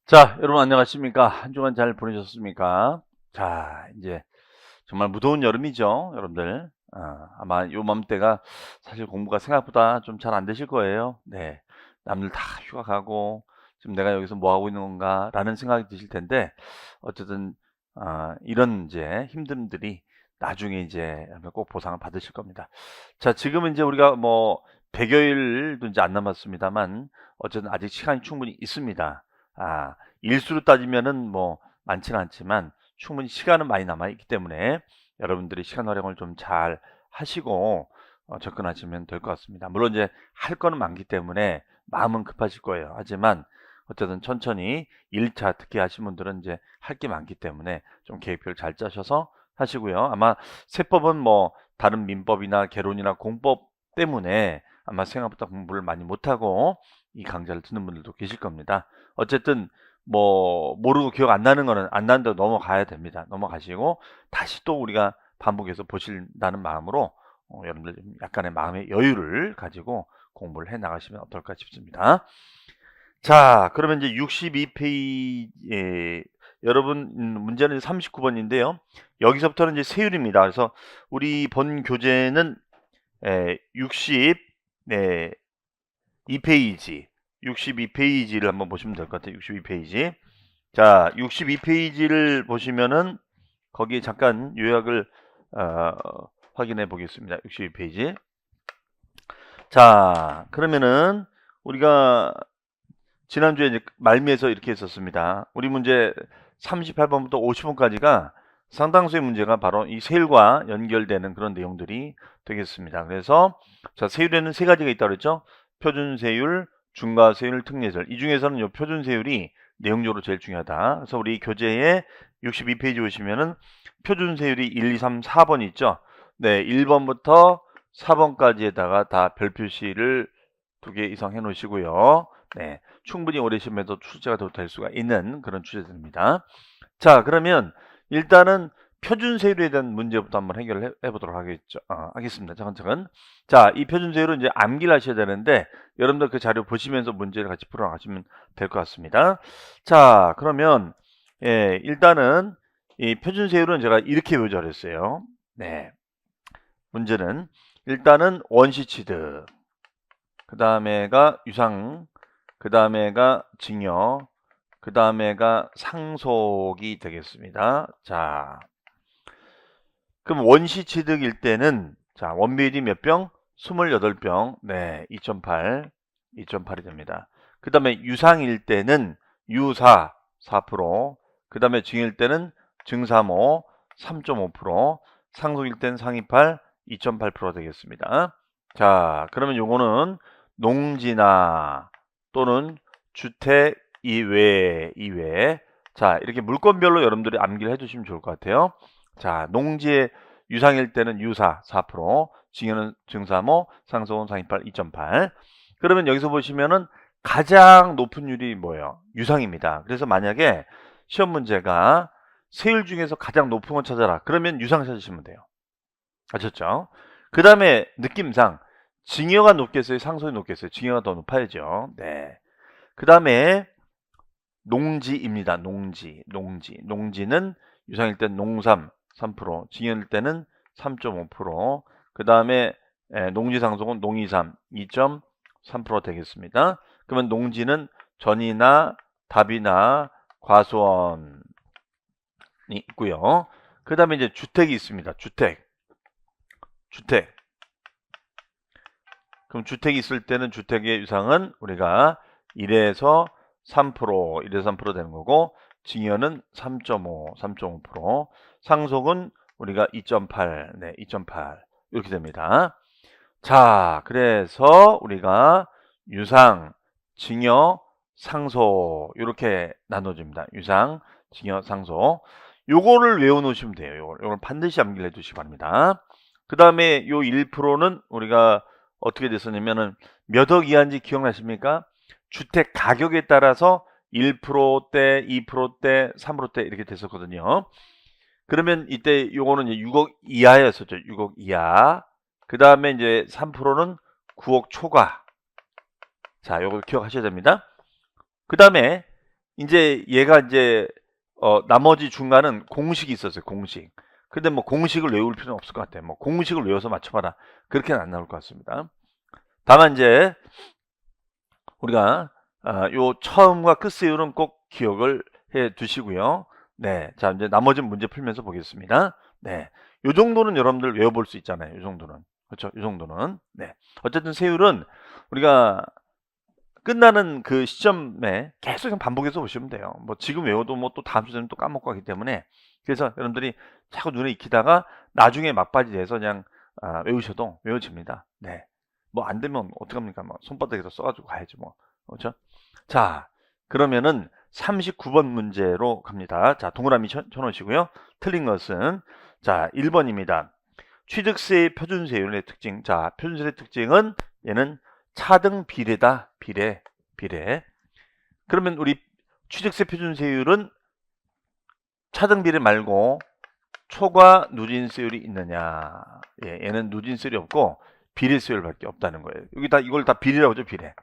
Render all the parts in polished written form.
자, 여러분 안녕하십니까? 한 주간 잘 보내셨습니까? 자, 이제 정말 무더운 여름이죠, 여러분들. 아마 요맘때가 사실 공부가 생각보다 좀 잘 안 되실 거예요. 네. 남들 다 휴가 가고 지금 내가 여기서 뭐 하고 있는 건가라는 생각이 드실 텐데 어쨌든 이런 이제 힘듦들이 나중에 이제 꼭 보상을 받으실 겁니다. 자, 지금은 이제 우리가 뭐 100여일도 이제 안 남았습니다만 어쨌든 아직 시간이 충분히 있습니다. 일수로 따지면은 뭐 많지는 않지만 충분히 시간은 많이 남아 있기 때문에 여러분들이 시간 활용을 좀 잘 하시고 접근하시면 될 것 같습니다. 물론 이제 할 거는 많기 때문에 마음은 급하실 거예요. 하지만 어쨌든 천천히 1차 특히 하신 분들은 이제 할 게 많기 때문에 좀 계획표를 잘 짜셔서 하시고요. 아마 세법은 뭐 다른 민법이나 개론이나 공법 때문에 아마 생각보다 공부를 많이 못하고 이 강좌를 듣는 분들도 계실 겁니다. 어쨌든 뭐 모르고 기억 안 나는 거는 안 나는데 넘어가야 됩니다. 넘어가시고 다시 또 우리가 반복해서 보신다는 마음으로 여러분들 좀 약간의 마음의 여유를 가지고 공부를 해 나가시면 어떨까 싶습니다. 자, 그러면 이제 62페이지에 여러분 문제는 39번인데요. 여기서부터는 이제 세율입니다. 그래서 우리 본 교재는 60 네, 2페이지 62페이지를 한번 보시면 될 것 같아요. 62페이지. 자, 62페이지를 보시면은 거기에 잠깐 요약을 어, 확인해 보겠습니다. 62페이지. 자, 그러면은 우리가 지난주에 이제 말미에서 이렇게 했었습니다. 우리 문제 38번부터 50번까지가 상당수의 문제가 바로 이 세율과 연결되는 그런 내용들이 되겠습니다. 그래서 자, 세율에는 세 가지가 있다고 그랬죠. 표준세율, 중과세율, 특례세율. 이 중에서는 이 표준세율이 내용적으로 제일 중요하다. 그래서 우리 교재에 62페이지 보시면은 표준세율이 1, 2, 3, 4번 있죠. 네, 1번부터 4번까지에다가 다 별 표시를 2개 이상 해 놓으시고요. 네, 충분히 오래 시험에도 출제가 될 수가 있는 그런 주제들입니다. 자, 그러면 일단은 표준세율에 대한 문제부터 한번 해결을 해보도록 하겠습니다. 차근차근. 자, 이 표준세율은 이제 암기를 하셔야 되는데 여러분들 그 자료 보시면서 문제를 같이 풀어나가시면 될 것 같습니다. 자, 그러면 일단은 이 표준세율은 제가 이렇게 요절했어요. 네, 문제는 일단은 원시취득, 그 다음에가 유상, 그 다음에가 징역, 그 다음에가 상속이 되겠습니다. 자, 그럼 원시 취득일 때는 자, 원비율이 몇 병? 28병. 네, 2.8. 2.8이 됩니다. 그 다음에 유상일 때는 유사 4%, 그 다음에 징일 때는 증3호 3.5%, 상속일 때는 상위8 2.8% 되겠습니다. 자, 그러면 요거는 농지나 또는 주택 이외. 자, 이렇게 물건별로 여러분들이 암기를 해주시면 좋을 것 같아요. 자, 농지의 유상일 때는 유사 4%, 징여는 증3호, 상속은 상위8 2.8. 그러면 여기서 보시면은 가장 높은 율이 뭐예요? 유상입니다. 그래서 만약에 시험 문제가 세율 중에서 가장 높은 거 찾아라. 그러면 유상 찾으시면 돼요. 아셨죠? 그 다음에 느낌상 징여가 높겠어요? 상속이 높겠어요? 징여가 더 높아야죠. 네. 그 다음에 농지입니다. 농지는 유상일 때는 농삼 3%, 징여일 때는 3.5%, 그 다음에 농지 상속은 농이삼 2.3% 되겠습니다. 그러면 농지는 전이나 답이나 과수원이 있고요. 그 다음에 이제 주택이 있습니다. 주택. 그럼 주택이 있을 때는 주택의 유상은 우리가 1에서 3% 되는 거고, 징여는 3.5%, 상속은 우리가 2.8, 네, 2.8 이렇게 됩니다. 자, 그래서 우리가 유상, 징여, 상속 이렇게 나눠집니다. 유상, 징여, 상속. 요거를 외워놓으시면 돼요. 요걸 반드시 암기를 해두시기 바랍니다. 그 다음에 요 1%는 우리가 어떻게 됐었냐면은 몇 억 이하인지 기억나십니까? 주택 가격에 따라서 1%대, 2%대, 3%대 이렇게 됐었거든요. 그러면 이때 요거는 이제 6억 이하였었죠. 6억 이하. 그 다음에 이제 3%는 9억 초과. 자, 요걸 기억하셔야 됩니다. 그 다음에 이제 얘가 이제 나머지 중간은 공식이 있었어요. 공식. 근데 뭐 공식을 외울 필요는 없을 것 같아요. 뭐 공식을 외워서 맞춰봐라. 그렇게는 안 나올 것 같습니다. 다만 이제 우리가 요 처음과 끝세율은 꼭 기억을 해 두시고요. 네. 자, 이제 나머지 문제 풀면서 보겠습니다. 네. 요 정도는 여러분들 외워볼 수 있잖아요. 요 정도는. 그렇죠? 요 정도는. 네. 어쨌든 세율은 우리가 끝나는 그 시점에 계속 그냥 반복해서 보시면 돼요. 뭐 지금 외워도 뭐 또 다음 주에는 또 까먹고 하기 때문에 그래서 여러분들이 자꾸 눈에 익히다가 나중에 막바지 돼서 그냥 외우셔도 외워집니다. 네. 뭐 안 되면 어떡합니까? 뭐 손바닥에서 써가지고 가야지 뭐. 그렇죠? 자, 그러면은 39번 문제로 갑니다. 자, 동그라미 쳐놓으시고요. 틀린 것은 자, 1번입니다. 취득세의 표준세율의 특징. 자, 표준세율의 특징은 얘는 차등 비례다. 비례. 그러면 우리 취득세 표준세율은 차등 비례 말고 초과 누진세율이 있느냐. 예, 얘는 누진세율이 없고 비례세율밖에 없다는 거예요. 여기다 이걸 다 비례라고 하죠. 비례.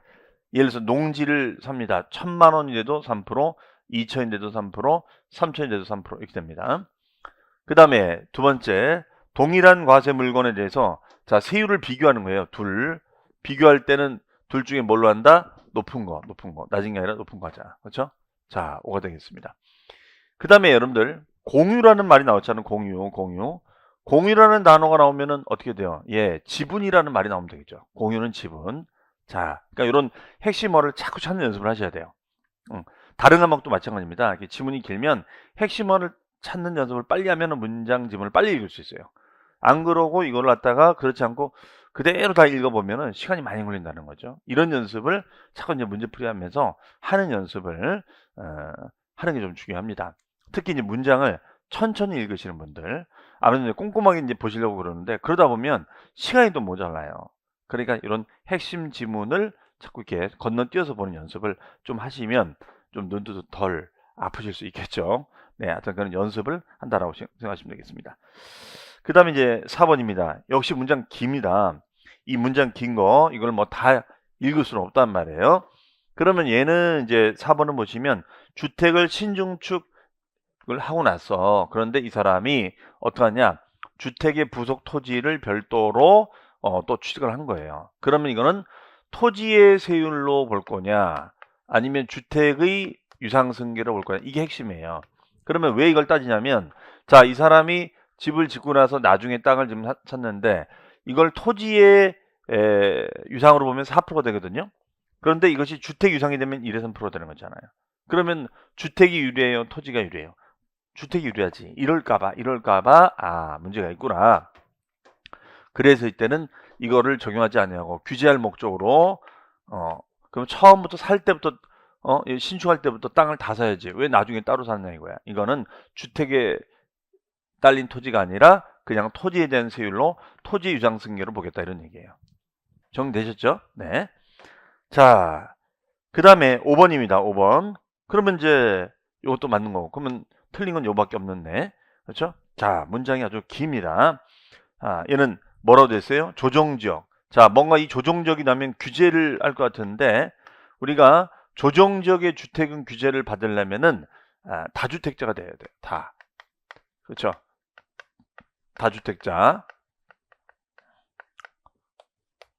예를 들어서 농지를 삽니다. 1,000만 원인데도 3%, 2,000인데도 3%, 3,000인데도 3% 이렇게 됩니다. 그 다음에 두 번째, 동일한 과세 물건에 대해서 자 세율을 비교하는 거예요. 둘 비교할 때는 둘 중에 뭘로 한다? 높은 거, 낮은 게 아니라 높은 거 하자. 그렇죠? 자, 5가 되겠습니다. 그 다음에 여러분들 공유라는 말이 나왔잖아요. 공유라는 단어가 나오면은 어떻게 돼요? 예, 지분이라는 말이 나오면 되겠죠. 공유는 지분. 자, 그러니까 이런 핵심어를 자꾸 찾는 연습을 하셔야 돼요. 다른 과목도 마찬가지입니다. 이렇게 지문이 길면 핵심어를 찾는 연습을 빨리 하면 문장 지문을 빨리 읽을 수 있어요. 안 그러고 이걸 갖다가 그렇지 않고 그대로 다 읽어보면 시간이 많이 걸린다는 거죠. 이런 연습을 자꾸 이제 문제풀이 하면서 하는 연습을 하는 게 좀 중요합니다. 특히 이제 문장을 천천히 읽으시는 분들, 아무래도 꼼꼼하게 이제 보시려고 그러는데 그러다 보면 시간이 또 모자라요. 그러니까 이런 핵심 지문을 자꾸 이렇게 건너뛰어서 보는 연습을 좀 하시면 좀 눈도 덜 아프실 수 있겠죠. 네, 하여튼 그런 연습을 한다라고 생각하시면 되겠습니다. 그 다음에 이제 4번입니다. 역시 문장 깁니다. 이 문장 긴 거, 이걸 뭐 다 읽을 수는 없단 말이에요. 그러면 얘는 이제 4번을 보시면 주택을 신중축을 하고 났어. 그런데 이 사람이 어떡하냐? 주택의 부속 토지를 별도로 또 취득을 한 거예요. 그러면 이거는 토지의 세율로 볼 거냐? 아니면 주택의 유상승계로 볼 거냐? 이게 핵심이에요. 그러면 왜 이걸 따지냐면 자, 이 사람이 집을 짓고 나서 나중에 땅을 좀 샀는데 이걸 토지의 유상으로 보면 4%가 되거든요. 그런데 이것이 주택 유상이 되면 1에서 3% 되는 거잖아요. 그러면 주택이 유리해요? 토지가 유리해요? 주택이 유리하지. 이럴까봐 문제가 있구나. 그래서 이때는 이거를 적용하지 않냐고 규제할 목적으로 그럼 처음부터 살 때부터 신축할 때부터 땅을 다 사야지. 왜 나중에 따로 사느냐 이거야. 이거는 주택에 딸린 토지가 아니라 그냥 토지에 대한 세율로 토지 유상 승계로 보겠다 이런 얘기예요. 정리되셨죠? 네. 자, 그 다음에 5번입니다. 5번. 그러면 이제 이것도 맞는 거고. 그러면 틀린 건 요밖에 없는데. 그렇죠? 자, 문장이 아주 깁니다. 얘는 뭐라고 됐어요? 조정지역. 자, 뭔가 이 조정지역이 나면 규제를 할 것 같은데 우리가 조정지역의 주택은 규제를 받으려면은 다주택자가 돼야 돼요. 다. 그렇죠? 다주택자.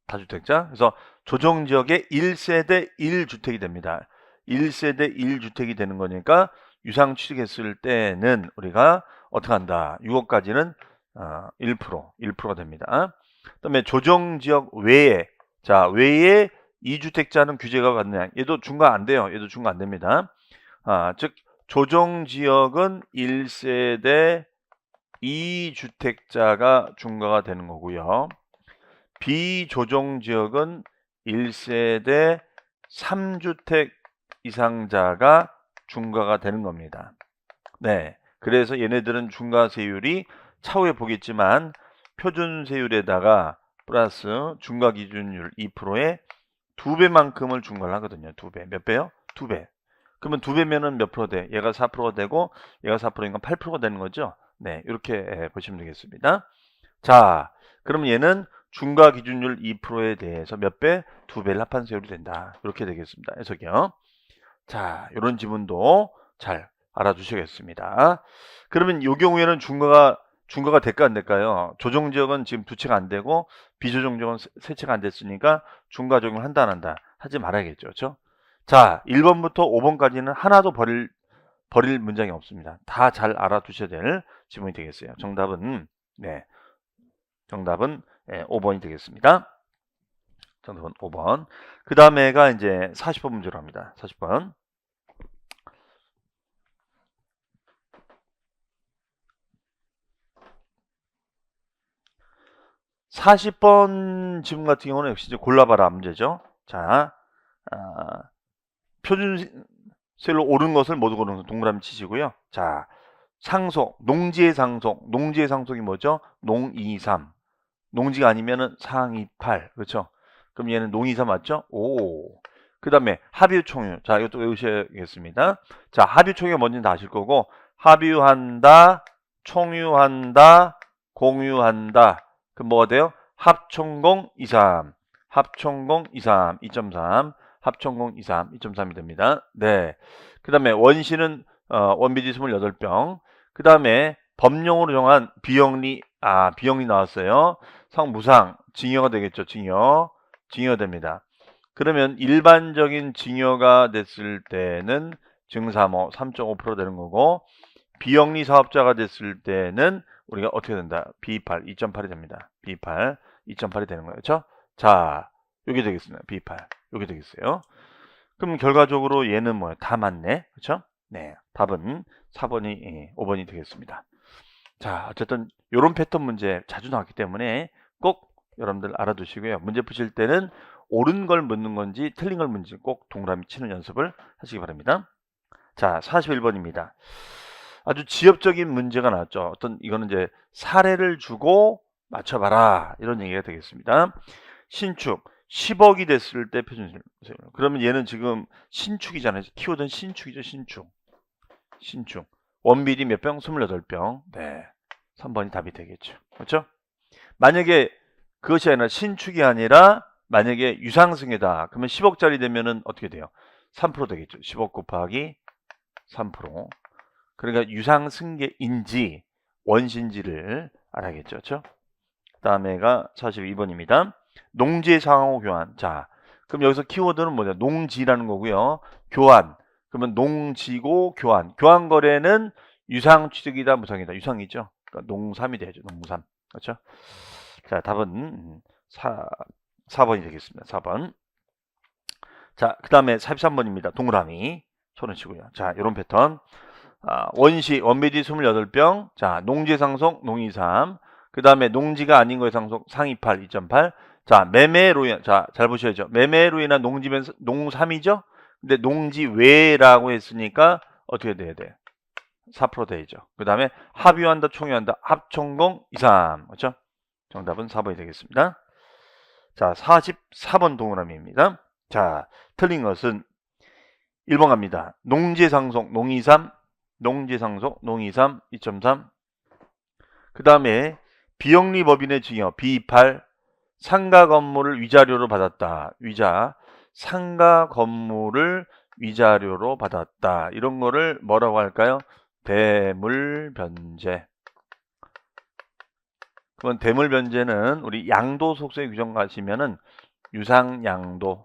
그래서 조정지역의 1세대 1주택이 됩니다. 1세대 1주택이 되는 거니까 유상 취득했을 때는 우리가 어떻게 한다? 6억까지는 1%가 됩니다. 그다음에 조정지역 외에 외에 2주택자는 규제가 받느냐? 얘도 중과 안 돼요. 얘도 중과 안 됩니다. 즉 조정지역은 1세대 2주택자가 중과가 되는 거고요. 비조정지역은 1세대 3주택 이상자가 중과가 되는 겁니다. 네, 그래서 얘네들은 중과세율이 차후에 보겠지만 표준세율에다가 플러스 중과기준율 2%에 2배만큼을 중과를 하거든요. 2배. 몇 배요? 2배. 그러면 2배면은 몇 프로 돼? 얘가 4%가 되고 얘가 4%니까 8%가 되는 거죠. 네, 이렇게 보시면 되겠습니다. 자, 그러면 얘는 중과 기준율 2%에 대해서 몇 배? 2배를 합한 세율이 된다. 이렇게 되겠습니다. 해석이요. 자, 이런 지문도 잘 알아두시겠습니다. 그러면 이 경우에는 중과가 될까 안 될까요? 조정 지역은 지금 두 채가 안 되고 비조정 지역은 세 채가 안 됐으니까 중과 적용을 한다 안 한다 하지 말아야겠죠. 그렇죠? 자, 1번부터 5번까지는 하나도 버릴 문장이 없습니다. 다 잘 알아두셔야 될 지문이 되겠어요. 정답은 5번이 되겠습니다. 정답은 5번. 그 다음에가 이제 40번 문제로 합니다. 40번. 40번 지문 같은 경우는 역시 이제 골라봐라 문제죠. 자, 표준셀로 옳은 것을 모두 고르는 동그라미 치시고요. 자, 상속, 농지의 상속. 농지의 상속이 뭐죠? 농23. 농지가 아니면은 상이8. 그렇죠? 그럼 얘는 농23 맞죠? 오. 그 다음에 합유총유. 자, 이것도 외우셔야겠습니다. 자, 합유총유가 뭔지는 다 아실 거고, 합유한다, 총유한다, 공유한다. 그럼 뭐가 돼요? 합총공 23. 합총공 23. 2.3. 합총공 23. 2.3이 됩니다. 네. 그 다음에 원시는 원비지 28병. 그 다음에 법령으로 정한 비영리 나왔어요. 성무상, 징여가 되겠죠. 징여 됩니다. 그러면 일반적인 징여가 됐을 때는 증사모 3.5% 되는 거고, 비영리 사업자가 됐을 때는 우리가 어떻게 된다? B8, 2.8이 됩니다. B8, 2.8이 되는 거예요. 그렇죠? 자, 여기 되겠습니다. B8, 여기 되겠어요. 그럼 결과적으로 얘는 뭐예요? 다 맞네. 그렇죠? 네, 답은 4번이 5번이 되겠습니다. 자, 어쨌든 이런 패턴 문제 자주 나왔기 때문에 꼭 여러분들 알아두시고요. 문제 푸실 때는 옳은 걸 묻는 건지 틀린 걸 묻는지 꼭 동그라미 치는 연습을 하시기 바랍니다. 자, 41번입니다. 아주 지엽적인 문제가 나왔죠. 이거는 이제 사례를 주고 맞춰봐라 이런 얘기가 되겠습니다. 신축 10억이 됐을 때 표준세율. 그러면 얘는 지금 신축이잖아요. 키워드는 신축이죠. 신축. 원비리 몇 병? 28병. 네. 3번이 답이 되겠죠. 그렇죠? 만약에 그것이 아니라 신축이 아니라 만약에 유상승이다. 그러면 10억짜리 되면은 어떻게 돼요? 3% 되겠죠. 10억 곱하기 3%. 그러니까 유상승계인지 원신지를 알아야겠죠. 그렇죠? 그 다음에가 42번입니다. 농지의 상호 교환. 자, 그럼 여기서 키워드는 뭐냐? 농지라는 거고요. 교환. 그러면 농지고 교환. 교환 거래는 유상 취득이다, 무상이다. 유상이죠. 그러니까 농삼이 되죠. 농삼. 그렇죠? 자, 답은 4번이 되겠습니다. 4번. 자, 그 다음에 43번입니다. 동그라미. 손을 치고요. 자, 이런 패턴. 원비지 28병. 자, 농지 상속 농23. 그 다음에 농지가 아닌 거의 상속 상이8 2.8. 자, 매매로 인한, 자, 잘 보셔야죠. 매매로 인한 농지면 농3이죠? 근데 농지 외라고 했으니까 어떻게 돼야 돼? 4% 되죠. 그 다음에 합유한다, 총유한다, 합총공 23. 그렇죠? 정답은 4번이 되겠습니다. 자, 44번 동그라미입니다. 자, 틀린 것은 1번 갑니다. 농지 상속 농23. 농지 상속 농23 2.3. 그 다음에 비영리 법인의 징여 B8. 상가 건물을 위자료로 받았다. 상가 건물을 위자료로 받았다. 이런 거를 뭐라고 할까요? 대물변제. 그러면 대물변제는 우리 양도 속성의 규정 가시면은 유상양도.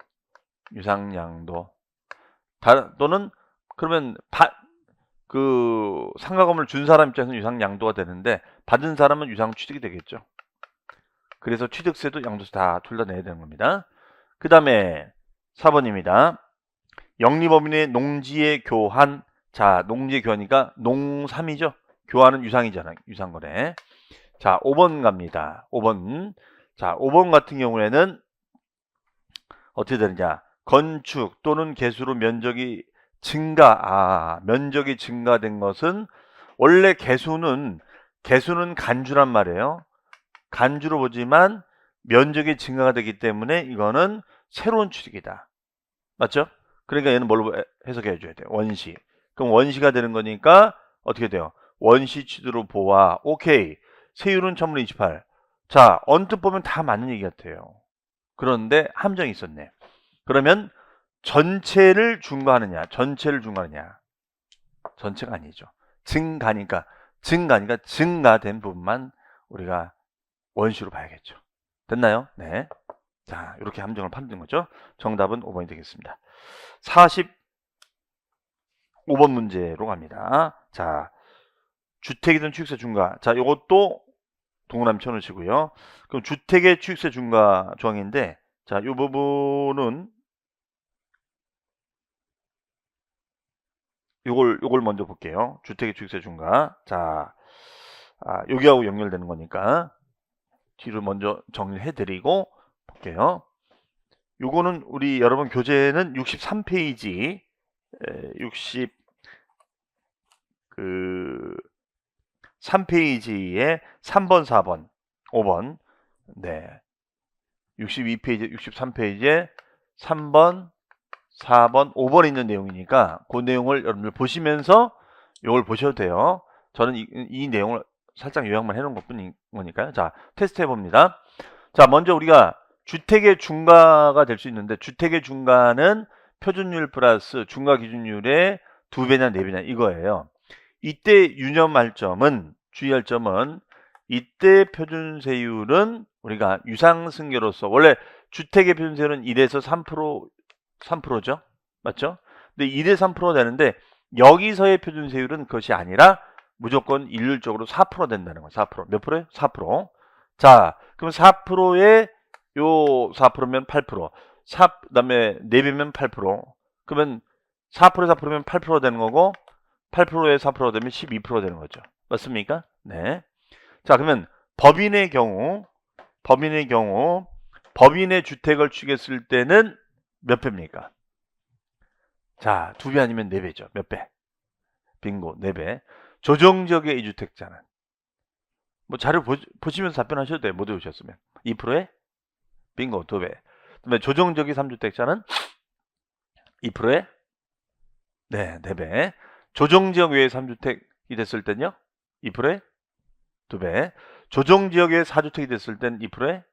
또는 그러면 상가 건물을 준 사람 입장에서는 유상양도가 되는데 받은 사람은 유상취득이 되겠죠. 그래서 취득세도 양도세 다 둘 다 내야 되는 겁니다. 그 다음에 4번입니다. 영리법인의 농지의 교환. 자, 농지의 교환이니까 농3이죠. 교환은 유상이잖아요. 유상거래. 자, 5번 갑니다. 5번. 자, 5번 같은 경우에는 어떻게 되느냐. 건축 또는 개수로 면적이 면적이 증가된 것은 원래 개수는 간주란 말이에요. 간주로 보지만 면적이 증가가 되기 때문에 이거는 새로운 취득이다. 맞죠? 그러니까 얘는 뭘로 해석해 줘야 돼요? 원시. 그럼 원시가 되는 거니까 어떻게 돼요? 원시 취득으로 보아. 오케이. 세율은 1028. 자, 언뜻 보면 다 맞는 얘기 같아요. 그런데 함정이 있었네. 그러면 전체를 중과하느냐, 전체를 중과하느냐. 전체가 아니죠. 증가니까 증가된 부분만 우리가 원시로 봐야겠죠. 됐나요? 네. 자, 이렇게 함정을 파는 거죠. 정답은 5번이 되겠습니다. 45번 문제로 갑니다. 자, 주택이든 취득세 중과. 자, 이것도 동그라미 쳐놓으시고요. 그럼 주택의 취득세 중과 조항인데, 자, 이 부분은 요걸 먼저 볼게요. 주택의 취득세 중과. 자, 여기하고 연결되는 거니까 뒤로 먼저 정리해 드리고 볼게요. 요거는 우리 여러분 교재는 63페이지 3페이지에 3번, 4번, 5번. 네. 62페이지, 63페이지에 3번, 4번, 5번 있는 내용이니까 그 내용을 여러분들 보시면서 이걸 보셔도 돼요. 저는 이 내용을 살짝 요약만 해놓은 것뿐인 거니까요. 자, 테스트 해봅니다. 자, 먼저 우리가 주택의 중과가 될 수 있는데, 주택의 중과는 표준율 플러스 중과 기준율의 2배냐 4배냐 이거예요. 이때 유념할 점은, 주의할 점은, 이때 표준세율은 우리가 유상승계로서, 원래 주택의 표준세율은 1에서 3%죠. 맞죠? 근데 1에 3% 되는데, 여기서의 표준세율은 그것이 아니라 무조건 일률적으로 4% 된다는 거예요. 4%. 몇 프로예요? 4%. 자, 그럼 4%에 요 4%면 8%. 그다음에 4배면 8%. 그러면 4%에 4%면 8% 되는 거고, 8%에 4% 되면 12% 되는 거죠. 맞습니까? 네. 자, 그러면 법인의 경우 법인의 주택을 취득했을 때는 몇 배입니까? 자, 2배 아니면 4배죠. 몇 배? 빙고, 4배. 조정지역의 이주택자는 뭐 자료 보시면서 답변하셔도 돼요. 못 외우셨으면. 2%에 빙고, 2배. 그다음에 조정지역의 3주택자는 2%에 네, 4배. 조정지역 외에 3주택이 됐을 때는요? 2%에 2배. 조정지역 외에 4주택이 됐을 때는 2%에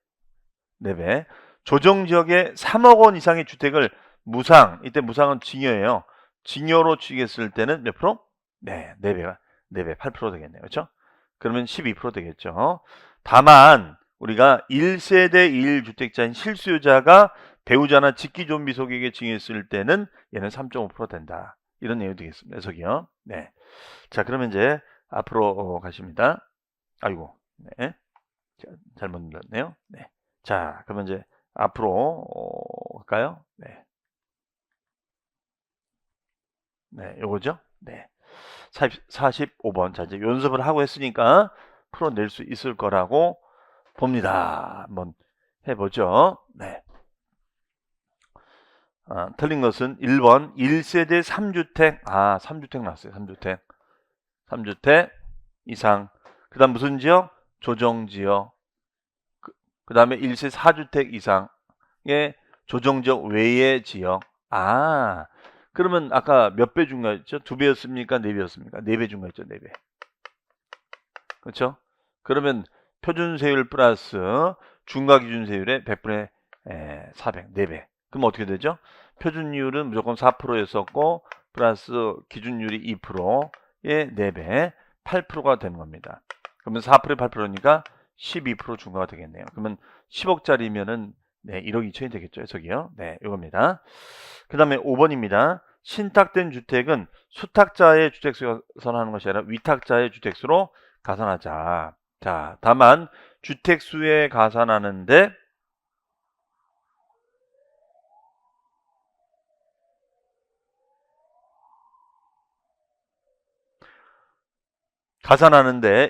4배. 조정지역에 3억 원 이상의 주택을 무상, 이때 무상은 징여예요. 징여로 취득했을 때는 몇 프로? 네, 4배가 4배, 8% 되겠네요. 그렇죠? 그러면 12% 되겠죠. 다만 우리가 1세대 1주택자인 실수요자가 배우자나 직기존비 소득에게 징했을 때는 얘는 3.5% 된다. 이런 내용이 되겠습니다. 해석이요. 네. 자, 그러면 이제 앞으로 가십니다. 아이고, 네. 잘못 눌렀네요. 네. 자, 그러면 이제 앞으로 갈까요? 네. 네, 요거죠? 네. 45번. 자, 이제 연습을 하고 했으니까 풀어낼 수 있을 거라고 봅니다. 한번 해보죠. 네. 틀린 것은 1번 1세대 3주택. 3주택 나왔어요. 3주택 이상. 그 다음 무슨 지역? 조정지역. 그 다음에 1세 4주택 이상의 조정지역 외의 지역. 그러면 아까 몇 배 중과했죠? 2배였습니까? 4배였습니까? 4배 중과했죠. 4배. 그렇죠? 그러면 표준세율 플러스 중과기준세율의 100분의 400, 4배. 그럼 어떻게 되죠? 표준율은 무조건 4%였었고 플러스 기준율이 2%의 4배, 8%가 되는 겁니다. 그러면 4%에 8%니까 12% 중과가 되겠네요. 그러면 10억짜리면은 네, 1억 2천이 되겠죠. 해석이요. 네, 이겁니다. 그 다음에 5번입니다. 신탁된 주택은 수탁자의 주택수가 가산하는 것이 아니라 위탁자의 주택수로 가산하자. 자, 다만 주택수에 가산하는데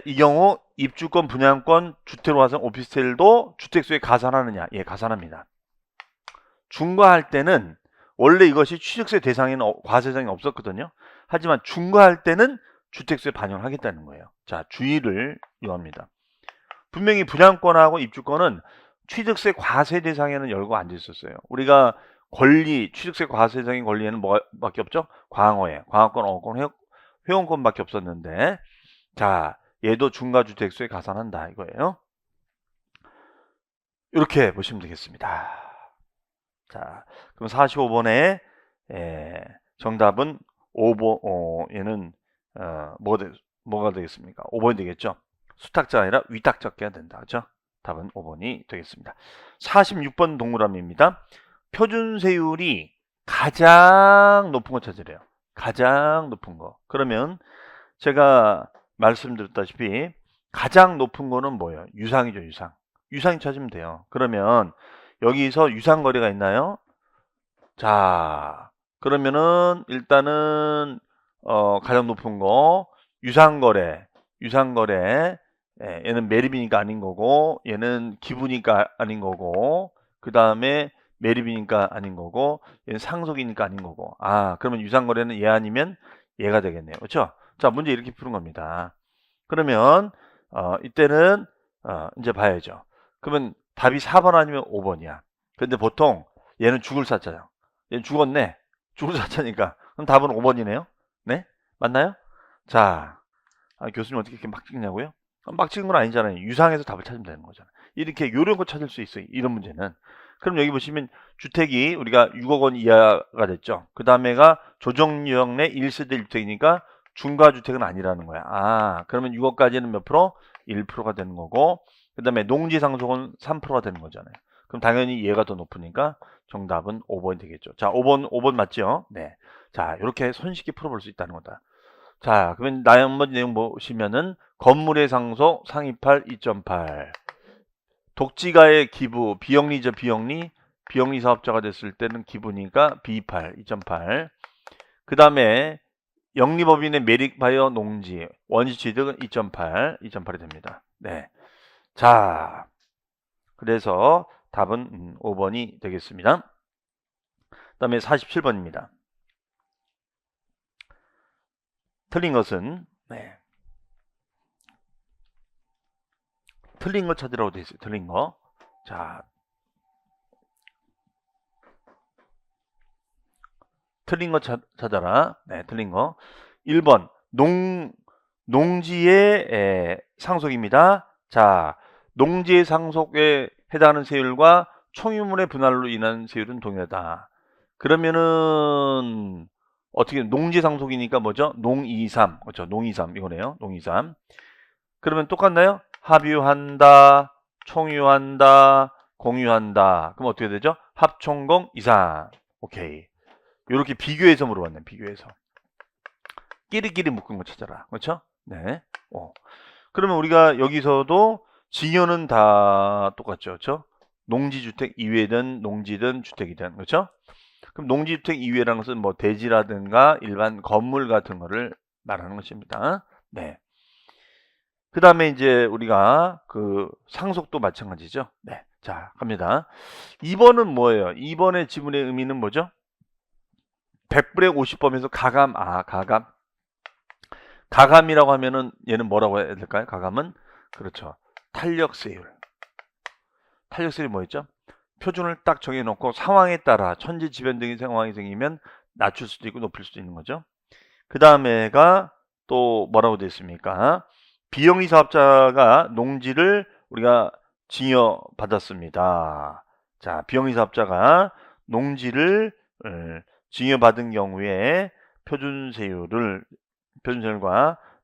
이 경우 입주권, 분양권, 주택으로 가산 오피스텔도 주택수에 가산하느냐? 예, 가산합니다. 중과할 때는 원래 이것이 취득세 대상에는 과세상이 없었거든요. 하지만 중과할 때는 주택수에 반영을 하겠다는 거예요. 자, 주의를 요합니다. 분명히 분양권하고 입주권은 취득세 과세 대상에는 열고 앉아 있었어요. 우리가 권리, 취득세 과세 대상의 권리에는 뭐밖에 없죠? 광어권, 어권, 회원권밖에 없었는데, 자, 얘도 중과주택수에 가산한다 이거예요. 이렇게 보시면 되겠습니다. 자, 그럼 45번에 정답은 5번, 얘는 뭐가 되겠습니까? 5번이 되겠죠? 수탁자 아니라 위탁자가 해야 된다. 그죠? 답은 5번이 되겠습니다. 46번 동그라미입니다. 표준세율이 가장 높은 거 찾으래요. 가장 높은 거. 그러면 제가 말씀드렸다시피 가장 높은 거는 뭐예요? 유상이죠, 유상. 유상이 찾으면 돼요. 그러면 여기서 유상거래가 있나요? 자, 그러면은 일단은 가장 높은 거 유상거래, 유상거래. 얘는 매립이니까 아닌 거고, 얘는 기부니까 아닌 거고, 그 다음에 매립이니까 아닌 거고, 얘는 상속이니까 아닌 거고. 아, 그러면 유상거래는 얘 아니면 얘가 되겠네요. 그렇죠? 자, 문제 이렇게 푸는 겁니다. 그러면 이때는 이제 봐야죠. 그러면 답이 4번 아니면 5번이야. 근데 보통 얘는 죽을 사자죠. 얘는 죽었네. 죽을 사자니까. 그럼 답은 5번이네요. 네? 맞나요? 자, 교수님 어떻게 이렇게 막 찍냐고요? 막 찍은 건 아니잖아요. 유상에서 답을 찾으면 되는 거잖아요. 이렇게 요런 거 찾을 수 있어요. 이런 문제는. 그럼 여기 보시면 주택이 우리가 6억 원 이하가 됐죠. 그 다음에가 조정유형 내 1세대 주택이니까 중과주택은 아니라는 거야. 아, 그러면 6억까지는 몇 프로? 1%가 되는 거고, 그 다음에 농지상속은 3%가 되는 거잖아요. 그럼 당연히 얘가 더 높으니까 정답은 5번이 되겠죠. 자, 5번 맞죠? 네. 자, 이렇게 손쉽게 풀어볼 수 있다는 거다. 자, 그러면 나머지 내용 보시면은 건물의 상속 상위팔 2.8, 독지가의 기부 비영리죠, 비영리. 비영리 사업자가 됐을 때는 기부니까 B8 2.8. 그 다음에 영리법인의 매립하여 농지 원시취득은 2.8이 됩니다. 네. 자, 그래서 답은 5번이 되겠습니다. 그 다음에 47번입니다. 틀린 것은 틀린 거 찾으라고 되어 있어요. 틀린 거. 자, 틀린 거 찾아라. 네, 틀린 거. 1번 농지의 상속입니다. 자, 농지의 상속에 해당하는 세율과 총유물의 분할로 인한 세율은 동일하다. 그러면은 어떻게 농지 상속이니까 뭐죠? 농23. 그렇죠. 농23 이거네요. 농23. 그러면 똑같나요? 합유한다, 총유한다, 공유한다. 그럼 어떻게 되죠? 합총공 이상. 오케이. 이렇게 비교해서 물어봤네. 비교해서. 끼리끼리 묶은 거 찾아라. 그렇죠? 네. 그러면 우리가 여기서도 징여는 다 똑같죠. 그렇죠? 농지주택 이외든 농지든 주택이든. 그렇죠? 그럼 농지주택 이외라는 것은 뭐 대지라든가 일반 건물 같은 거를 말하는 것입니다. 네. 그 다음에 이제 우리가 그 상속도 마찬가지죠. 네. 자, 갑니다. 2번은 뭐예요? 2번의 지문의 의미는 뭐죠? 100분의 50범에서 가감. 가감. 가감이라고 하면은 얘는 뭐라고 해야 될까요? 가감은 그렇죠. 탄력세율. 탄력세율이 뭐였죠? 표준을 딱 정해놓고 상황에 따라 천지지변적인 상황이 생기면 낮출 수도 있고 높일 수도 있는 거죠. 그 다음에가 또 뭐라고 되어 있습니까? 비영리 사업자가 농지를 우리가 증여받았습니다. 자, 비영리 사업자가 농지를 증여받은 경우에 표준세율과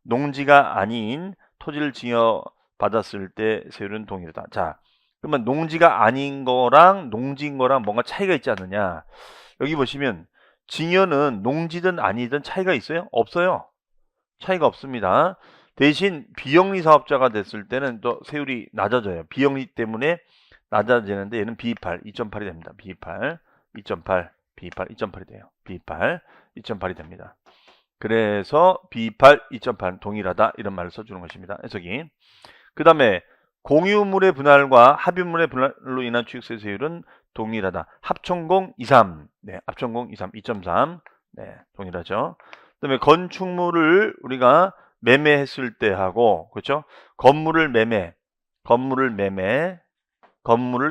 농지가 아닌 토지를 증여받았을 때 세율은 동일하다. 자, 그러면 농지가 아닌 거랑 농지인 거랑 뭔가 차이가 있지 않느냐? 여기 보시면 증여는 농지든 아니든 차이가 있어요? 없어요. 차이가 없습니다. 대신 비영리 사업자가 됐을 때는 또 세율이 낮아져요. 비영리 때문에 낮아지는데 얘는 B8, 2.8이 됩니다. B8, 2.8, B8, 2.8이 돼요. B8, 2.8이 됩니다. 그래서 B8, 2.8 동일하다 이런 말을 써주는 것입니다. 해석이. 그 다음에 공유물의 분할과 합유물의 분할로 인한 취득세 세율은 동일하다. 합총공 23. 네, 합총공 23, 2.3. 네, 동일하죠. 그다음에 건축물을 우리가 매매했을 때 하고 그렇죠? 건물을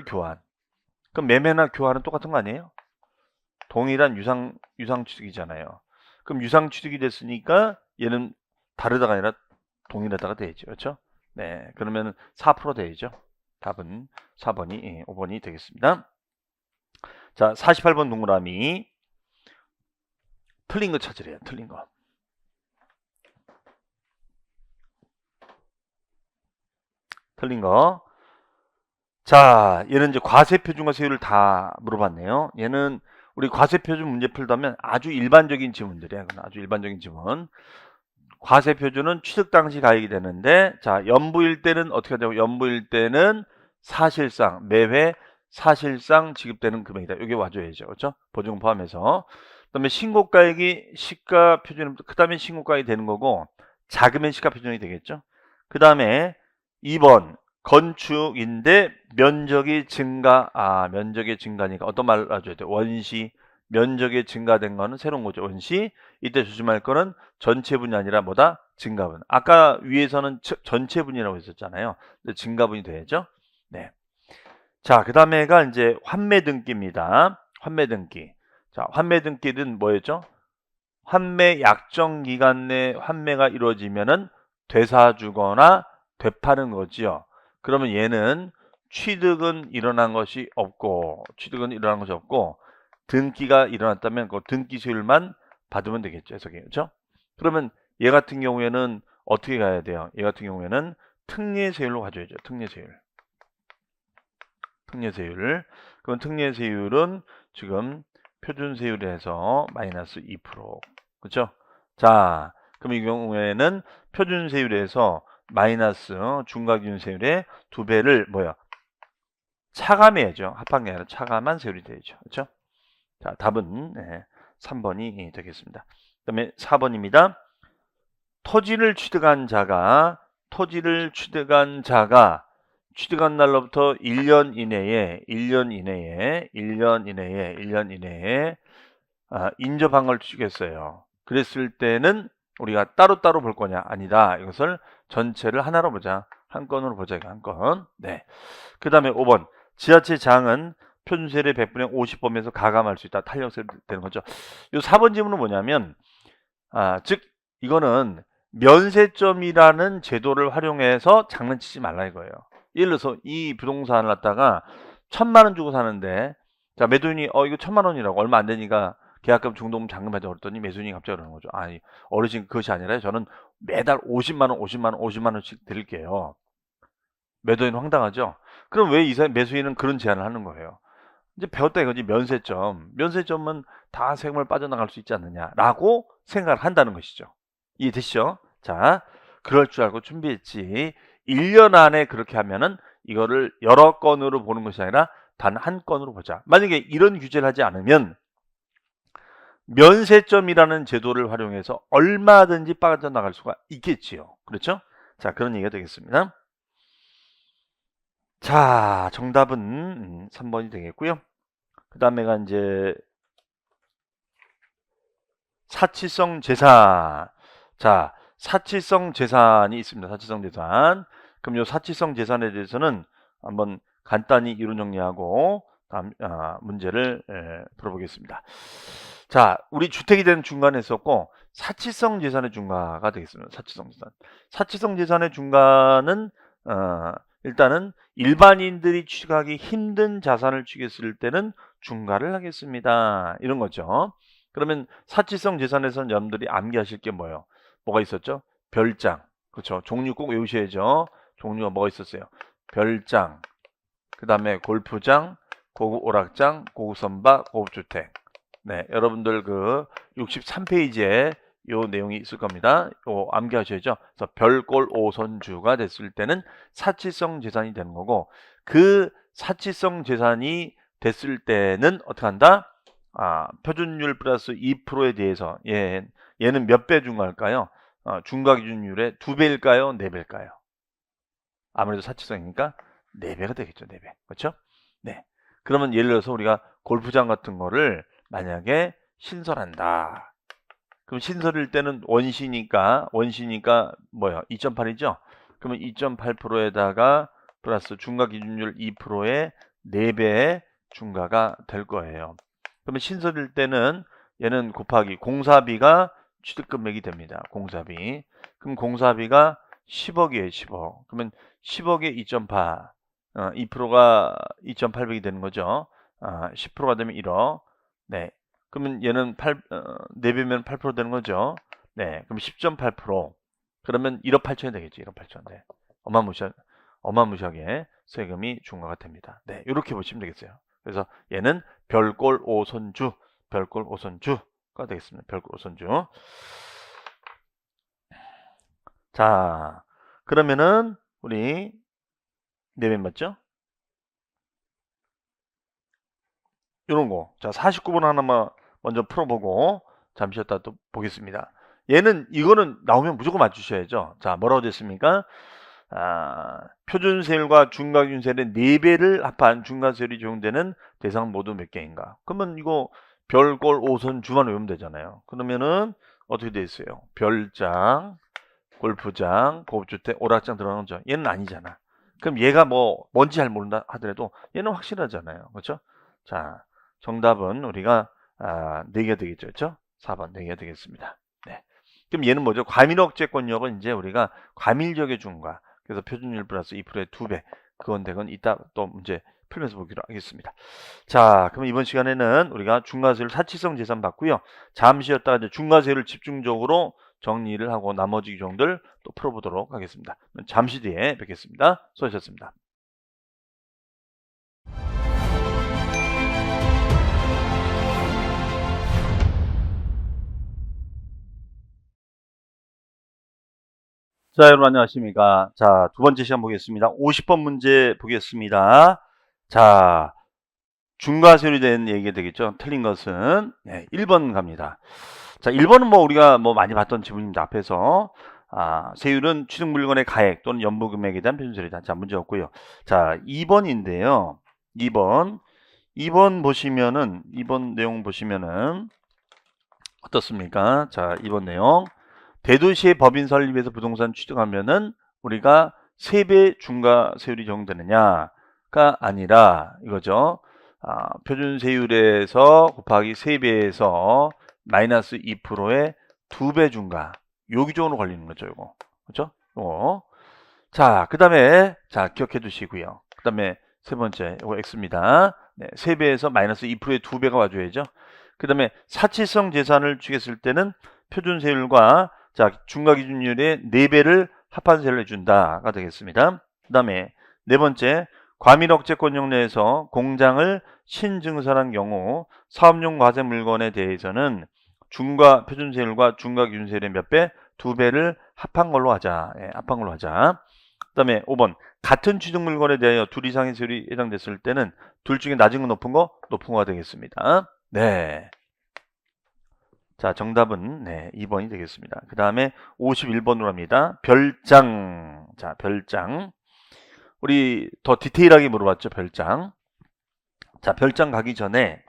교환. 그럼 매매나 교환은 똑같은 거 아니에요? 동일한 유상 취득이잖아요. 그럼 유상 취득이 됐으니까 얘는 다르다가 아니라 동일하다가 되죠. 그렇죠? 네, 그러면 4% 되죠. 답은 4번이 5번이 되겠습니다. 자, 48번 동그라미. 틀린 거 찾으래요. 틀린 거. 틀린 거. 자, 얘는 이제 과세표준과 세율을 다 물어봤네요. 얘는 우리 과세표준 문제 풀다면 아주 일반적인 지문들이에요. 아주 일반적인 지문. 과세표준은 취득 당시 가액이 되는데, 자, 연부일 때는 어떻게 하냐고? 연부일 때는 사실상 매회 사실상 지급되는 금액이다. 이게 와줘야죠. 그렇죠? 보증금 포함해서. 그다음에 신고가액이 시가 표준, 그다음에 신고가액이 되는 거고, 작으면 시가 표준이 되겠죠. 그다음에 2번 건축인데 면적이 증가, 면적의 증가니까 어떤 말을 알아줘야 돼? 원시. 면적이 증가된 거는 새로운 거죠. 원시. 이때 조심할 거는 전체분이 아니라 뭐다? 증가분. 아까 위에서는 전체분이라고 했었잖아요. 증가분이 돼야죠. 네. 자, 그 다음에가 이제 환매 등기입니다. 환매 등기. 자, 환매 등기는 뭐였죠? 환매 약정 기간 내 환매가 이루어지면은 되사주거나 되파는 거지요. 그러면 얘는 취득은 일어난 것이 없고, 등기가 일어났다면 그 등기 세율만 받으면 되겠죠. 해석이. 그렇죠? 그러면 얘 같은 경우에는 어떻게 가야 돼요? 얘 같은 경우에는 특례세율로 가져야죠. 특례세율. 그럼 특례세율은 지금 표준세율에서 마이너스 2%. 그렇죠? 자, 그럼 이 경우에는 표준세율에서 마이너스 중과기준세율의 2배를 뭐야? 차감해야죠. 합한 게 아니라 차감한 세율이 되죠. 그렇죠? 자, 답은 3번이 되겠습니다. 그 다음에 4번입니다. 토지를 취득한 자가 취득한 날로부터 1년 이내에 인접한 걸 취득했어요. 그랬을 때는 우리가 따로따로 볼 거냐? 아니다. 이것을 전체를 하나로 보자. 한 건으로 보자. 한 건. 네. 그 다음에 5번. 지자체장은 표준세율의 100분의 50범위에서 가감할 수 있다. 탄력세율 되는 거죠. 이 4번 질문은 뭐냐면, 즉 이거는 면세점이라는 제도를 활용해서 장난치지 말라 이거예요. 예를 들어서 이 부동산을 갖다가 1,000만 원 주고 사는데, 자, 매도인이 이거 1,000만 원이라고 얼마 안 되니까 계약금 중도금 잔금하자 그랬더니 매수인이 갑자기 그러는 거죠. 아니, 어르신 그것이 아니라 저는 매달 50만 원씩 드릴게요. 매도인 황당하죠. 그럼 왜 매수인은 그런 제안을 하는 거예요? 이제 배웠다 이거지. 면세점은 다 세금을 빠져나갈 수 있지 않느냐라고 생각을 한다는 것이죠. 이해되시죠? 자, 그럴 줄 알고 준비했지. 1년 안에 그렇게 하면은 이거를 여러 건으로 보는 것이 아니라 단 한 건으로 보자. 만약에 이런 규제를 하지 않으면 면세점이라는 제도를 활용해서 얼마든지 빠져나갈 수가 있겠지요. 그렇죠? 자, 그런 얘기가 되겠습니다. 자, 정답은 3번이 되겠고요. 그 다음에가 이제 사치성 재산. 자, 사치성 재산이 있습니다. 사치성 재산. 그럼 이 사치성 재산에 대해서는 한번 간단히 이론 정리하고 다음 문제를 풀어보겠습니다. 자, 우리 주택이 된 중간에 있었고 사치성 재산의 중과가 되겠습니다. 사치성 재산. 사치성 재산의 중과는 일단은 일반인들이 취득하기 힘든 자산을 취득했을 때는 중과를 하겠습니다. 이런 거죠. 그러면 사치성 재산에서는 여러분들이 암기하실 게 뭐예요? 뭐가 있었죠? 별장. 그렇죠. 종류 꼭 외우셔야죠. 종류가 뭐가 있었어요? 별장, 그 다음에 골프장, 고급 오락장, 고급 선박, 고급 주택. 네, 여러분들 그 63페이지에 요 내용이 있을 겁니다. 요 암기하셔야죠. 그래서 별골 5선주가 됐을 때는 사치성 재산이 되는 거고, 그 사치성 재산이 됐을 때는 어떻게 한다? 표준율 플러스 2%에 대해서 얘는 몇 배 중과할까요? 중과기준율의 2배일까요? 4배일까요? 아무래도 사치성이니까 4배가 되겠죠. 4배. 그렇죠? 네. 그러면 예를 들어서 우리가 골프장 같은 거를 만약에 신설한다. 그럼 신설일 때는 원시니까 뭐야? 2.8이죠? 그러면 2.8%에다가 플러스 중과기준율 2%의 4배의 중과가 될 거예요. 그러면 신설일 때는 얘는 곱하기 공사비가 취득금액이 됩니다. 공사비. 그럼 공사비가 10억이에요. 10억. 그러면 10억에 2.8. 2%가 2.800이 되는 거죠. 10%가 되면 1억. 네. 그러면 얘는 4배면 8% 되는 거죠. 네. 그럼 10.8%. 그러면 1억 8천이 되겠지. 1억 8천. 네. 어마무시하게 세금이 중과가 됩니다. 네. 이렇게 보시면 되겠어요. 그래서 얘는 별골 5선주가 되겠습니다. 별골 5선주. 자, 그러면은 우리 4배 맞죠? 요런 거. 자, 49번 하나만 먼저 풀어보고 잠시 쉬었다 또 보겠습니다. 이거는 나오면 무조건 맞추셔야죠. 자, 뭐라고 됐습니까? 표준세율과 중과균세율의 4배를 합한 중과세율이 적용되는 대상 모두 몇 개인가? 그러면 이거 별골 5선 주만 외우면 되잖아요. 그러면은 어떻게 돼 있어요? 별장, 골프장, 고급주택, 오락장 들어가는 거죠. 얘는 아니잖아. 그럼 얘가 뭔지 잘 모른다 하더라도 얘는 확실하잖아요. 그렇죠? 자, 정답은 우리가 4개 되겠죠. 그렇죠? 4번 4개 되겠습니다. 네. 그럼 얘는 뭐죠? 과밀억제권력은 이제 우리가 과밀적의 중과, 그래서 표준율 플러스 2%의 2배. 그건 이따 또 문제 풀면서 보기로 하겠습니다. 자, 그럼 이번 시간에는 우리가 중과세율 사치성 재산 봤고요. 잠시 쉬었다가 이제 중과세율을 집중적으로 정리를 하고 나머지 규정들 또 풀어보도록 하겠습니다. 잠시 뒤에 뵙겠습니다. 수고하셨습니다. 자, 여러분 안녕하십니까. 자, 두 번째 시간 보겠습니다. 50번 문제 보겠습니다. 자, 중과세율에 대한 얘기가 되겠죠. 틀린 것은 1번 갑니다. 자, 1번은 우리가 많이 봤던 지문입니다. 앞에서 세율은 취득 물건의 가액 또는 연부 금액에 대한 표준세율이다. 자, 문제 없고요. 자, 2번인데요. 2번 보시면은 2번 내용 보시면은 어떻습니까? 자, 2번 내용. 대도시의 법인 설립에서 부동산 취득하면은 우리가 3배 중과세율이 적용되느냐가 아니라 이거죠. 표준세율에서 곱하기 3배에서 마이너스 2%의 2배 중과. 요 규정으로 걸리는 거죠, 요거. 그렇죠? 요거. 자, 그다음에 기억해 두시고요. 그다음에 세 번째 요거 X입니다. 네, 3배에서 마이너스 2%의 2배가 와줘야죠. 그다음에 사치성 재산을 취득했을 때는 표준세율과 중과기준율의 4배를 합한 세율을 내준다가 되겠습니다. 그 다음에 네 번째, 과밀억제권역 내에서 공장을 신증설한 경우 사업용 과세 물건에 대해서는 표준세율과 중과기준세율의 몇 배? 2배를 합한 걸로 하자. 합한 걸로 하자. 그 다음에 5번, 같은 취득 물건에 대하여 둘 이상의 세율이 해당됐을 때는 둘 중에 낮은 거 높은 거가 되겠습니다. 네. 자, 정답은 2번이 되겠습니다. 그 다음에 51번으로 합니다. 별장. 자, 별장. 우리 더 디테일하게 물어봤죠, 별장. 자, 별장 가기 전에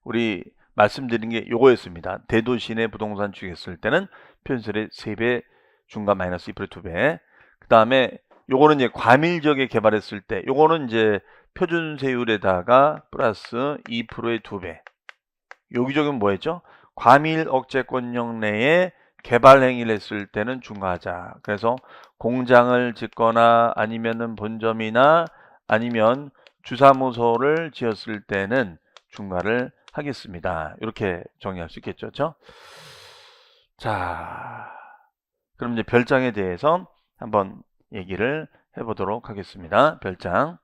우리 말씀드린 게 요거였습니다. 대도시 내 부동산 취득했을 때는 표준세율의 3배 중과 마이너스 2%의 2배. 그 다음에 요거는 이제 과밀적에 개발했을 때 요거는 이제 표준세율에다가 플러스 2%의 2배. 요기적은 뭐였죠? 과밀억제권역 내에 개발 행위를 했을 때는 중과하자. 그래서 공장을 짓거나 아니면은 본점이나 아니면 주사무소를 지었을 때는 중과를 하겠습니다. 이렇게 정리할 수 있겠죠. 그렇죠? 자, 그럼 이제 별장에 대해서 한번 얘기를 해보도록 하겠습니다. 별장.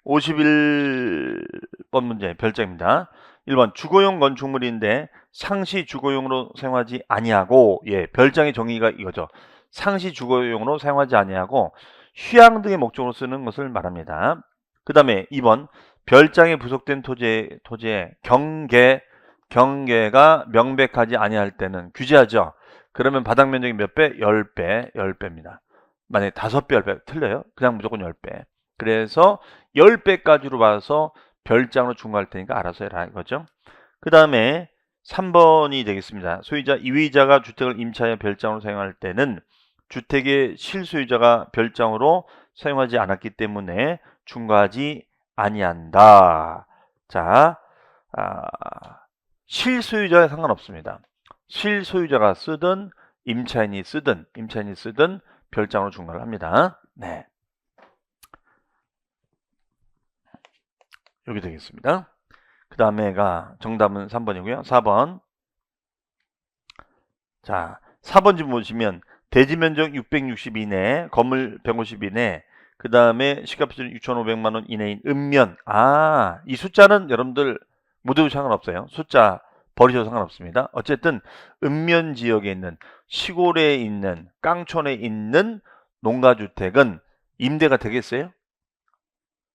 51번 문제 별장입니다. 1번 주거용 건축물인데 상시 주거용으로 사용하지 아니하고 별장의 정의가 이거죠. 상시 주거용으로 사용하지 아니하고 휴양 등의 목적으로 쓰는 것을 말합니다. 그 다음에 2번 별장에 부속된 토지의 경계가 명백하지 아니할 때는 규제하죠. 그러면 바닥 면적이 몇 배? 10배입니다. 만약에 5배, 10배 틀려요? 그냥 무조건 10배. 그래서 10배까지로 봐서 별장으로 중과할 테니까 알아서 해라 이거죠. 그 다음에 3번이 되겠습니다. 소유자 이의자가 주택을 임차하여 별장으로 사용할 때는 주택의 실소유자가 별장으로 사용하지 않았기 때문에 중과하지 아니한다. 자, 실소유자에 상관없습니다. 실소유자가 쓰든 임차인이 쓰든 별장으로 중과를 합니다. 네. 여기 되겠습니다. 그 다음에가 정답은 3번이고요. 4번. 자, 4번 좀 보시면 대지 면적 660 이내, 건물 150 이내, 그 다음에 시가표준 6,500만 원 이내인 읍면. 이 숫자는 여러분들 모두 상관없어요. 숫자 버리셔도 상관없습니다. 어쨌든 읍면 지역에 있는 시골에 있는 깡촌에 있는 농가주택은 임대가 되겠어요?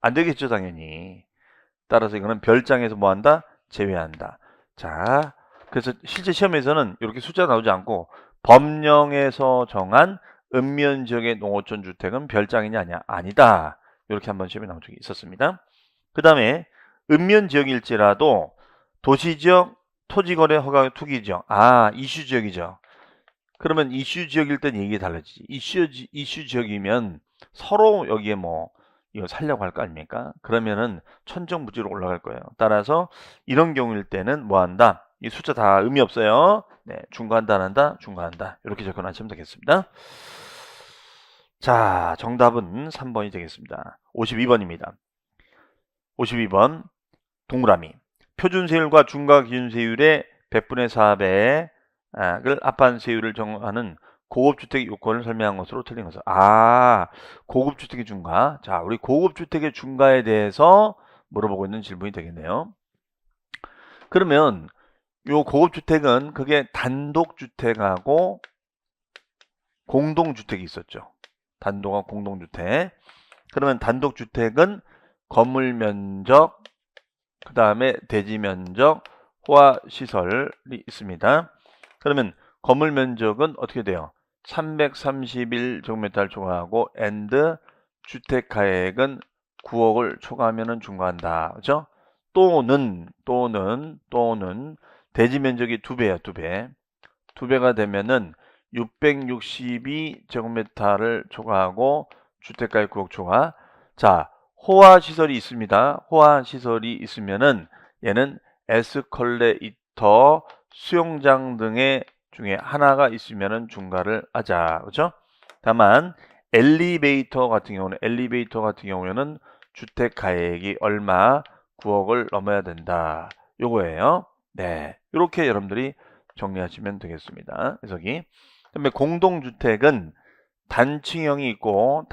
안 되겠죠, 당연히. 따라서 이거는 별장에서 뭐 한다? 제외한다. 자, 그래서 실제 시험에서는 이렇게 숫자 나오지 않고 법령에서 정한 읍면 지역의 농어촌 주택은 별장이냐 아니야? 아니다. 이렇게 한번 시험에 나온 적이 있었습니다. 그 다음에 읍면 지역일지라도 도시지역, 토지거래 허가 투기지역. 이슈 지역이죠. 그러면 이슈 지역일 땐 얘기 달라지지. 이슈 지역이면 서로 여기에 뭐 이거 살려고 할 거 아닙니까? 그러면은 천정부지로 올라갈 거예요. 따라서 이런 경우일 때는 뭐 한다? 이 숫자 다 의미 없어요. 네, 중과한다, 안 한다, 중과한다. 이렇게 접근하시면 되겠습니다. 자, 정답은 3번이 되겠습니다. 52번입니다. 52번 동그라미. 표준세율과 중과기준세율의 100분의 4배를 합한 세율을 정하는 고급주택 요건을 설명한 것으로 틀린 것은 고급주택의 중과. 자, 우리 고급주택의 중과에 대해서 물어보고 있는 질문이 되겠네요. 그러면 요 고급주택은 그게 단독주택하고 공동주택이 있었죠. 단독과 공동주택. 그러면 단독주택은 건물 면적, 그 다음에 대지 면적, 호화 시설이 있습니다. 그러면 건물 면적은 어떻게 돼요? 331제곱미터를 초과하고 and 주택 가액은 9억을 초과하면 중과한다. 그렇죠? 또는 대지 면적이 2배야, 2배. 2배가 되면은 662제곱미터를 초과하고 주택 가액 9억 초과. 자, 호화 시설이 있습니다. 호화 시설이 있으면은 얘는 에스컬레이터, 수영장 등의 중에 하나가 있으면은 중과를 하자. 그렇죠? 다만 엘리베이터 같은 경우에는 주택 가액이 얼마 9억을 넘어야 된다. 요거예요. 네. 이렇게 여러분들이 정리하시면 되겠습니다. 해석이. 그다음에 공동주택은 단층형이 있고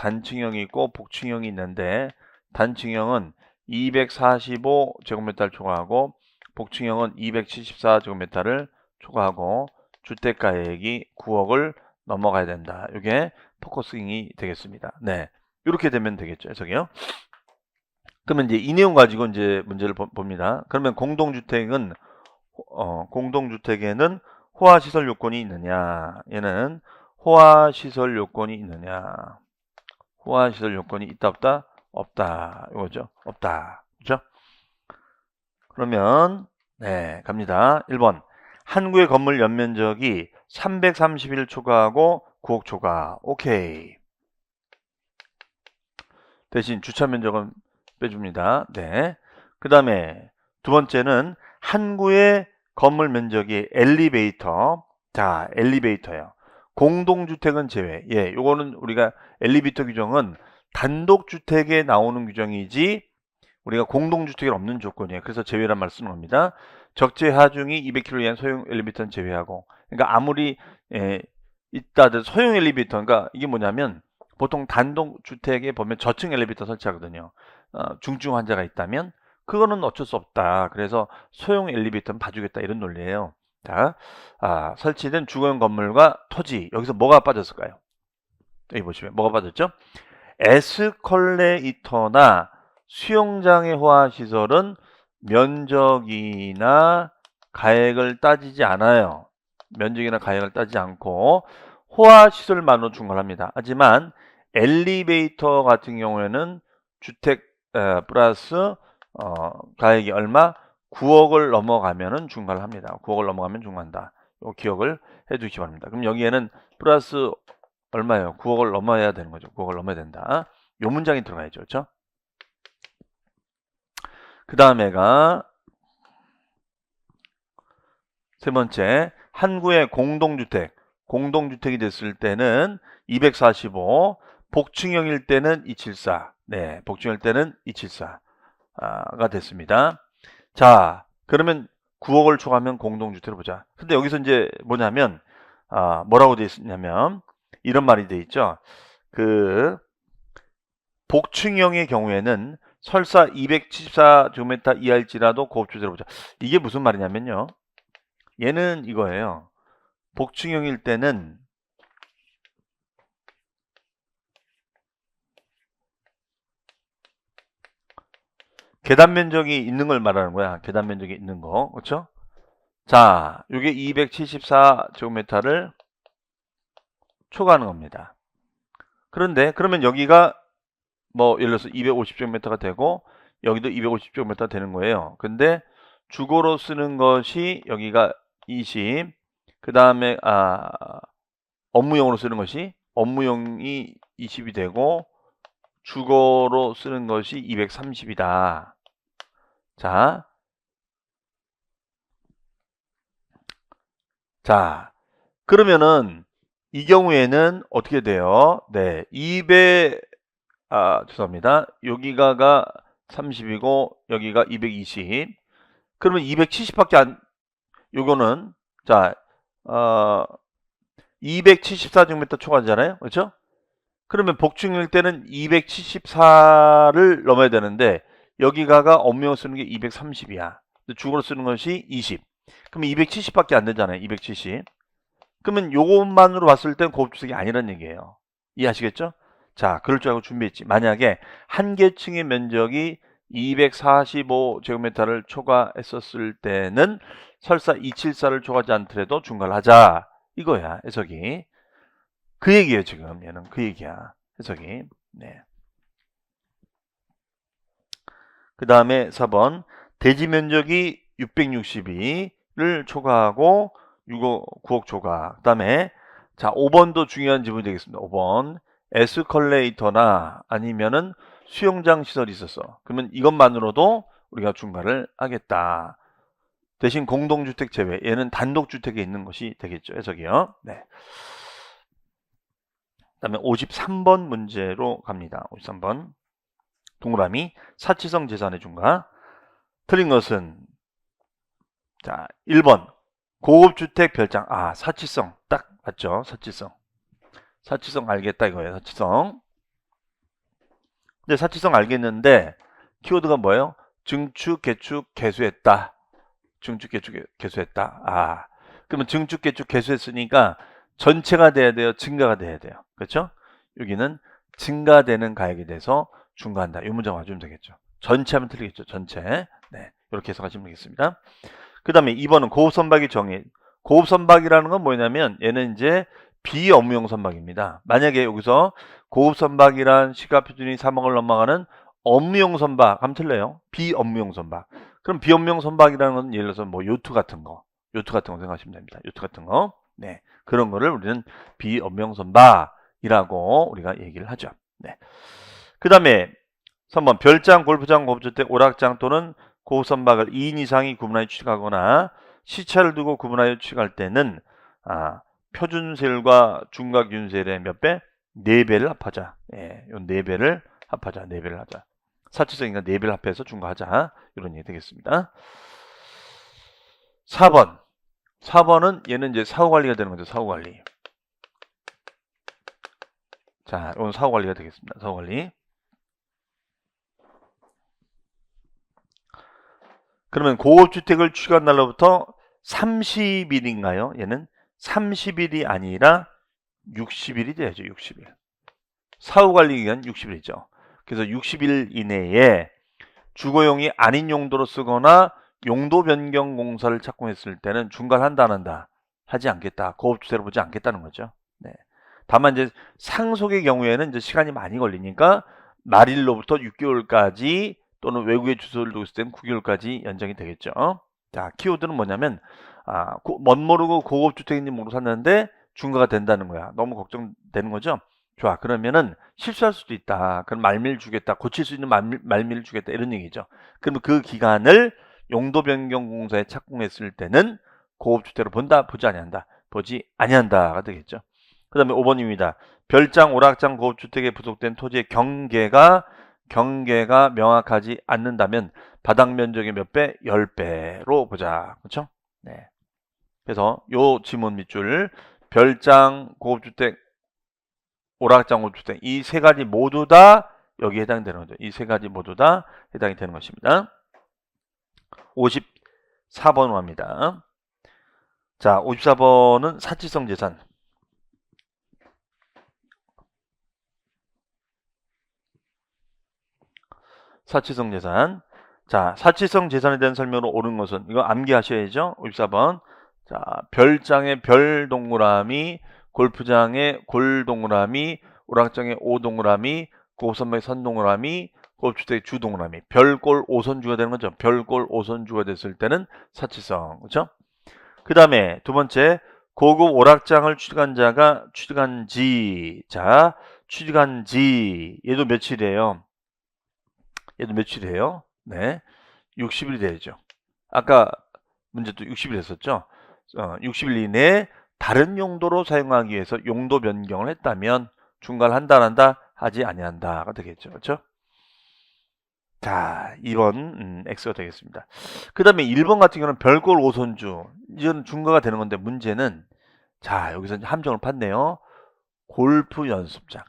복층형이 있는데 단층형은 245제곱미터를 초과하고 복층형은 274제곱미터를 초과하고 주택가액이 9억을 넘어가야 된다. 이게 포커싱이 되겠습니다. 네, 이렇게 되면 되겠죠. 해석이요. 그러면 이제 이 내용 가지고 이제 문제를 봅니다. 그러면 공동주택에는 호화시설 요건이 있느냐? 얘는 호화시설 요건이 있느냐? 호화시설 요건이 있다 없다? 없다. 이거죠. 없다. 그렇죠? 그러면 네, 갑니다. 1번. 한구의 건물 연면적이 331 초과하고 9억 초과. 오케이. 대신 주차 면적은 빼줍니다. 네. 그 다음에 두 번째는 한구의 건물 면적이 엘리베이터. 자, 엘리베이터요. 공동주택은 제외. 예, 요거는 우리가 엘리베이터 규정은 단독주택에 나오는 규정이지 우리가 공동주택에 없는 조건이에요. 그래서 제외란 말 쓰는 겁니다. 적재 하중이 200km 이하인 소형 엘리베이터는 제외하고. 그러니까 아무리 있다 하더라도 소형 엘리베이터, 그러니까 이게 뭐냐면 보통 단독주택에 보면 저층 엘리베이터 설치하거든요. 중증 환자가 있다면 그거는 어쩔 수 없다. 그래서 소형 엘리베이터는 봐주겠다 이런 논리예요. 자, 설치된 주거용 건물과 토지, 여기서 뭐가 빠졌을까요? 여기 보시면 뭐가 빠졌죠? 에스컬레이터나 수영장의 호화시설은 면적이나 가액을 따지지 않아요. 면적이나 가액을 따지지 않고 호화시설만으로 중과합니다. 하지만 엘리베이터 같은 경우에는 주택 플러스 가액이 얼마? 9억을 넘어가면은 중과를 합니다. 9억을 넘어가면 중과한다. 이 기억을 해주시기 바랍니다. 그럼 여기에는 플러스 얼마예요? 9억을 넘어야 되는 거죠. 9억을 넘어야 된다. 요 문장이 들어가야죠. 그렇죠? 그 다음에가 세 번째, 한구의 공동주택이 됐을 때는 245, 복층형일 때는 274. 네, 복층형일 때는 274. 가 됐습니다. 자, 그러면 9억을 초과하면 공동주택을 보자. 근데 여기서 이제 뭐냐면, 뭐라고 되어 있냐면, 이런 말이 되어 있죠. 그, 복층형의 경우에는 설사 274제곱미터 이하일지라도 고급주택을 보자. 이게 무슨 말이냐면요. 얘는 이거예요. 복층형일 때는 계단 면적이 있는 걸 말하는 거야. 계단 면적이 있는 거. 그렇죠? 자, 이게 274제곱미터를 초과하는 겁니다. 그런데 그러면 여기가 뭐 예를 들어서 250제곱미터가 되고 여기도 250제곱미터가 되는 거예요. 근데 주거로 쓰는 것이 여기가 20, 그 다음에 업무용으로 쓰는 것이 업무용이 20이 되고 주거로 쓰는 것이 230이다. 자, 그러면은 이 경우에는 어떻게 돼요? 네, 200, 죄송합니다. 여기가가 30이고 여기가 220. 그러면 270밖에 안, 요거는 자, 274제곱미터 초과하잖아요. 그렇죠? 그러면 복층일 때는 274를 넘어야 되는데 여기가가 업무용 쓰는 게 230이야. 주거로 쓰는 것이 20. 그러면 270밖에 안 되잖아요. 270. 그러면 요것만으로 봤을 땐 고급주택이 아니란 얘기예요. 이해하시겠죠? 자, 그럴 줄 알고 준비했지. 만약에 한 개층의 면적이 245제곱미터를 초과했었을 때는 설사 274를 초과하지 않더라도 중과를 하자. 이거야, 해석이. 그 얘기예요, 지금. 얘는 그 얘기야. 해석이. 네. 그 다음에 4번. 대지 면적이 662를 초과하고 9억 초과. 그 다음에 자, 5번도 중요한 지문이 되겠습니다. 5번. 에스컬레이터나 아니면은 수영장 시설이 있었어. 그러면 이것만으로도 우리가 중과를 하겠다. 대신 공동주택 제외. 얘는 단독주택에 있는 것이 되겠죠. 해석이요. 네. 그 다음에 53번 문제로 갑니다. 53번. 동그라미. 사치성 재산의 중과. 틀린 것은 자, 1번. 고급주택 별장. 사치성. 딱 맞죠? 사치성. 사치성 알겠다 이거예요. 사치성. 근데 사치성 알겠는데 키워드가 뭐예요? 증축, 개축, 개수했다. 증축, 개축, 개수했다. 그러면 증축, 개축, 개수했으니까 전체가 돼야 돼요? 증가가 돼야 돼요? 그렇죠? 여기는 증가되는 가액에 대해서 중과한다. 이 문장 와주면 되겠죠. 전체 하면 틀리겠죠. 전체. 네, 이렇게 해석하시면 되겠습니다. 그 다음에 2번은 고급선박의 정의. 고급선박이라는 건 뭐냐면 얘는 이제 비업무용 선박입니다. 만약에 여기서 고급선박이란 시가표준이 3억을 넘어가는 업무용 선박 하면 틀려요. 비업무용 선박. 그럼 비업무용 선박이라는 건 예를 들어서 뭐 요트 같은 거 생각하시면 됩니다. 요트 같은 거. 네. 그런 거를 우리는 비업무용 선박이라고 우리가 얘기를 하죠. 네. 그 다음에 3번 별장, 골프장, 고급주택, 오락장 또는 고선박을 2인 이상이 구분하여 취득하거나 시차를 두고 구분하여 취득할 때는 표준세율과 중과균세율의 몇 배? 4배를 합하자. 예, 요 4배를 합하자. 4배를 하자. 사치성이니까 4배를 합해서 중과하자. 이런 얘기 되겠습니다. 4번. 4번은 얘는 이제 사후관리가 되는 거죠. 사후관리. 자, 이건 사후관리가 되겠습니다. 사후관리. 그러면 고급주택을 취득한 날로부터 30일인가요? 얘는 30일이 아니라 60일이 돼야죠. 60일. 사후관리 기간 60일이죠. 그래서 60일 이내에 주거용이 아닌 용도로 쓰거나 용도 변경 공사를 착공했을 때는 중과를 한다 안 한다? 하지 않겠다. 고급주택을 보지 않겠다는 거죠. 네. 다만 이제 상속의 경우에는 이제 시간이 많이 걸리니까 말일로부터 6개월까지 또는 외국에 주소를 두고 있을 때는 9개월까지 연장이 되겠죠. 자, 키워드는 뭐냐면 멋모르고 고급주택인지 모르고 샀는데 중과가 된다는 거야. 너무 걱정되는 거죠. 좋아, 그러면은 실수할 수도 있다. 그럼 말미를 주겠다. 고칠 수 있는 말미를 주겠다. 이런 얘기죠. 그러면 그 기간을 용도 변경 공사에 착공했을 때는 고급주택으로 본다, 보지 아니한다. 보지 아니한다가 되겠죠. 그 다음에 5번입니다. 별장, 오락장, 고급주택에 부속된 토지의 경계가 경계가 명확하지 않는다면 바닥 면적의 몇 배? 10배로 보자. 그렇죠? 네. 그래서 요 지문 밑줄 별장, 고급주택, 오락장 고급주택 이 세 가지 모두 다 여기에 해당되는 거죠. 이 세 가지 모두 다 해당이 되는 것입니다. 54번으로 합니다. 자, 54번은 사치성 재산. 사치성 재산. 자, 사치성 재산에 대한 설명으로 옳은 것은 이거 암기하셔야죠. 54번. 자, 별장의 별 동그라미, 골프장의 골 동그라미, 오락장의 오 동그라미, 고선의 선 동그라미, 고주택의 주 동그라미. 별골 오선주가 되는 거죠. 별골 오선주가 됐을 때는 사치성. 그렇죠? 그다음에 두 번째 고급 오락장을 취득한 자가 취득한지. 자, 취득한지. 얘도 며칠이에요? 얘도 며칠이에요? 네. 60일이 되죠. 아까 문제도 60일 했었죠. 60일 이내에 다른 용도로 사용하기 위해서 용도 변경을 했다면 중과를 한다 안 한다 하지 아니한다가 되겠죠. 그렇죠? 자, 2번 X가 되겠습니다. 그 다음에 1번 같은 경우는 별골 오선주. 이건 중과가 되는 건데 문제는 자, 여기서 이제 함정을 팠네요. 골프 연습장.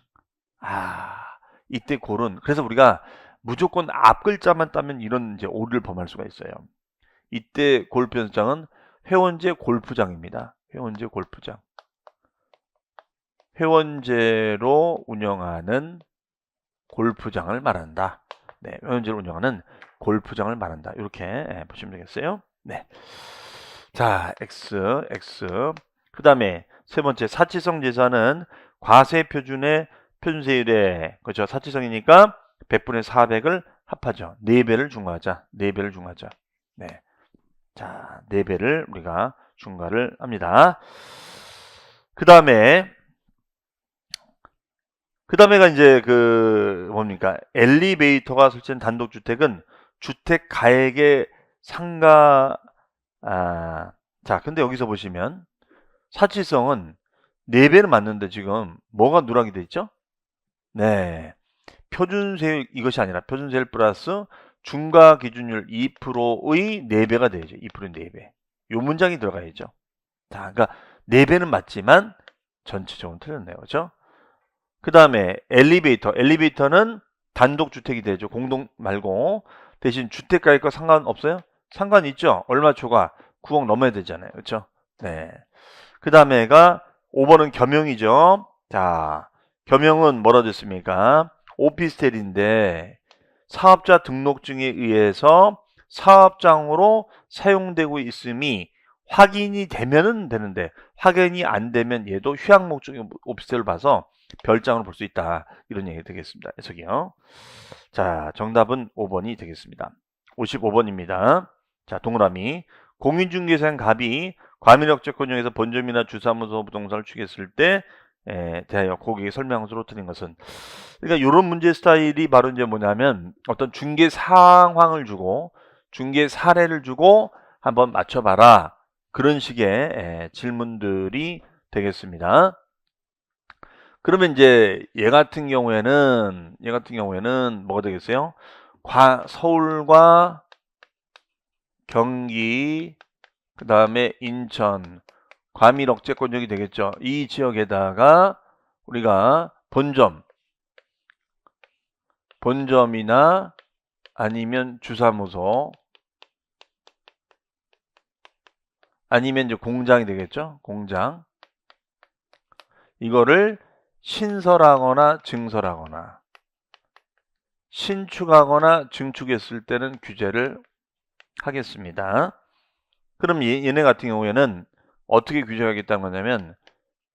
이때 골은 그래서 우리가 무조건 앞 글자만 따면 이런 이제 오류를 범할 수가 있어요. 이때 골프 연습장은 회원제 골프장입니다. 회원제 골프장. 회원제로 운영하는 골프장을 말한다. 네, 회원제로 운영하는 골프장을 말한다. 이렇게 보시면 되겠어요. 네. 자, X. 그 다음에 세 번째 사치성 재산은 과세 표준의 표준세율에 그렇죠. 사치성이니까 100분의 400을 합하죠. 4배를 중과하자. 4배를 중과하자. 네. 자, 4배를 우리가 중과를 합니다. 그 다음에가 이제 뭡니까? 엘리베이터가 설치된 단독주택은 주택 가액의 상가, 자, 근데 여기서 보시면 사치성은 4배는 맞는데 지금 뭐가 누락이 돼 있죠? 네. 표준세율 이것이 아니라 표준세율 플러스 중과 기준율 2%의 4배가 되죠. 2%의 4배. 요 문장이 들어가야죠. 자, 그러니까 4배는 맞지만 전체적으로 틀렸네요. 그렇죠? 그 다음에 엘리베이터는 단독주택이 되죠. 공동 말고 대신 주택가액과 상관없어요? 상관 있죠. 얼마 초과 9억 넘어야 되잖아요. 그렇죠? 네. 그 다음에가 5번은 겸용이죠. 자, 겸용은 뭐라 됐습니까? 오피스텔인데 사업자 등록증에 의해서 사업장으로 사용되고 있음이 확인이 되면은 되는데 확인이 안 되면 얘도 휴양 목적의 오피스텔을 봐서 별장으로 볼 수 있다. 이런 얘기 되겠습니다. 해석이요. 자, 정답은 5번이 되겠습니다. 55번입니다. 자, 동그라미. 공인중개사인 갑이 과밀역제권용에서 본점이나 주사무소 부동산을 취득했을 때 대하여 고객의 설명서로 틀린 것은 그러니까 이런 문제 스타일이 바로 이제 뭐냐면 어떤 중개 상황을 주고 중개 사례를 주고 한번 맞춰봐라 그런 식의 질문들이 되겠습니다. 그러면 이제 얘 같은 경우에는 뭐가 되겠어요? 서울과 경기 그 다음에 인천 과밀억제권역이 되겠죠. 이 지역에다가 우리가 본점이나 아니면 주사무소 아니면 이제 공장이 되겠죠. 공장 이거를 신설하거나 증설하거나 신축하거나 증축했을 때는 규제를 하겠습니다. 그럼 얘네 같은 경우에는 어떻게 규제하겠다는 거냐면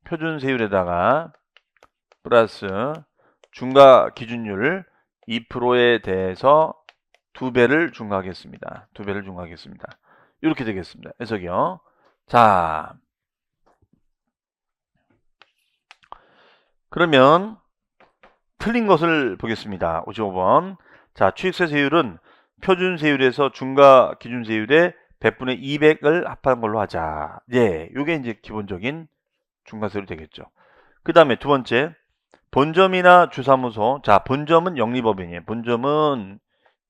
표준세율에다가 플러스 중과 기준율 2%에 대해서 2배를 중과하겠습니다. 2배를 중과하겠습니다. 이렇게 되겠습니다. 해석이요. 자, 그러면 틀린 것을 보겠습니다. 55번. 자, 취득세율은 표준세율에서 중과 기준세율의 100분의 200을 합한 걸로 하자. 예, 요게 이제 기본적인 중과세율이 되겠죠. 그 다음에 두 번째, 본점이나 주사무소. 자, 본점은 영리법인이에요. 본점은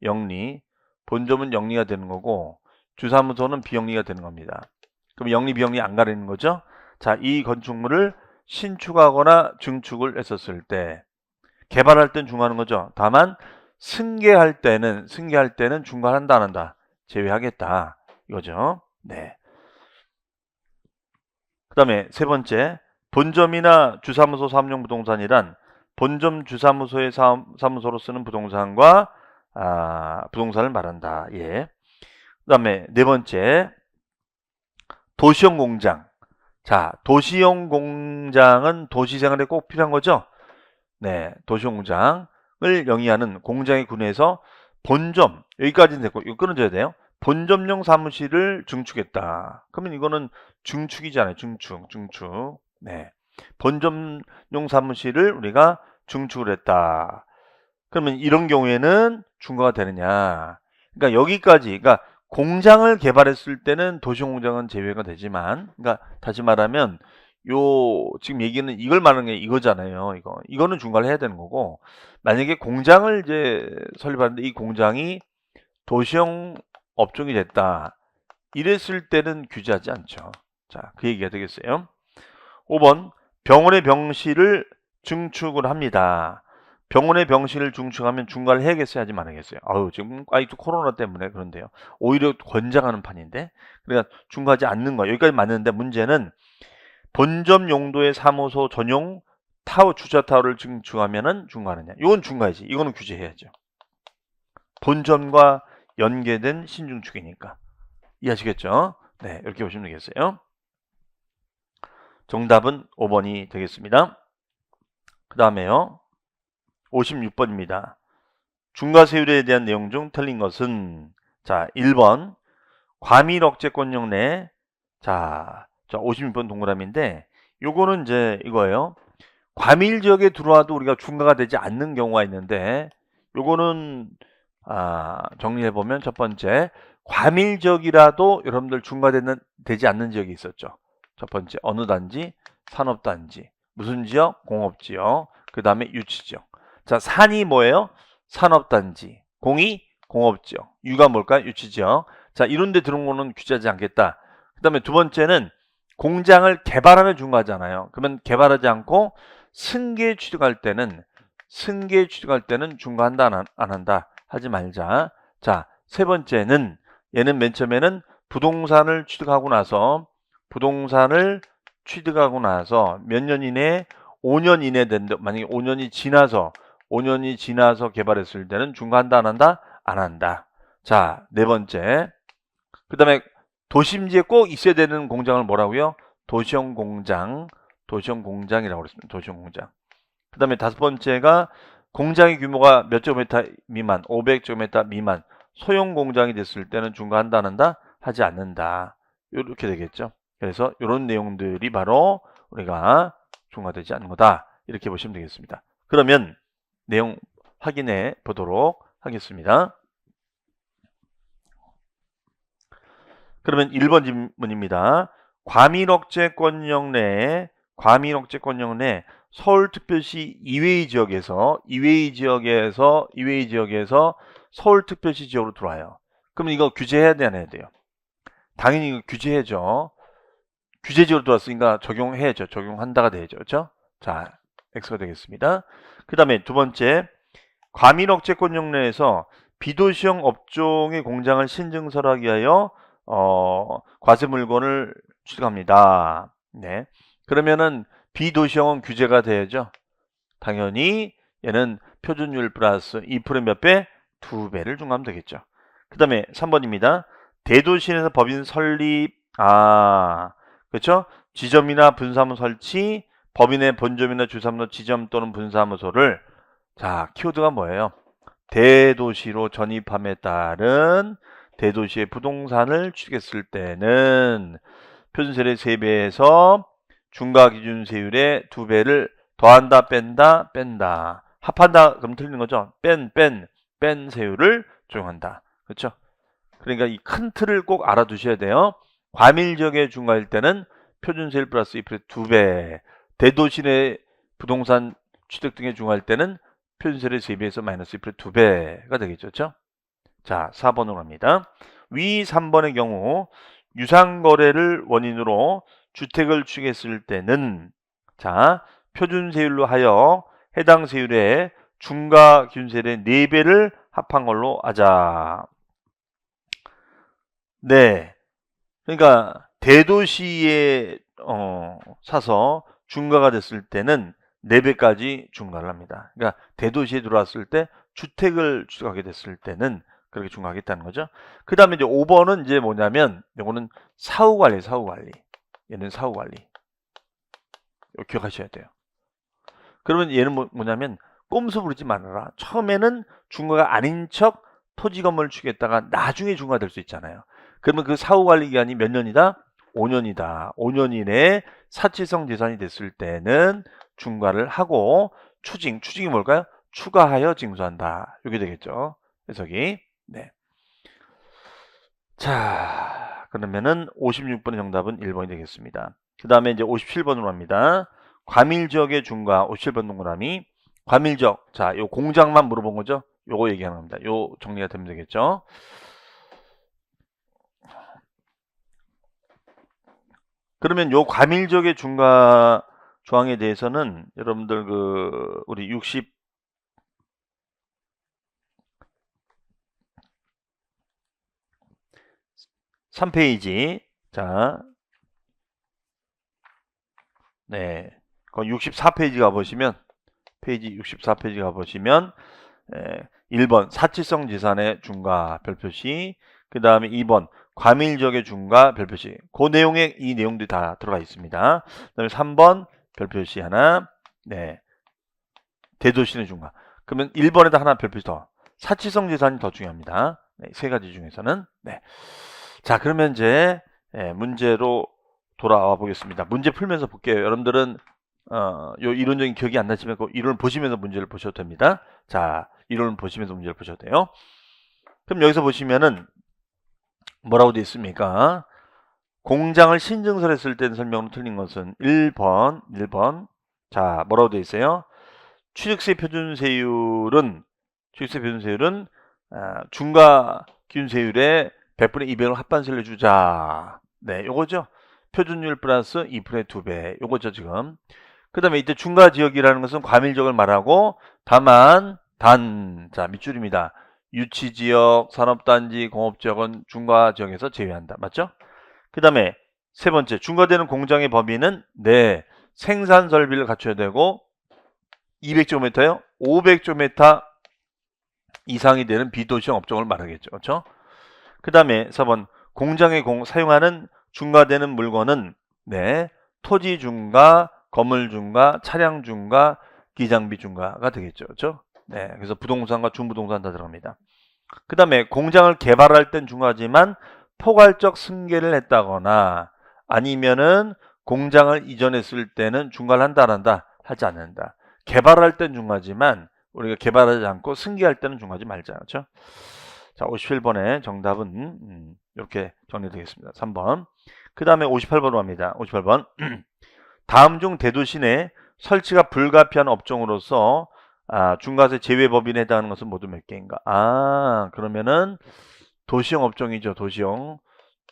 영리. 본점은 영리가 되는 거고 주사무소는 비영리가 되는 겁니다. 그럼 영리, 비영리 안 가리는 거죠? 자, 이 건축물을 신축하거나 증축을 했었을 때 개발할 땐 중과하는 거죠. 다만 승계할 때는 중과한다 안 한다. 제외하겠다. 이거죠. 네. 그다음에 세 번째, 본점이나 주사무소 사업용 부동산이란 본점 주사무소의 사무소로 쓰는 부동산과 부동산을 말한다. 예. 그다음에 네 번째, 도시형 공장. 자, 도시형 공장은 도시생활에 꼭 필요한 거죠. 네, 도시형 공장을 영위하는 공장의 군에서 본점, 여기까지는 됐고 이거 끊어줘야 돼요. 본점용 사무실을 증축했다. 그러면 이거는 증축이잖아요. 증축. 네, 본점용 사무실을 우리가 증축을 했다. 그러면 이런 경우에는 중과가 되느냐? 그러니까 여기까지, 그러니까 공장을 개발했을 때는 도시형 공장은 제외가 되지만, 그러니까 다시 말하면 요 지금 얘기는 이걸 말하는 게 이거잖아요. 이거는 중과를 해야 되는 거고, 만약에 공장을 이제 설립하는데 이 공장이 도시형 업종이 됐다. 이랬을 때는 규제하지 않죠. 자, 그 얘기가 되겠어요. 5번, 병원의 병실을 증축을 합니다. 병원의 병실을 증축하면 중과를 해야겠어요? 하지 말아야겠어요? 아유, 지금 아직도 코로나 때문에 그런데요. 오히려 권장하는 판인데, 그러니까 중과하지 않는 거예요. 여기까지 맞는데 문제는 본점 용도의 사무소 전용 타워, 주차 타워를 증축하면은 중과하느냐? 이건 중과해야지. 이거는 규제해야죠. 본점과 연계된 신중축이니까. 이해하시겠죠? 네, 이렇게 보시면 되겠어요. 정답은 5번이 되겠습니다. 그 다음에요. 56번입니다. 중과세율에 대한 내용 중 틀린 것은, 자, 1번 과밀 억제권역 내, 자 56번 동그라미인데 요거는 이제 이거예요. 과밀 지역에 들어와도 우리가 중과가 되지 않는 경우가 있는데 요거는 정리해 보면 첫 번째, 과밀 지역이라도 여러분들 중과되지 않는 지역이 있었죠. 첫 번째, 어느 단지? 산업단지. 무슨 지역? 공업지역. 그 다음에 유치지역. 자, 산이 뭐예요? 산업단지. 공이 공업지역. 유가 뭘까요? 유치지역. 자, 이런 데 들어온 거는 규제하지 않겠다. 그 다음에 두 번째는 공장을 개발하면 중과하잖아요. 그러면 개발하지 않고 승계 취득할 때는 중과한다 안 한다 하지 말자. 자, 세 번째는 얘는 맨 처음에는 부동산을 취득하고 나서 몇 년 이내에 5년 이내 된다. 만약에 5년이 지나서 개발했을 때는 중과한다 안 한다? 안 한다. 자, 네 번째. 그 다음에 도심지에 꼭 있어야 되는 공장을 뭐라고요? 도시형 공장이라고 그랬습니다. 도시형 공장. 그 다음에 다섯 번째가 공장의 규모가 몇 제곱미터 미만, 500제곱미터 미만, 소형 공장이 됐을 때는 중과한다 안 한다? 하지 않는다. 이렇게 되겠죠. 그래서 이런 내용들이 바로 우리가 중과되지 않는 거다. 이렇게 보시면 되겠습니다. 그러면 내용 확인해 보도록 하겠습니다. 그러면 1번 질문입니다. 과밀억제권역 내 서울특별시 이외의 지역에서 서울특별시 지역으로 들어와요. 그러면 이거 규제해야 돼, 안 해야 돼요? 당연히 이거 규제해야죠. 규제지역으로 들어왔으니까 적용해야죠. 적용한다가 되죠. 그렇죠? 자, X가 되겠습니다. 그 다음에 두 번째, 과밀억제권역 내에서 비도시형 업종의 공장을 신증설하기 위하여 과세 물건을 취득합니다. 네. 그러면은 비도시형은 규제가 돼야죠. 당연히 얘는 표준율 플러스 2% 몇 배? 2배를 중과하면 되겠죠. 그 다음에 3번입니다. 대도시 내에서 법인 설립, 그렇죠? 지점이나 분사무소 설치, 법인의 본점이나 주사무소 지점 또는 분사무소를, 자, 키워드가 뭐예요? 대도시로 전입함에 따른 대도시의 부동산을 취득했을 때는 표준세율의 3배에서 중과기준세율의 2배를 더한다, 뺀다. 합한다, 그럼 틀리는 거죠? 뺀 세율을 적용한다. 그렇죠? 그러니까 이 큰 틀을 꼭 알아두셔야 돼요. 과밀지역에 중과할 때는 표준세율 플러스 2% 2배. 대도시 내 부동산 취득 등에 중과할 때는 표준세율의 3배에서 마이너스 2%의 2배가 되겠죠. 그렇죠? 자, 4번으로 갑니다. 위 3번의 경우 유상거래를 원인으로 주택을 취득했을 때는 자, 표준세율로 하여 해당 세율의 중과기준세율의 4배를 합한 걸로 하자. 네. 그러니까 대도시에 사서 중과가 됐을 때는 4배까지 중과를 합니다. 그러니까 대도시에 들어왔을 때 주택을 취득하게 됐을 때는 그렇게 중과하겠다는 거죠. 그 다음에 이제 5번은 이제 뭐냐면 요거는 사후관리, 사후관리. 얘는 사후관리. 이거 기억하셔야 돼요. 그러면 얘는 뭐냐면 꼼수 부리지 말아라. 처음에는 중과가 아닌 척 토지 건물을 취득했다가 나중에 중과될 수 있잖아요. 그러면 그 사후관리 기간이 몇 년이다? 5년이다. 5년 이내에 사치성 재산이 됐을 때는 중과를 하고 추징이 뭘까요? 추가하여 징수한다. 이게 되겠죠. 해석이. 네. 자, 그러면은 56번의 정답은 1번이 되겠습니다. 그 다음에 이제 57번으로 합니다. 과밀지역의 중과 57번 동그라미. 과밀지역. 자, 요 공장만 물어본 거죠? 요거 얘기하는 겁니다. 요 정리가 되면 되겠죠? 그러면 요 과밀지역의 중과 조항에 대해서는 여러분들 우리 63페이지. 자, 네. 64페이지 가보시면, 페이지 64페이지 가보시면, 1번 사치성 재산의 중과 별표시, 그 다음에 2번 과밀지역의 중과 별표시. 그 내용에 이 내용들이 다 들어가 있습니다. 그 다음에 3번 별표시 하나, 네. 대도시의 중과. 그러면 1번에다 하나 별표시 더. 사치성 재산이 더 중요합니다. 네, 세 가지 중에서는. 네. 자, 그러면 이제 문제로 돌아와 보겠습니다. 문제 풀면서 볼게요. 여러분들은 요 이론적인 기억이 안 나시면 그 이론을 보시면서 문제를 보셔도 됩니다. 자, 이론을 보시면서 문제를 보셔도 돼요. 그럼 여기서 보시면은 뭐라고 되어 있습니까? 공장을 신증설 했을 때는 설명으로 틀린 것은 1번. 자, 뭐라고 되어 있어요? 취득세 표준세율은 중과기준세율의 100분의 200을 합반세율로 주자. 네, 요거죠. 표준율 플러스 2%의 2배. 요거죠, 지금. 그 다음에 이때 중과지역이라는 것은 과밀지역을 말하고 자, 밑줄입니다. 유치지역, 산업단지, 공업지역은 중과지역에서 제외한다. 맞죠? 그 다음에 세 번째, 중과되는 공장의 범위는 네, 생산설비를 갖춰야 되고 200제곱미터요? 500제곱미터 이상이 되는 비도시형 업종을 말하겠죠. 그렇죠? 그 다음에 4번, 공장에 사용하는 중과되는 물건은 네, 토지 중과, 건물 중과, 차량 중과, 기장비 중과가 되겠죠. 그렇죠? 네, 그래서 부동산과 준부동산 다 들어갑니다. 그 다음에 공장을 개발할 땐 중과하지만 포괄적 승계를 했다거나 아니면은 공장을 이전했을 때는 중과를 한다 안 한다? 하지 않는다. 개발할 땐 중과하지만 우리가 개발하지 않고 승계할 때는 중과하지 말자. 그렇죠? 자, 57번의 정답은 이렇게 정리되겠습니다. 3번. 그 다음에 58번으로 합니다. 58번. 다음 중 대도시 내 설치가 불가피한 업종으로서 중과세 제외 법인에 해당하는 것은 모두 몇 개인가? 그러면은 도시형 업종이죠.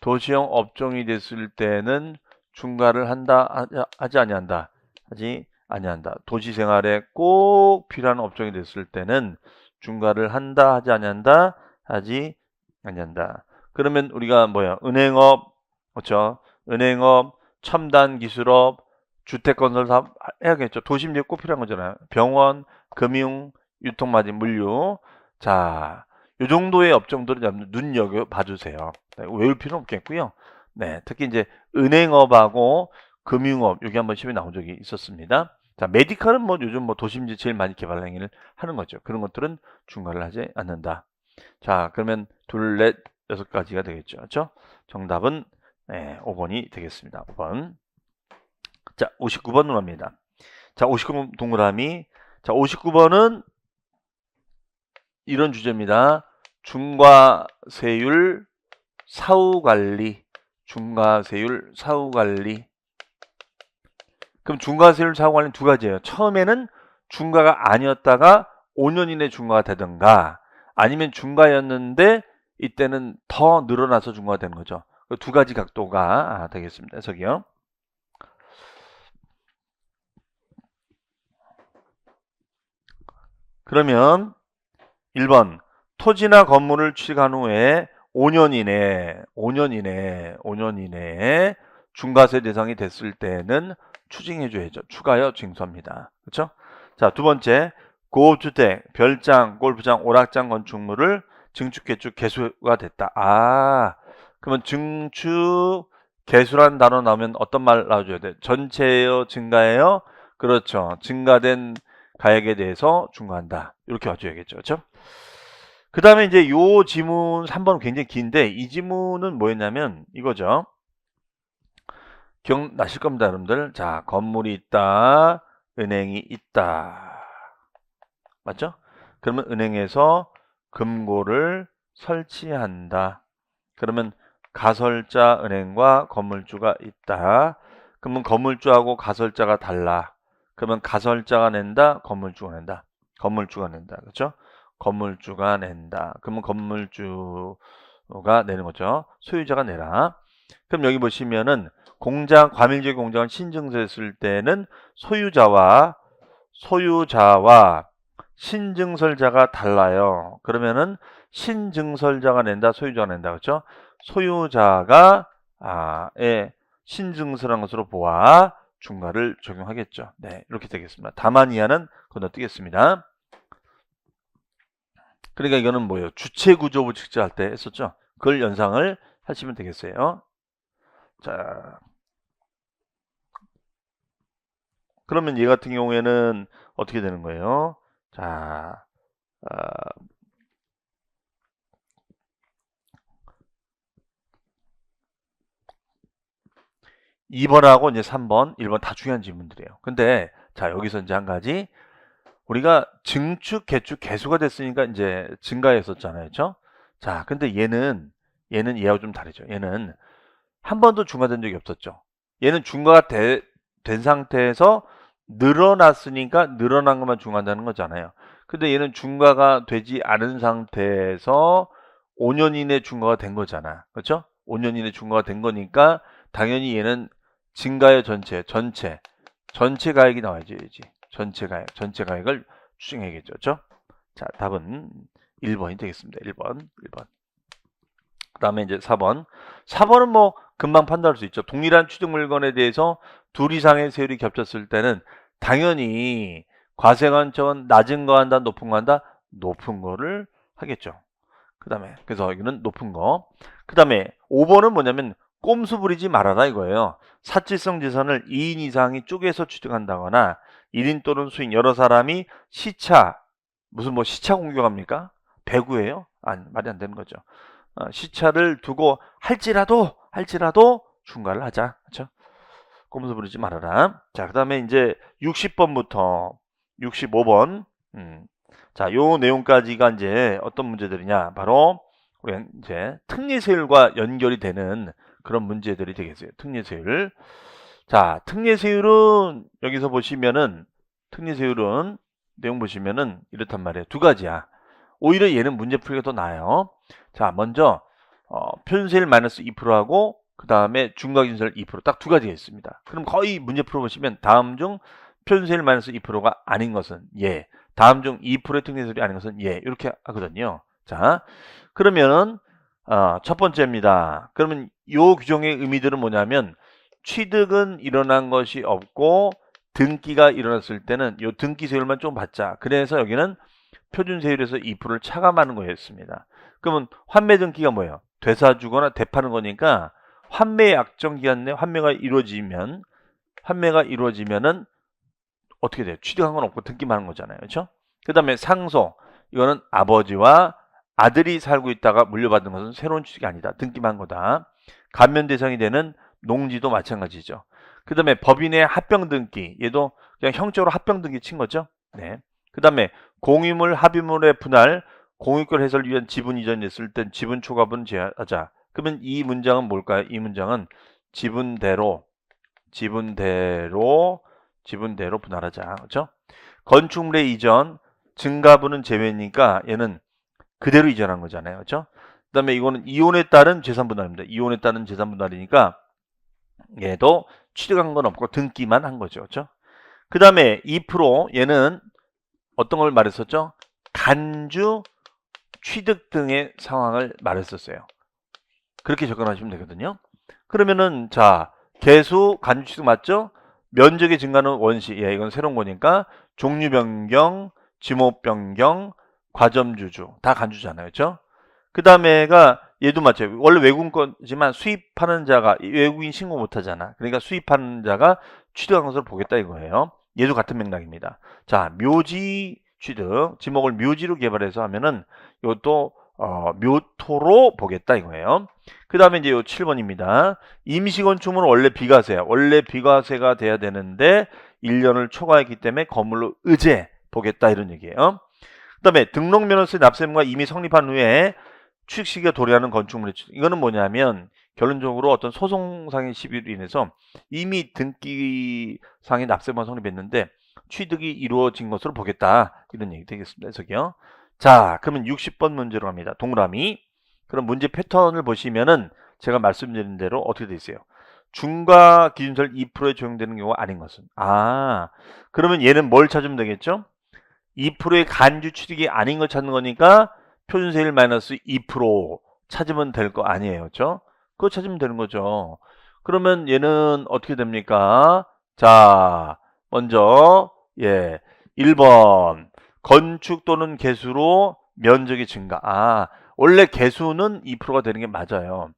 도시형 업종이 됐을 때는 중과를 한다 하지 아니한다. 하지 아니한다. 도시 생활에 꼭 필요한 업종이 됐을 때는 중과를 한다 하지 아니한다. 하지 아니한다. 그러면 우리가 뭐야? 은행업, 그렇죠? 은행업, 첨단 기술업, 주택건설 사업 해야겠죠. 도심지에 꼭 필요한 거잖아요. 병원, 금융, 유통마진, 물류. 자, 요 정도의 업종들은 눈여겨 봐주세요. 네, 외울 필요는 없겠고요. 네, 특히 이제 은행업하고 금융업 여기 한번 시험에 나온 적이 있었습니다. 자, 메디컬은 뭐 요즘 뭐 도심지 제일 많이 개발 행위를 하는 거죠. 그런 것들은 중과를 하지 않는다. 자, 그러면 둘, 넷, 6가지가 되겠죠. 그렇죠? 정답은 5번이 되겠습니다. 5번. 자, 59번으로 합니다. 자, 59번 동그라미. 자, 59번은 이런 주제입니다. 중과세율 사후관리. 중과세율 사후관리. 그럼 중과세율 사후관리는 두 가지예요. 처음에는 중과가 아니었다가 5년 이내 중과가 되든가, 아니면 중과였는데 이때는 더 늘어나서 중과가 되는 거죠. 그 두 가지 각도가 되겠습니다. 저기요. 그러면 1번 토지나 건물을 취득한 후에 5년 이내에 중과세 대상이 됐을 때는 추징해 줘야죠. 추가요 징수합니다. 그렇죠? 자, 두 번째, 고주택, 별장, 골프장, 오락장 건축물을 증축, 개축, 개수가 됐다. 그러면 증축, 개수란 단어 나오면 어떤 말 나와줘야 돼? 전체예요, 증가예요? 그렇죠. 증가된 가액에 대해서 중과한다. 이렇게 와줘야겠죠. 그렇죠? 그 다음에 이제 요 지문 3번 굉장히 긴데, 이 지문은 뭐였냐면 이거죠. 기억나실 겁니다, 여러분들. 자, 건물이 있다, 은행이 있다. 맞죠? 그러면 은행에서 금고를 설치한다. 그러면 가설자 은행과 건물주가 있다. 그러면 건물주하고 가설자가 달라. 그러면 가설자가 낸다, 건물주가 낸다. 건물주가 낸다. 그렇죠? 건물주가 낸다. 그러면 건물주가 내는 거죠. 소유자가 내라. 그럼 여기 보시면은 공장, 과밀지역 공장을 신증서했을 때는 소유자와 신증설자가 달라요. 그러면은 신증설자가 낸다, 소유자가 낸다. 그렇죠? 소유자가 신증설한 것으로 보아 중과를 적용하겠죠. 네, 이렇게 되겠습니다. 다만 이하는 건너뛰겠습니다. 그러니까 이거는 뭐예요? 주체구조부 측정할 때 했었죠. 그걸 연상을 하시면 되겠어요. 자, 그러면 얘 같은 경우에는 어떻게 되는 거예요? 자, 2번하고 이제 3번, 1번 다 중요한 질문들이에요. 근데 자, 여기서 이제 한 가지, 우리가 증축, 개축, 개수가 됐으니까 이제 증가했었잖아요. 그렇죠? 자, 근데 얘는 얘하고 좀 다르죠. 얘는 한 번도 중과된 적이 없었죠. 얘는 중과가 된 상태에서 늘어났으니까 늘어난 것만 중과한다는 거잖아요. 근데 얘는 중과가 되지 않은 상태에서 5년 이내 중과가 된 거잖아. 그렇죠? 5년 이내 중과가 된 거니까 당연히 얘는 증가의 전체 가액이 나와야지. 전체 가액을 추정해야겠죠. 그렇죠? 자, 답은 1번이 되겠습니다. 1번. 그 다음에 이제 4번. 4번은 뭐 금방 판단할 수 있죠. 동일한 취득 물건에 대해서 둘 이상의 세율이 겹쳤을 때는 당연히 과세관청은 낮은 거 한다, 높은 거 한다? 높은 거를 하겠죠. 그 다음에 그래서 여기는 높은 거. 그 다음에 5번은 뭐냐면 꼼수 부리지 말아라 이거예요. 사치성 재산을 2인 이상이 쪼개서 취득한다거나 1인 또는 수인 여러 사람이 무슨 뭐 시차 공격합니까? 배구예요? 아니, 말이 안 되는 거죠. 시차를 두고 할지라도 중과를 하자. 그렇죠? 꼼수 부리지 말아라. 자, 그다음에 이제 60번부터 65번. 자, 요 내용까지가 이제 어떤 문제들이냐? 바로 우리 이제 특례세율과 연결이 되는 그런 문제들이 되겠어요. 특례세율. 자, 특례세율은 여기서 보시면은 특례세율은 내용 보시면은 이렇단 말이에요. 두 가지야. 오히려 얘는 문제 풀기가 더 나아요. 자, 먼저 표준세율 마이너스 2%하고 그 다음에 중과기준세율 2% 딱 두 가지가 있습니다. 그럼 거의 문제 풀어보시면 다음 중 표준세율 마이너스 2%가 아닌 것은 예, 다음 중 2%의 특례세율이 아닌 것은 예, 이렇게 하거든요. 자, 그러면 첫 번째입니다. 그러면 요 규정의 의미들은 뭐냐면 취득은 일어난 것이 없고 등기가 일어났을 때는 요 등기세율만 좀 받자. 그래서 여기는 표준세율에서 2%를 차감하는 거였습니다. 그러면 환매 등기가 뭐예요? 되사주거나 되파는 거니까 환매 약정 기간 내 환매가 이루어지면은 어떻게 돼요? 취득한 건 없고 등기만 하는 거잖아요. 그렇죠? 그다음에 상속. 이거는 아버지와 아들이 살고 있다가 물려받은 것은 새로운 취득이 아니다. 등기만 한 거다. 감면 대상이 되는 농지도 마찬가지죠. 그다음에 법인의 합병 등기. 얘도 그냥 형적으로 합병 등기 친 거죠. 네. 그다음에 공유물 합의물의 분할 공유권 해설 위한 지분 이전이 있을 땐 지분 초과분 제하자. 그러면 이 문장은 뭘까요? 이 문장은 지분대로 분할하자. 그렇죠? 건축물의 이전, 증가분은 제외니까 얘는 그대로 이전한 거잖아요. 그렇죠? 그다음에 이거는 이혼에 따른 재산분할입니다. 이혼에 따른 재산분할이니까 얘도 취득한 건 없고 등기만 한 거죠. 그렇죠? 그다음에 2% 얘는 어떤 걸 말했었죠? 간주, 취득 등의 상황을 말했었어요. 그렇게 접근하시면 되거든요. 그러면은 자, 개수, 간주, 취득 맞죠? 면적의 증가는 원시. 예, 이건 새로운 거니까 종류 변경, 지목 변경, 과점 주주 다 간주잖아요. 그렇죠? 그다음에가 얘도 맞죠. 원래 외국인 거지만 수입하는 자가 외국인 신고 못 하잖아. 그러니까 수입하는 자가 취득한 것을 보겠다 이거예요. 얘도 같은 맥락입니다. 자, 묘지 취득, 지목을 묘지로 개발해서 하면은 이것도 묘토로 보겠다 이거예요. 그 다음에 이제 요 7번입니다. 임시건축물은 원래 비과세야. 원래 비과세가 돼야 되는데 1년을 초과했기 때문에 건물로 의제 보겠다 이런 얘기예요. 그 다음에 등록면허세 납세문과 이미 성립한 후에 취득 시기가 도래하는 건축물의 취득. 이거는 뭐냐면 결론적으로 어떤 소송상의 시비로 인해서 이미 등기상의 납세만 성립했는데 취득이 이루어진 것으로 보겠다. 이런 얘기 되겠습니다. 저기요. 자, 그러면 60번 문제로 갑니다. 동그라미. 그럼 문제 패턴을 보시면은 제가 말씀드린 대로 어떻게 돼 있어요? 중과 기준설 2%에 적용되는 경우가 아닌 것은. 아, 그러면 얘는 뭘 찾으면 되겠죠? 2%의 간주 취득이 아닌 걸 찾는 거니까 표준세율 마이너스 2% 찾으면 될 거 아니에요. 그렇죠? 그거 찾으면 되는 거죠. 그러면 얘는 어떻게 됩니까? 자, 먼저 1번 건축 또는 개수로 면적이 증가. 아, 원래 개수는 2%가 되는 게 맞아요.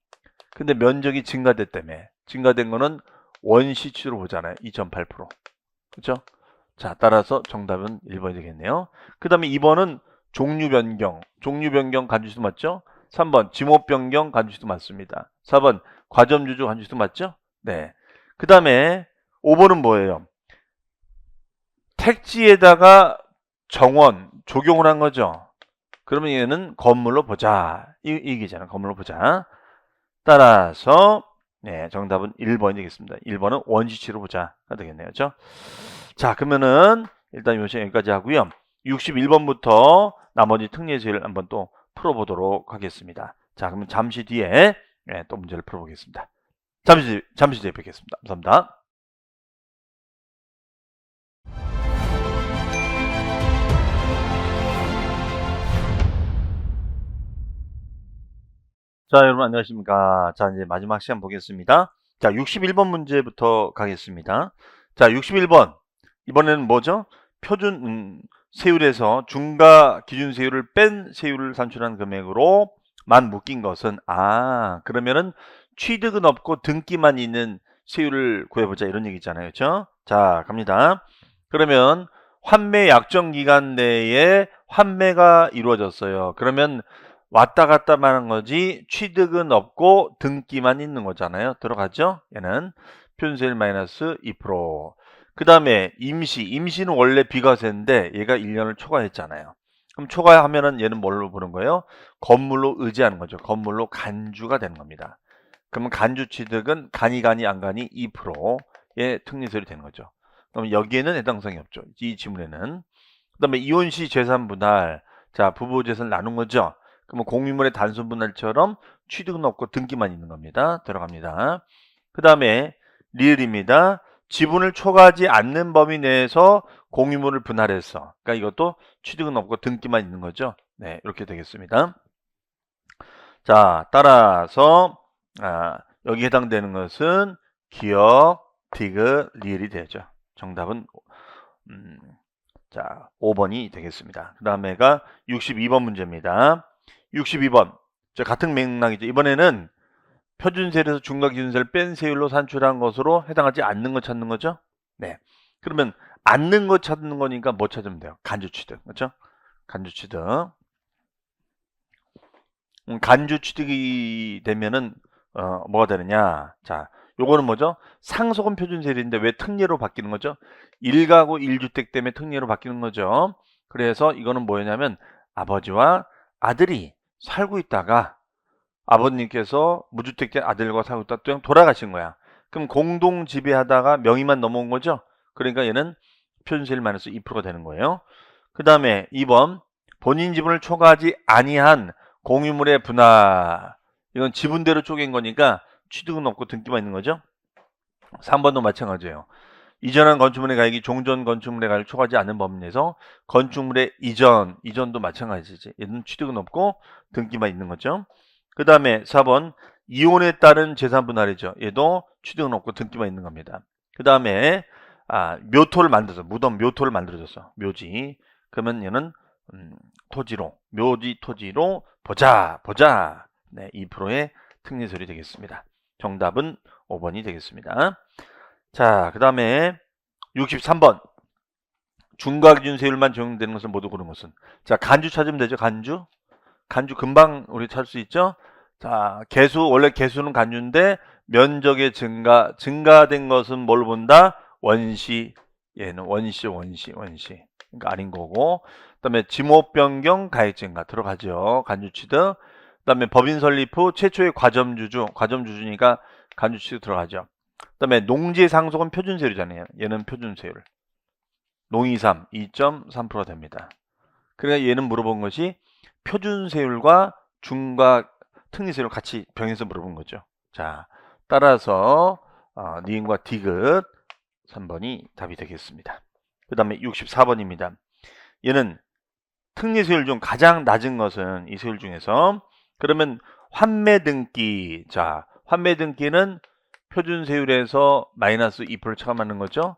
근데 면적이 증가됐다며. 증가된 거는 원시 취득으로 보잖아요. 2.8%. 그렇죠? 자, 따라서 정답은 1번이 되겠네요. 그 다음에 2번은 종류 변경. 종류 변경 간주시도 맞죠? 3번 지목 변경 간주시도 맞습니다. 4번 과점 주주 간주시도 맞죠? 네. 그 다음에 5번은 뭐예요? 택지에다가 정원 적용을 한 거죠. 그러면 얘는 건물로 보자. 이 얘기잖아. 건물로 보자. 따라서 네, 정답은 1번이 되겠습니다. 1번은 원시치로 보자가 되겠네요. 그렇죠? 자, 그러면은 일단 요 시간 여기까지 하고요. 61번부터 나머지 특례제를 한번 또 풀어보도록 하겠습니다. 자, 그러면 잠시 뒤에 또 문제를 풀어보겠습니다. 잠시 뒤에 뵙겠습니다. 감사합니다. 자, 여러분 안녕하십니까. 자, 이제 마지막 시간 보겠습니다. 자, 61번 문제부터 가겠습니다. 자, 61번. 이번에는 뭐죠? 표준 세율에서 중과 기준 세율을 뺀 세율을 산출한 금액으로만 묶인 것은 그러면은 취득은 없고 등기만 있는 세율을 구해보자 이런 얘기 있잖아요. 그렇죠? 자, 갑니다. 그러면 환매 약정 기간 내에 환매가 이루어졌어요. 그러면 왔다 갔다 하는 거지 취득은 없고 등기만 있는 거잖아요. 들어가죠? 얘는 표준세율 마이너스 2%. 그 다음에 임시는 원래 비과세인데 얘가 1년을 초과했잖아요. 그럼 초과하면은 얘는 뭘로 보는 거예요? 건물로 의지하는 거죠. 건물로 간주가 되는 겁니다. 그러면 간주 취득은 간이 안 간이 2%의 특례세율이 되는 거죠. 그럼 여기에는 해당성이 없죠. 이 지문에는. 그 다음에 이혼 시 재산 분할. 자, 부부 재산을 나눈 거죠. 그러면 공유물의 단순 분할처럼 취득은 없고 등기만 있는 겁니다. 들어갑니다. 그 다음에 리을입니다. 지분을 초과하지 않는 범위 내에서 공유물을 분할했어. 그러니까 이것도 취득은 없고 등기만 있는 거죠. 네, 이렇게 되겠습니다. 자, 따라서 여기 해당되는 것은 기억, 디귿, 리을이 되죠. 정답은 자, 5번이 되겠습니다. 그 다음에가 62번 문제입니다. 62번. 자, 같은 맥락이죠. 이번에는 표준세율에서 중과기준세를 뺀 세율로 산출한 것으로 해당하지 않는 거 찾는 거죠? 네. 그러면 않는 거 찾는 거니까 뭐 찾으면 돼요? 간주취득. 그렇죠? 간주취득. 간주취득이 되면은 뭐가 되느냐? 자, 요거는 뭐죠? 상속은 표준세율인데 왜 특례로 바뀌는 거죠? 1가구 1주택 때문에 특례로 바뀌는 거죠. 그래서 이거는 뭐냐면 아버지와 아들이 살고 있다가 아버님께서 무주택자 아들과 살고 있다 그냥 돌아가신 거야. 그럼 공동 지배하다가 명의만 넘어온 거죠. 그러니까 얘는 표준세율 마이너스 2%가 되는 거예요. 그 다음에 2번 본인 지분을 초과하지 아니한 공유물의 분할. 이건 지분대로 쪼갠 거니까 취득은 없고 등기만 있는 거죠. 3번도 마찬가지예요. 이전한 건축물의 가액이 종전 건축물의 가액을 초과하지 않는 범위 내에서 건축물의 이전도 마찬가지지. 얘는 취득은 없고 등기만 있는 거죠. 그 다음에 4번 이혼에 따른 재산 분할이죠. 얘도 취득은 없고 등기만 있는 겁니다. 그 다음에 묘토를 만들어서 무덤 묘토를 만들어줬어. 묘지. 그러면 얘는 토지로 묘지 토지로 보자. 네, 2%의 특례세율이 되겠습니다. 정답은 5번이 되겠습니다. 자, 그 다음에 63번 중과기준세율만 적용되는 것은 모두 고른 것은. 자, 간주 찾으면 되죠. 간주 금방 우리 찾을 수 있죠. 자, 원래 개수는 간주인데 면적의 증가된 것은 뭘 본다? 원시. 얘는 원시. 그러니까 아닌 거고. 그다음에 지목 변경 가액 증가 들어가죠. 간주 취득. 그다음에 법인 설립 후 최초의 과점주주니까 간주 취득 들어가죠. 그다음에 농지의 상속은 표준세율이잖아요. 얘는 표준세율. 농23 2.3%가 됩니다. 그러니까 얘는 물어본 것이 표준세율과 중과 특례세율을 같이 병해서 물어본 거죠. 자, 따라서 니은과 디귿 3번이 답이 되겠습니다. 그 다음에 64번입니다. 얘는 특례세율 중 가장 낮은 것은 이 세율 중에서 그러면 환매등기. 자, 환매등기는 표준세율에서 마이너스 2%를 차감하는 거죠.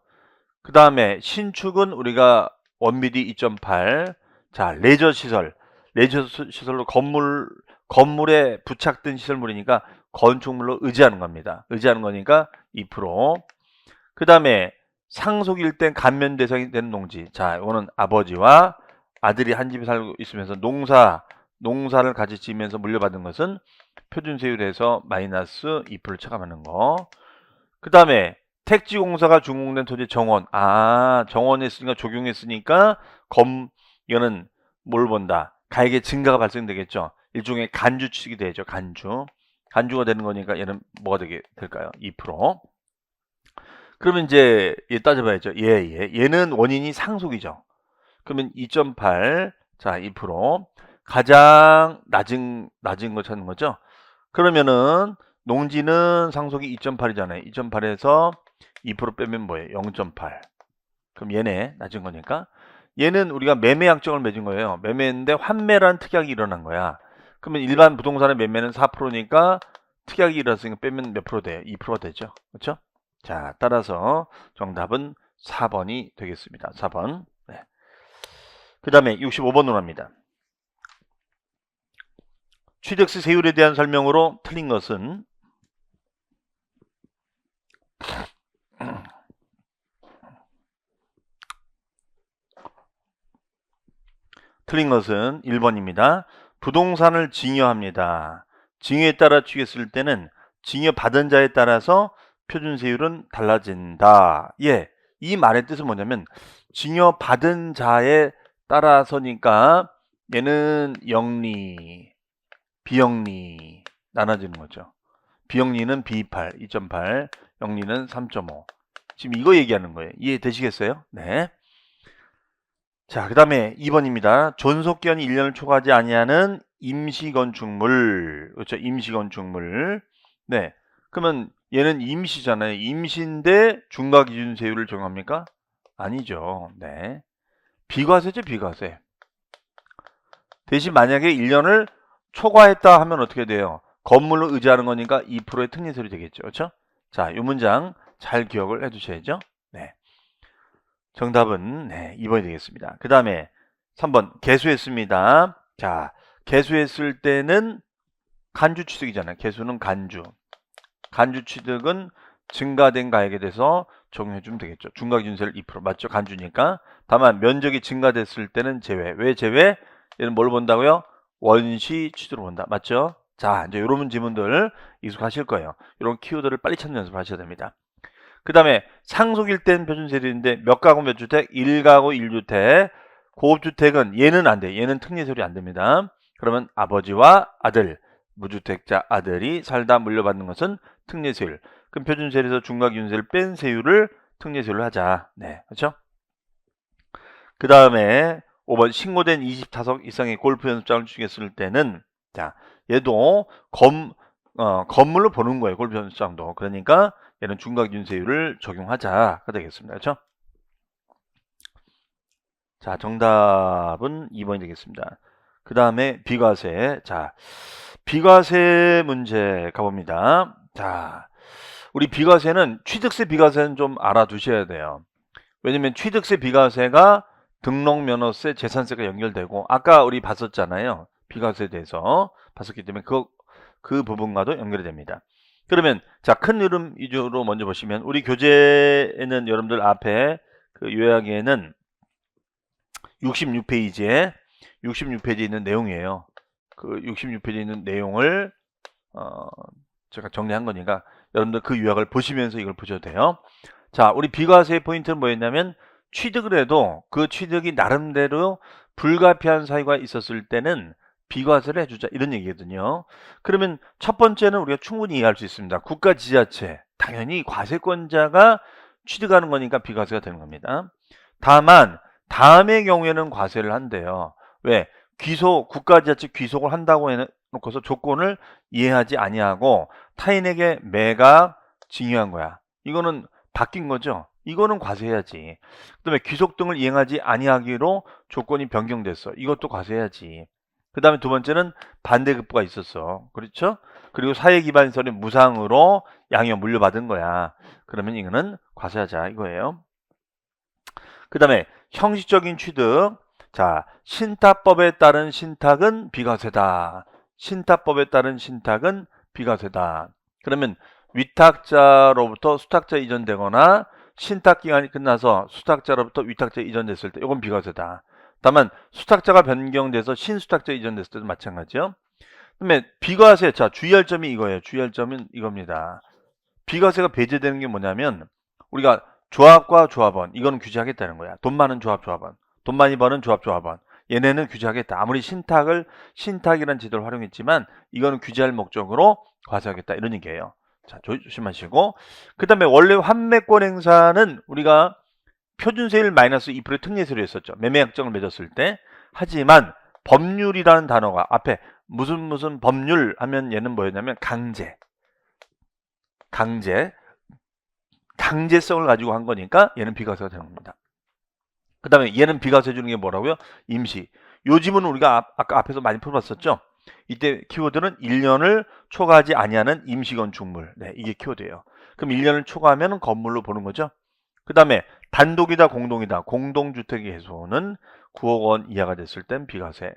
그 다음에 신축은 우리가 원비디 2.8. 자, 레저시설로 건물에 부착된 시설물이니까 건축물로 의지하는 겁니다. 의지하는 거니까 2%. 그 다음에 상속일 땐 감면 대상이 되는 농지. 자, 이거는 아버지와 아들이 한 집에 살고 있으면서 농사를 같이 지으면서 물려받은 것은 표준세율에서 마이너스 2%를 차감하는 거. 그 다음에 택지공사가 준공된 토지 정원. 정원했으니까 적용했으니까 이거는 뭘 본다? 가액의 증가가 발생되겠죠. 일종의 간주 취득이 되죠. 간주가 되는 거니까 얘는 뭐가 될까요? 2%. 그러면 이제 얘 따져봐야죠. 얘는 원인이 상속이죠. 그러면 2.8. 자, 2%. 가장 낮은 거 찾는 거죠. 그러면은 농지는 상속이 2.8이잖아요. 2.8에서 2% 빼면 뭐예요? 0.8. 그럼 얘네 낮은 거니까. 얘는 우리가 매매 약정을 맺은 거예요. 매매인데 환매라는 특약이 일어난 거야. 그러면 일반 부동산의 매매는 4%니까 특약이 일어났으니까 빼면 몇 프로 돼요? 2%가 되죠. 그렇죠? 자, 따라서 정답은 4번이 되겠습니다. 4번. 네. 그 다음에 65번으로 합니다. 취득세 세율에 대한 설명으로 틀린 것은 틀린 것은 1번입니다. 부동산을 증여합니다. 증여에 따라 취득했을 때는 증여받은 자에 따라서 표준세율은 달라진다. 이 말의 뜻은 뭐냐면 증여받은 자에 따라서니까 얘는 영리, 비영리 나눠지는 거죠. 비영리는 B8, 2.8, 영리는 3.5. 지금 이거 얘기하는 거예요. 이해되시겠어요? 네. 자, 그 다음에 2번입니다. 존속기한이 1년을 초과하지 아니하는 임시건축물. 그렇죠. 임시건축물. 네. 그러면 얘는 임시잖아요. 임시인데 중과기준세율을 적용합니까? 아니죠. 네. 비과세죠. 비과세. 대신 만약에 1년을 초과했다 하면 어떻게 돼요? 건물로 의지하는 거니까 2%의 특례세율이 되겠죠. 그렇죠? 자, 이 문장 잘 기억을 해두셔야죠. 네. 정답은 2번이 되겠습니다. 그 다음에 3번 개수했습니다. 자, 개수했을 때는 간주 취득이잖아요. 개수는 간주 취득은 증가된 가액에 대해서 적용해주면 되겠죠. 중과기준세율 2% 맞죠? 간주니까. 다만 면적이 증가됐을 때는 제외. 왜 제외? 얘는 뭘 본다고요? 원시 취득을 본다. 맞죠? 자, 이제 이런 지문들 익숙하실 거예요. 이런 키워드를 빨리 찾는 연습을 하셔야 됩니다. 그 다음에 상속일 땐 표준세율인데 몇 가구 몇 주택? 1가구 1주택. 고급주택은 얘는 안 돼. 얘는 특례세율이 안 됩니다. 그러면 아버지와 아들, 무주택자 아들이 살다 물려받는 것은 특례세율. 그럼 표준세율에서 중과기준세율 뺀 세율을 특례세율로 하자. 네, 그렇죠? 그 다음에 5번 신고된 20타석 이상의 골프 연습장을 주겠을 때는 자 얘도 건물로 보는 거예요. 골프 연습장도. 그러니까 얘는 중과균세율을 적용하자가 되겠습니다. 그렇죠? 자 정답은 2번이 되겠습니다. 그 다음에 비과세. 자 비과세 문제 가봅니다. 자 우리 비과세는 취득세 비과세는 좀 알아두셔야 돼요. 왜냐면 취득세 비과세가 등록면허세 재산세가 연결되고 아까 우리 봤었잖아요. 비과세에 대해서 봤었기 때문에 그 부분과도 연결이 됩니다. 그러면 자 큰 흐름 위주로 먼저 보시면 우리 교재에는 여러분들 앞에 그 요약에는 66페이지에 있는 내용이에요. 그 66페이지에 있는 내용을 제가 정리한 거니까 여러분들 그 요약을 보시면서 이걸 보셔도 돼요. 자, 우리 비과세의 포인트는 뭐였냐면 취득을 해도 그 취득이 나름대로 불가피한 사유가 있었을 때는 비과세를 해주자 이런 얘기거든요. 그러면 첫 번째는 우리가 충분히 이해할 수 있습니다. 국가 지자체 당연히 과세권자가 취득하는 거니까 비과세가 되는 겁니다. 다만 다음의 경우에는 과세를 한대요. 왜? 국가 지자체 귀속을 한다고 해놓고서 조건을 이해하지 아니하고 타인에게 매각 징용한 거야. 이거는 바뀐 거죠. 이거는 과세해야지. 그 다음에 귀속 등을 이행하지 아니하기로 조건이 변경됐어. 이것도 과세해야지. 그 다음에 두 번째는 반대급부가 있었어. 그렇죠? 그리고 사회기반시설이 무상으로 양형 물려받은 거야. 그러면 이거는 과세하자 이거예요. 그 다음에 형식적인 취득. 자, 신탁법에 따른 신탁은 비과세다. 신탁법에 따른 신탁은 비과세다. 그러면 위탁자로부터 수탁자 이전되거나 신탁기간이 끝나서 수탁자로부터 위탁자 이전됐을 때 이건 비과세다. 다만 수탁자가 변경돼서 신수탁자 이전됐을 때도 마찬가지요. 그다음에 비과세, 자 주의할 점이 이거예요. 주의할 점은 이겁니다. 비과세가 배제되는 게 뭐냐면 우리가 조합과 조합원 이거는 규제하겠다는 거야. 돈 많은 조합, 조합원, 돈 많이 버는 조합, 조합원 얘네는 규제하겠다. 아무리 신탁이라는 제도를 활용했지만 이거는 규제할 목적으로 과세하겠다 이런 얘기예요. 자 조심하시고 그 다음에 원래 환매권 행사는 우리가 표준세율 마이너스 2%의 특례세로 했었죠. 매매약정을 맺었을 때. 하지만 법률이라는 단어가 앞에 무슨 법률 하면 얘는 뭐였냐면 강제성을 가지고 한 거니까 얘는 비과세가 되는 겁니다. 그 다음에 얘는 비과세 주는 게 뭐라고요? 임시. 요즘은 우리가 아까 앞에서 많이 풀어봤었죠. 이때 키워드는 1년을 초과하지 아니하는 임시건축물. 네, 이게 키워드예요. 그럼 1년을 초과하면 건물로 보는 거죠. 그 다음에 단독이다 공동이다. 공동주택의 해소는 9억 원 이하가 됐을 땐 비과세.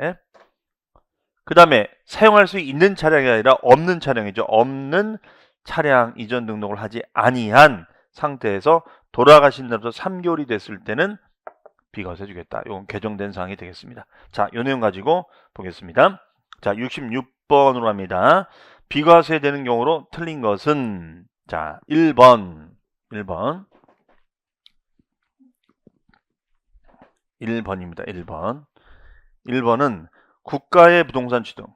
그 다음에 사용할 수 있는 차량이 아니라 없는 차량이죠. 없는 차량 이전 등록을 하지 아니한 상태에서 돌아가신 날부터 3개월이 됐을 때는 비과세 주겠다. 이건 개정된 사항이 되겠습니다. 자, 이 내용 가지고 보겠습니다. 자, 66번으로 합니다. 비과세 되는 경우로 틀린 것은 자, 1번입니다. 1번은 국가의 부동산 취득.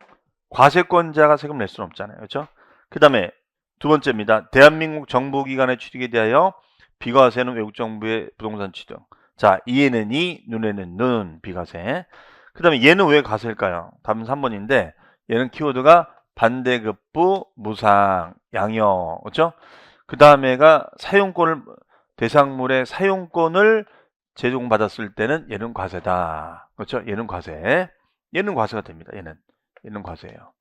과세권자가 세금 낼 수는 없잖아요. 그렇죠? 그 다음에 두 번째입니다. 대한민국 정부기관의 취득에 대하여 비과세는 외국정부의 부동산 취득. 자, 이에는 이, 눈에는 눈, 비과세. 그 다음에 얘는 왜 과세일까요? 답은 3번인데 얘는 키워드가 반대급부, 무상, 양형. 그렇죠? 그 다음에가 대상물의 사용권을 제공받았을 때는 얘는 과세다. 그렇죠? 얘는 과세. 얘는 과세가 됩니다. 얘는 과세예요.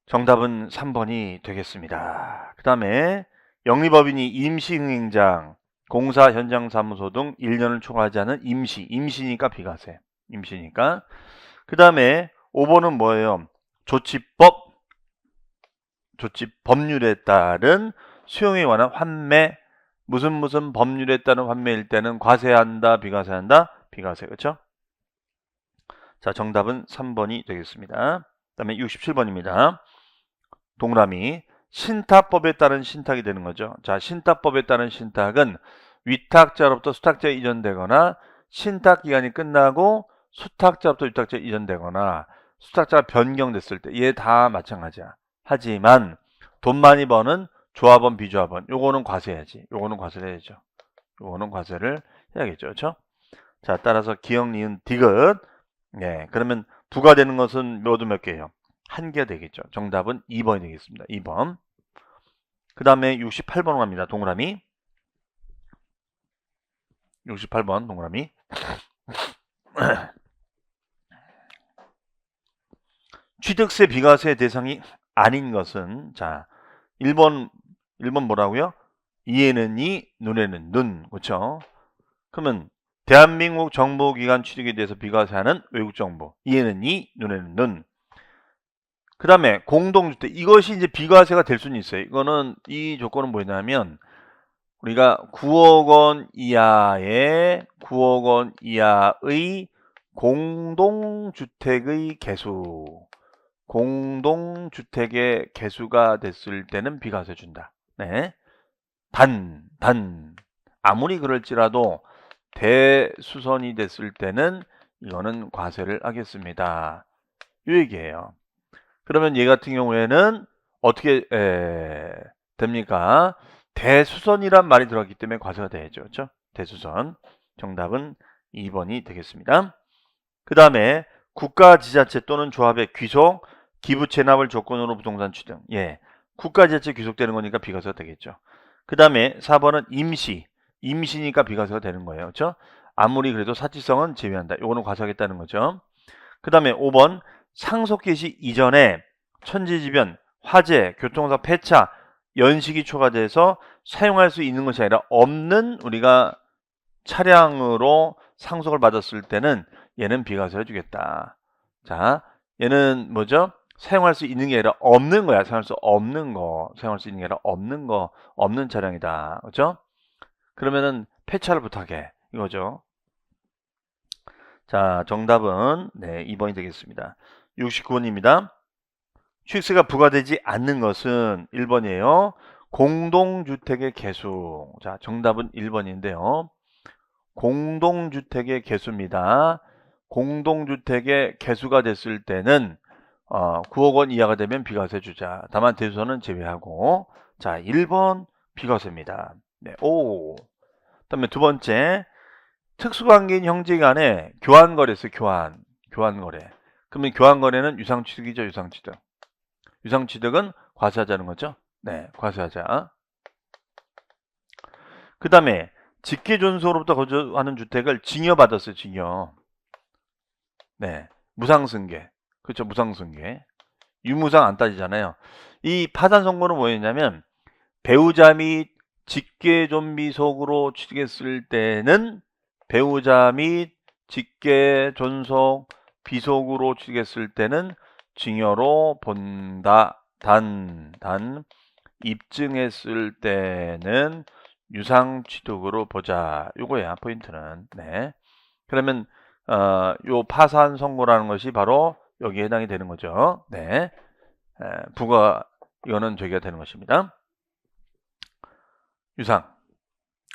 정답은 3번이 되겠습니다. 그 다음에 영리법인이 임시응행장, 공사 현장 사무소 등 1년을 초과하지 않은 임시니까 비과세. 임시니까. 그 다음에 5번은 뭐예요? 법률에 따른 수용에 관한 환매, 무슨 법률에 따른 환매일 때는 과세한다, 비과세한다? 비과세, 그렇죠? 자, 정답은 3번이 되겠습니다. 그 다음에 67번입니다. 동그라미. 신탁법에 따른 신탁이 되는 거죠. 자, 신탁법에 따른 신탁은 위탁자로부터 수탁자에 이전되거나 신탁기간이 끝나고 수탁자로부터 위탁자에 이전되거나 수탁자가 변경됐을 때 얘 다 마찬가지야. 하지만 돈 많이 버는 조합원, 비조합원 요거는 과세해야지. 요거는 과세를 해야죠. 요거는 과세를 해야겠죠. 그렇죠? 자, 따라서 기역, 니은, 디귿. 네, 그러면 부과되는 것은 모두 몇 개예요? 한 개 되겠죠. 정답은 2번이 되겠습니다. 2번. 그 다음에 68번 갑니다. 동그라미. 68번 동그라미. 취득세 비과세 대상이 아닌 것은, 자, 1번 뭐라고요? 이에는 이, 눈에는 눈. 그렇죠? 그러면 대한민국 정보기관 취득에 대해서 비과세하는 외국정보. 이에는 이, 눈에는 눈. 그 다음에 공동주택. 이것이 이제 비과세가 될 수는 있어요. 이거는, 이 조건은 뭐냐면, 우리가 9억 원 이하의 공동주택의 개수. 공동주택의 개수가 됐을 때는 비과세 준다. 네. 아무리 그럴지라도 대수선이 됐을 때는 이거는 과세를 하겠습니다. 이 얘기예요. 그러면 얘 같은 경우에는 어떻게 됩니까? 대수선이란 말이 들어갔기 때문에 과세가 되죠. 그렇죠? 대수선. 정답은 2번이 되겠습니다. 그 다음에 국가, 지자체 또는 조합의 귀속, 기부 체납을 조건으로 부동산 취득. 예, 국가, 지자체 귀속되는 거니까 비과세가 되겠죠. 그 다음에 4번은 임시니까 비과세가 되는 거예요. 그렇죠? 아무리 그래도 사치성은 제외한다. 이거는 과세하겠다는 거죠. 그 다음에 5번 상속 개시 이전에 천재지변, 화재, 교통사, 폐차, 연식이 초과돼서 사용할 수 있는 것이 아니라 없는 우리가 차량으로 상속을 받았을 때는 얘는 비과세를 주겠다. 자, 얘는 뭐죠? 사용할 수 있는 게 아니라 없는 거야. 사용할 수 없는 거. 사용할 수 있는 게 아니라 없는 거. 없는 차량이다. 그렇죠? 그러면은 폐차를 부탁해. 이거죠. 자, 정답은 네, 2번이 되겠습니다. 69번입니다. 취득세가 부과되지 않는 것은 1번이에요. 공동주택의 개수. 자, 정답은 1번인데요. 공동주택의 개수입니다. 공동주택의 개수가 됐을 때는 9억 원 이하가 되면 비과세 주자. 다만 대수선은 제외하고. 자, 1번 비과세입니다. 네, 오. 그다음에 두 번째, 특수관계인 형제간에 교환거래였어요. 교환거래. 그러면 교환거래는 유상취득이죠. 유상취득. 유상취득은 과세하자는 거죠. 네, 과세하자. 그 다음에 직계존속으로부터 거주하는 주택을 증여받았어요. 증여. 네, 무상승계. 그렇죠. 무상승계. 유무상 안 따지잖아요. 이 파산 선고는 뭐였냐면, 배우자 및 직계존비속으로 취득했을 때는 배우자 및 직계존속 비속으로 취득했을 때는 증여로 본다. 단 입증했을 때는 유상취득으로 보자. 요거야 포인트는. 네. 그러면 요 파산 선고라는 것이 바로 여기에 해당이 되는 거죠. 네. 부가 이거는 저기가 되는 것입니다. 유상.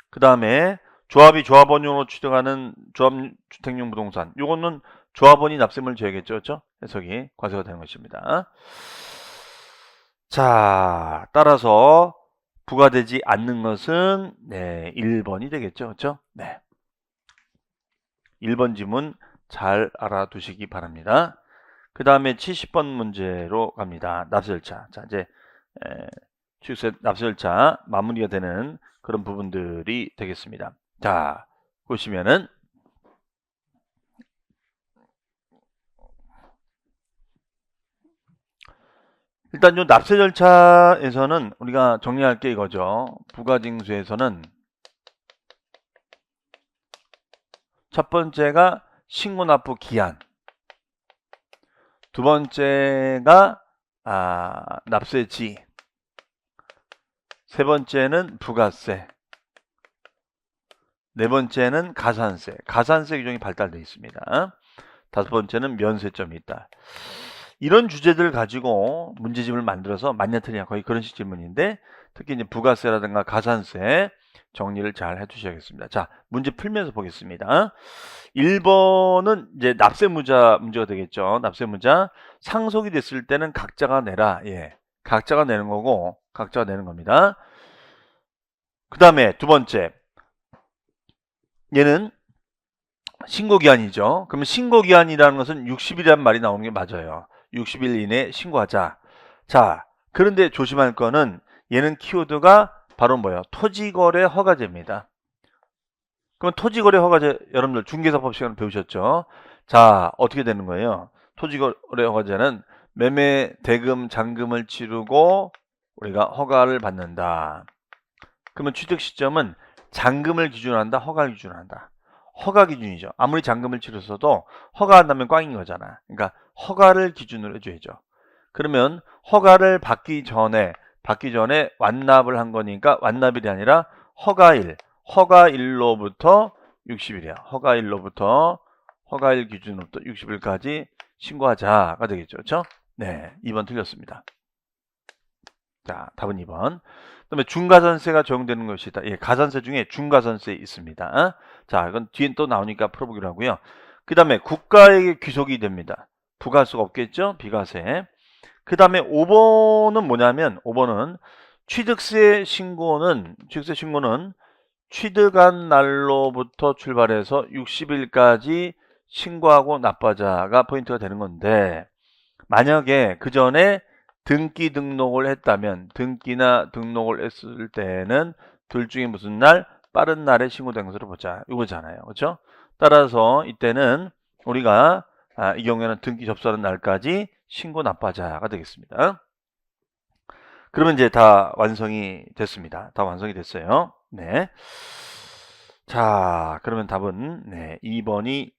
그 다음에 조합이 조합원용으로 취득하는 조합주택용 부동산. 요거는 조합원이 납세물을 져야겠죠. 그렇죠? 해석이 과세가 되는 것입니다. 자, 따라서 부과되지 않는 것은 네, 1번이 되겠죠. 그렇죠? 네. 1번 지문 잘 알아두시기 바랍니다. 그 다음에 70번 문제로 갑니다. 납세절차. 자, 이제 취득세 납세절차 마무리가 되는 그런 부분들이 되겠습니다. 자, 보시면은 일단 요 납세 절차에서는 우리가 정리할 게 이거죠. 부가징수에서는 첫 번째가 신고납부 기한, 두 번째가 납세지, 세 번째는 부가세, 네 번째는 가산세. 가산세 규정이 발달되어 있습니다. 다섯 번째는 면세점이 있다. 이런 주제들 가지고 문제집을 만들어서 맞냐틀리냐 거의 그런 식 질문인데, 특히 이제 부가세라든가 가산세 정리를 잘 해주셔야겠습니다. 자, 문제 풀면서 보겠습니다. 1번은 이제 납세무자 문제가 되겠죠. 납세무자 상속이 됐을 때는 각자가 내라. 예, 각자가 내는 거고, 각자가 내는 겁니다. 그 다음에 두 번째, 얘는 신고기한이죠. 그러면 신고기한이라는 것은 60일이라는 말이 나오는 게 맞아요. 60일 이내에 신고하자. 자, 그런데 조심할 거는 얘는 키워드가 바로 뭐예요? 토지거래 허가제입니다. 그럼 토지거래 허가제 여러분들 중개사법 시간에 배우셨죠? 자, 어떻게 되는 거예요? 토지거래 허가제는 매매 대금 잔금을 치르고 우리가 허가를 받는다. 그러면 취득 시점은 잔금을 기준으로 한다, 허가를 기준으로 한다. 허가 기준이죠. 아무리 잔금을 치렀어도 허가한다면 꽝인 거잖아. 그러니까 허가를 기준으로 해줘야죠. 그러면 허가를 받기 전에 완납을 한 거니까 완납일이 아니라 허가일로부터 60일이야. 허가일 기준으로부터 60일까지 신고하자가 되겠죠. 그렇죠? 네, 2번 틀렸습니다. 자, 답은 2번. 그다음에 중과산세가 적용되는 것이다. 예, 가산세 중에 중과산세 있습니다. 자, 이건 뒤엔 또 나오니까 풀어보기로 하고요. 그 다음에 국가에게 귀속이 됩니다. 부과할 수가 없겠죠? 비과세. 그 다음에 5번은 뭐냐면 5번은 취득세 신고는 취득한 날로부터 출발해서 60일까지 신고하고 납부하자가 포인트가 되는 건데, 만약에 그 전에 등기 등록을 했다면 등기나 등록을 했을 때는 둘 중에 무슨 날? 빠른 날에 신고된 것으로 보자. 이거잖아요. 그렇죠? 따라서 이때는 우리가 이 경우에는 등기 접수하는 날까지 신고 납부하자가 되겠습니다. 그러면 이제 다 완성이 됐습니다. 다 완성이 됐어요. 네. 자, 그러면 답은 네, 2번이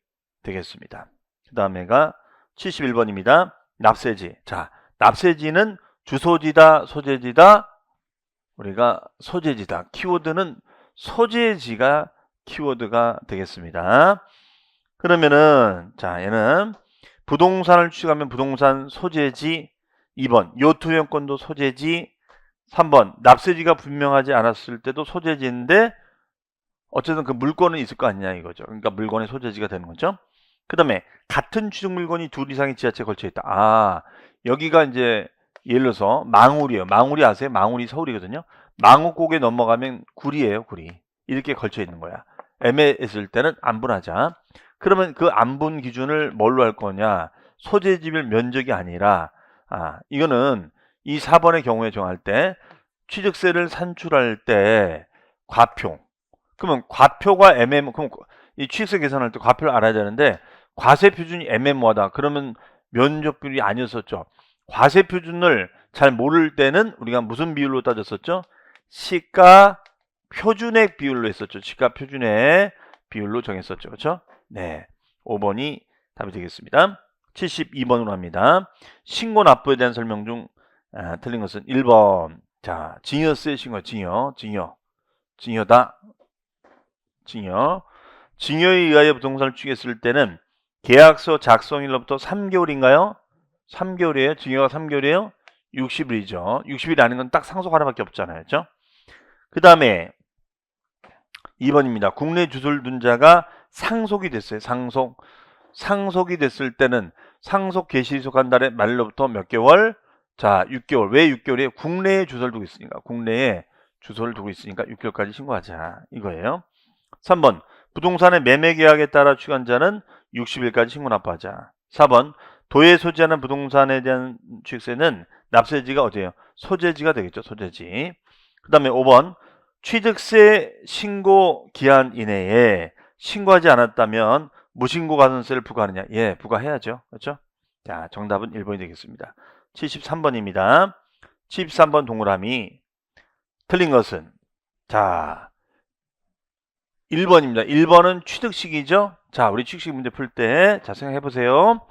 되겠습니다. 그 다음에가 71번입니다. 납세지. 자, 납세지는 주소지다, 소재지다. 우리가 소재지다. 키워드는 소재지가 키워드가 되겠습니다. 그러면은 자, 얘는 부동산을 취득하면 부동산 소재지. 2번 요투용권도 소재지. 3번 납세지가 분명하지 않았을 때도 소재지인데 어쨌든 그 물건은 있을 거 아니냐 이거죠. 그러니까 물건의 소재지가 되는 거죠. 그 다음에 같은 취득 물건이 둘 이상의 지하체에 걸쳐 있다. 아, 여기가 이제 예를 들어서 망울이에요. 망울이 아세요? 망울이 서울이거든요. 망울곡에 넘어가면 구리예요. 구리. 이렇게 걸쳐 있는 거야. 애매했을 때는 안분하자. 그러면 그 안분 기준을 뭘로 할 거냐? 소재지별 면적이 아니라 이거는 이 4번의 경우에 정할 때 취득세를 산출할 때 과표. 그러면 과표가 그럼 이 취득세 계산할 때 과표를 알아야 되는데 과세 표준이 애매모호하다. 그러면 면적 비율이 아니었었죠. 과세 표준을 잘 모를 때는 우리가 무슨 비율로 따졌었죠? 시가 표준액 비율로 했었죠. 시가 표준액 비율로 정했었죠. 그렇죠? 네. 5번이 답이 되겠습니다. 72번으로 합니다. 신고 납부에 대한 설명 중 틀린 것은 1번. 자, 증여세 신고, 증여다. 증여에 의하여 부동산을 취득했을 때는 계약서 작성일로부터 3개월인가요? 3개월이에요. 증여가 3개월이에요. 60일이죠. 60일이 아닌 건 딱 상속 하나밖에 없잖아요. 그렇죠? 그 다음에 2번입니다. 국내 주소를 둔 자가 상속이 됐어요. 상속이 됐을 때는 상속 개시일속 한 달에 말로부터 몇 개월? 자, 6개월. 왜 6개월이에요? 국내에 주소를 두고 있으니까. 6개월까지 신고하자. 이거예요. 3번. 부동산의 매매 계약에 따라 취득한 자는 60일까지 신고 납부하자. 4번. 도에 소지하는 부동산에 대한 취득세는 납세지가 어디예요? 소재지가 되겠죠. 소재지. 그 다음에 5번. 취득세 신고 기한 이내에 신고하지 않았다면 무신고 가산세를 부과하느냐? 예, 부과해야죠. 그렇죠? 자, 정답은 1번이 되겠습니다. 73번입니다. 73번 동그라미. 틀린 것은 자, 1번입니다. 1번은 취득식이죠. 자, 우리 취득식 문제 풀 때 자, 생각해 보세요.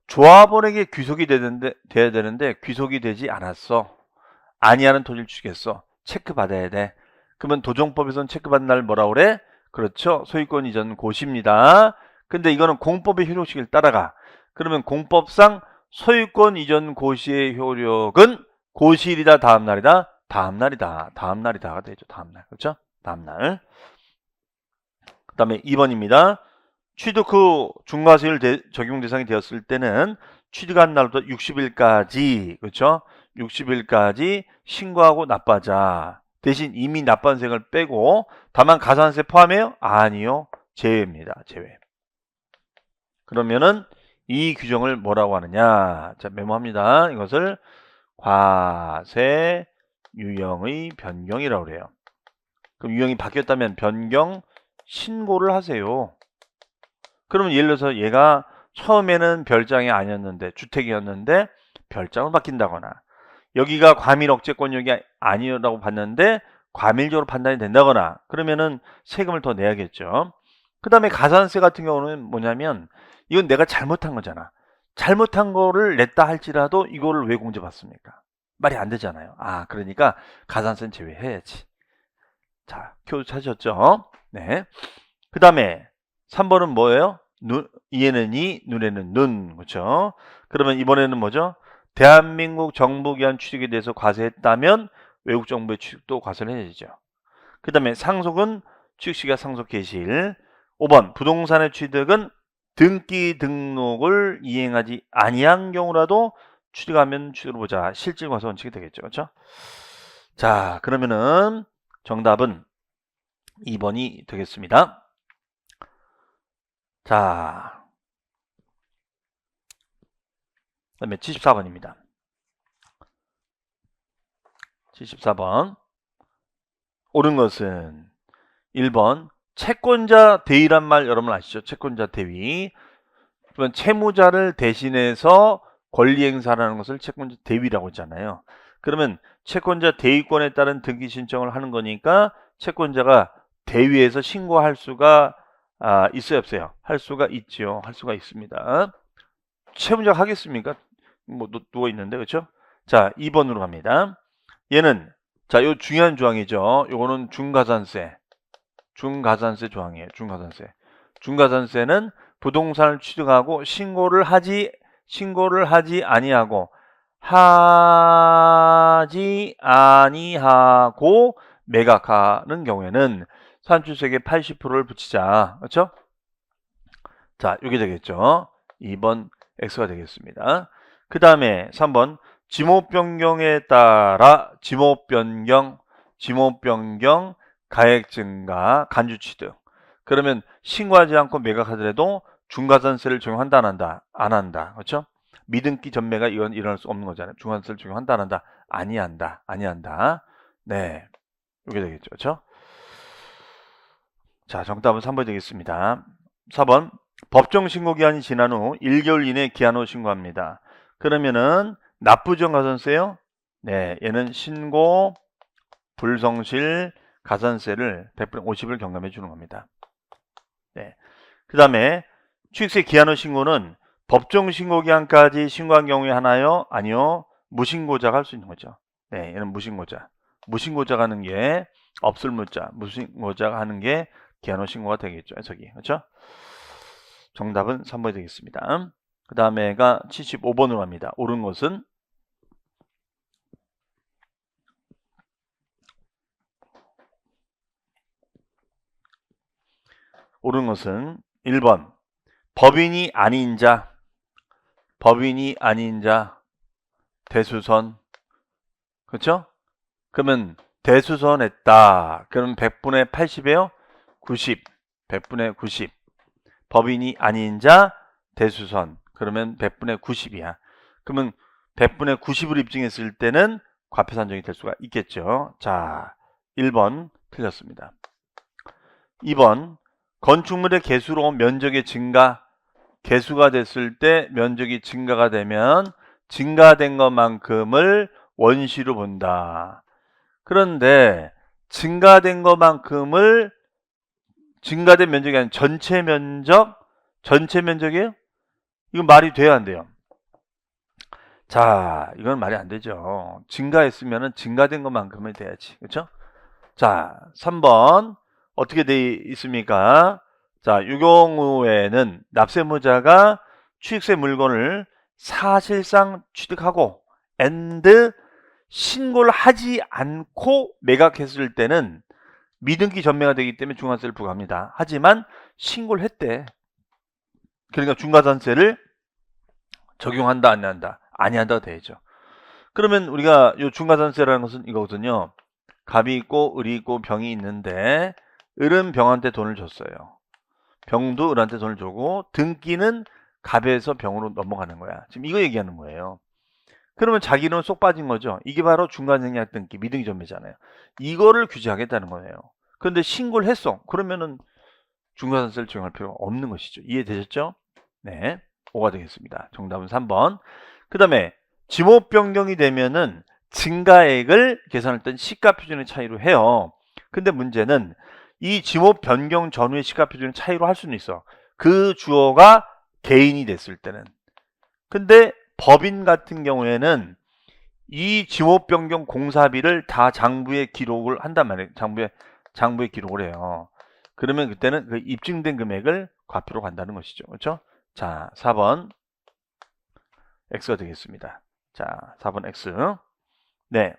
조합원에게 귀속이 돼야 되는데 귀속이 되지 않았어. 아니하는 토지를 취득했어. 체크받아야 돼. 그러면 도정법에서는 체크받는 날 뭐라 그래? 그렇죠. 소유권 이전 고시입니다. 근데 이거는 공법의 효력식을 따라가. 그러면 공법상 소유권 이전 고시의 효력은 고시일이다, 다음날이다? 다음날이다가 되죠. 다음날. 그렇죠? 다음날. 그 다음에 2번입니다. 취득 후 중과세율 적용 대상이 되었을 때는 취득한 날부터 60일까지, 그렇죠? 60일까지 신고하고 납부하자. 대신 이미 납부한세액을 빼고 다만 가산세 포함해요? 아니요. 제외입니다. 제외. 그러면은 이 규정을 뭐라고 하느냐? 자, 메모합니다. 이것을 과세 유형의 변경이라고 그래요. 그럼 유형이 바뀌었다면 변경 신고를 하세요. 그러면 예를 들어서 얘가 처음에는 별장이 아니었는데 주택이었는데 별장으로 바뀐다거나 여기가 과밀 억제권역이 아니라고 봤는데 과밀적으로 판단이 된다거나 그러면은 세금을 더 내야겠죠. 그 다음에 가산세 같은 경우는 뭐냐면 이건 내가 잘못한 거잖아. 잘못한 거를 냈다 할지라도 이거를 왜 공제받습니까? 말이 안 되잖아요. 아, 그러니까 가산세는 제외해야지. 자, 표 찾으셨죠? 네. 그 다음에 3번은 뭐예요? 이에는 이, 눈에는 눈. 그렇죠? 그러면 이번에는 뭐죠? 대한민국 정부 기관 취득에 대해서 과세했다면 외국 정부의 취득도 과세를 해야죠. 그 다음에 상속은 취득시기가 상속 개시일. 5번 부동산의 취득은 등기 등록을 이행하지 아니한 경우라도 취득하면 취득을 보자. 실질 과세 원칙이 되겠죠. 그렇죠? 자, 그러면은 정답은 2번이 되겠습니다. 자, 그 다음에 74번입니다. 74번. 옳은 것은 1번 채권자 대위란 말 여러분 아시죠? 채권자 대위. 그러면 채무자를 대신해서 권리 행사라는 것을 채권자 대위라고 했잖아요. 그러면 채권자 대위권에 따른 등기 신청을 하는 거니까 채권자가 대위에서 신고할 수가 있어요, 없어요? 할 수가 있죠. 할 수가 있습니다. 채무자가 하겠습니까? 뭐 누워 있는데, 그렇죠? 자, 2번으로 갑니다. 얘는 자, 요 중요한 조항이죠. 요거는 중가산세 조항이에요. 중가산세는 부동산을 취득하고 신고를 하지 아니하고 매각하는 경우에는 산출세액의 80%를 붙이자. 그렇죠? 자, 이게 되겠죠. 2번 X가 되겠습니다. 그 다음에 3번 지목 변경에 따라 지목 변경, 가액 증가, 간주 취득. 그러면 신고하지 않고 매각하더라도 중과산세를 적용한다 안 한다? 안 한다. 그렇죠? 미등기 전매가 이건 일어날 수 없는 거잖아요. 중과산세를 적용한다 안 한다? 아니한다. 네. 이게 되겠죠. 그렇죠? 자, 정답은 3번이 되겠습니다. 4번 법정 신고 기한이 지난 후 1개월 이내 기한 후 신고합니다. 그러면은 납부전 가산세요? 네, 얘는 신고 불성실 가산세를 100분의 50을 경감해 주는 겁니다. 네. 그 다음에 취득세 기한 후 신고는 법정 신고 기한까지 신고한 경우에 하나요? 아니요. 무신고자가 할 수 있는 거죠. 네, 얘는 무신고자가 하는 게 없을 무자, 무신고자가 하는 게 기한 후 신고가 되겠죠. 저기, 그렇죠? 정답은 3번이 되겠습니다. 그 다음에가 75번으로 갑니다. 옳은 것은 옳은 것은 1번 법인이 아닌 자 대수선. 그렇죠? 그러면 대수선했다. 그럼 100분의 80이에요? 90. 100분의 90. 법인이 아닌 자 대수선. 그러면 100분의 90이야. 그러면 100분의 90을 입증했을 때는 과표 산정이 될 수가 있겠죠. 자, 1번 틀렸습니다. 2번 건축물의 개수로 면적의 증가, 개수가 됐을 때 면적이 증가가 되면 증가된 것만큼을 원시로 본다. 그런데 증가된 것만큼을 증가된 면적이 아니라 전체 면적이에요? 이건 말이 돼야 안 돼요? 자, 이건 말이 안 되죠. 증가했으면 증가된 것만큼은 돼야지. 그렇죠? 자, 3번 어떻게 돼 있습니까? 자, 이 경우에는 납세무자가 취득세 물건을 사실상 취득하고 신고를 하지 않고 매각했을 때는 미등기 전매가 되기 때문에 중과세를 부과합니다. 하지만 신고를 했대. 그러니까 중과산세를 적용한다 아니한다? 아니한다가 되죠. 그러면 우리가 이 중과산세라는 것은 이거거든요. 갑이 있고 을이 있고 병이 있는데 을은 병한테 돈을 줬어요. 병도 을한테 돈을 주고 등기는 갑에서 병으로 넘어가는 거야. 지금 이거 얘기하는 거예요. 그러면 자기는 쏙 빠진 거죠. 이게 바로 중간생략 등기 미등기 전매잖아요. 이거를 규제하겠다는 거예요. 그런데 신고를 했어. 그러면은 중과산세를 적용할 필요가 없는 것이죠. 이해되셨죠? 네. 5가 되겠습니다. 정답은 3번. 그 다음에 지목 변경이 되면은 증가액을 계산할 땐 시가 표준의 차이로 해요. 근데 문제는 이 지목 변경 전후의 시가 표준의 차이로 할 수는 있어. 그 주어가 개인이 됐을 때는. 근데 법인 같은 경우에는 이 지목 변경 공사비를 다 장부에 기록을 한단 말이에요. 장부에 기록을 해요. 그러면 그때는 그 입증된 금액을 과표로 간다는 것이죠. 그렇죠? 자, 4번 X가 되겠습니다. 자, 4번 X. 네.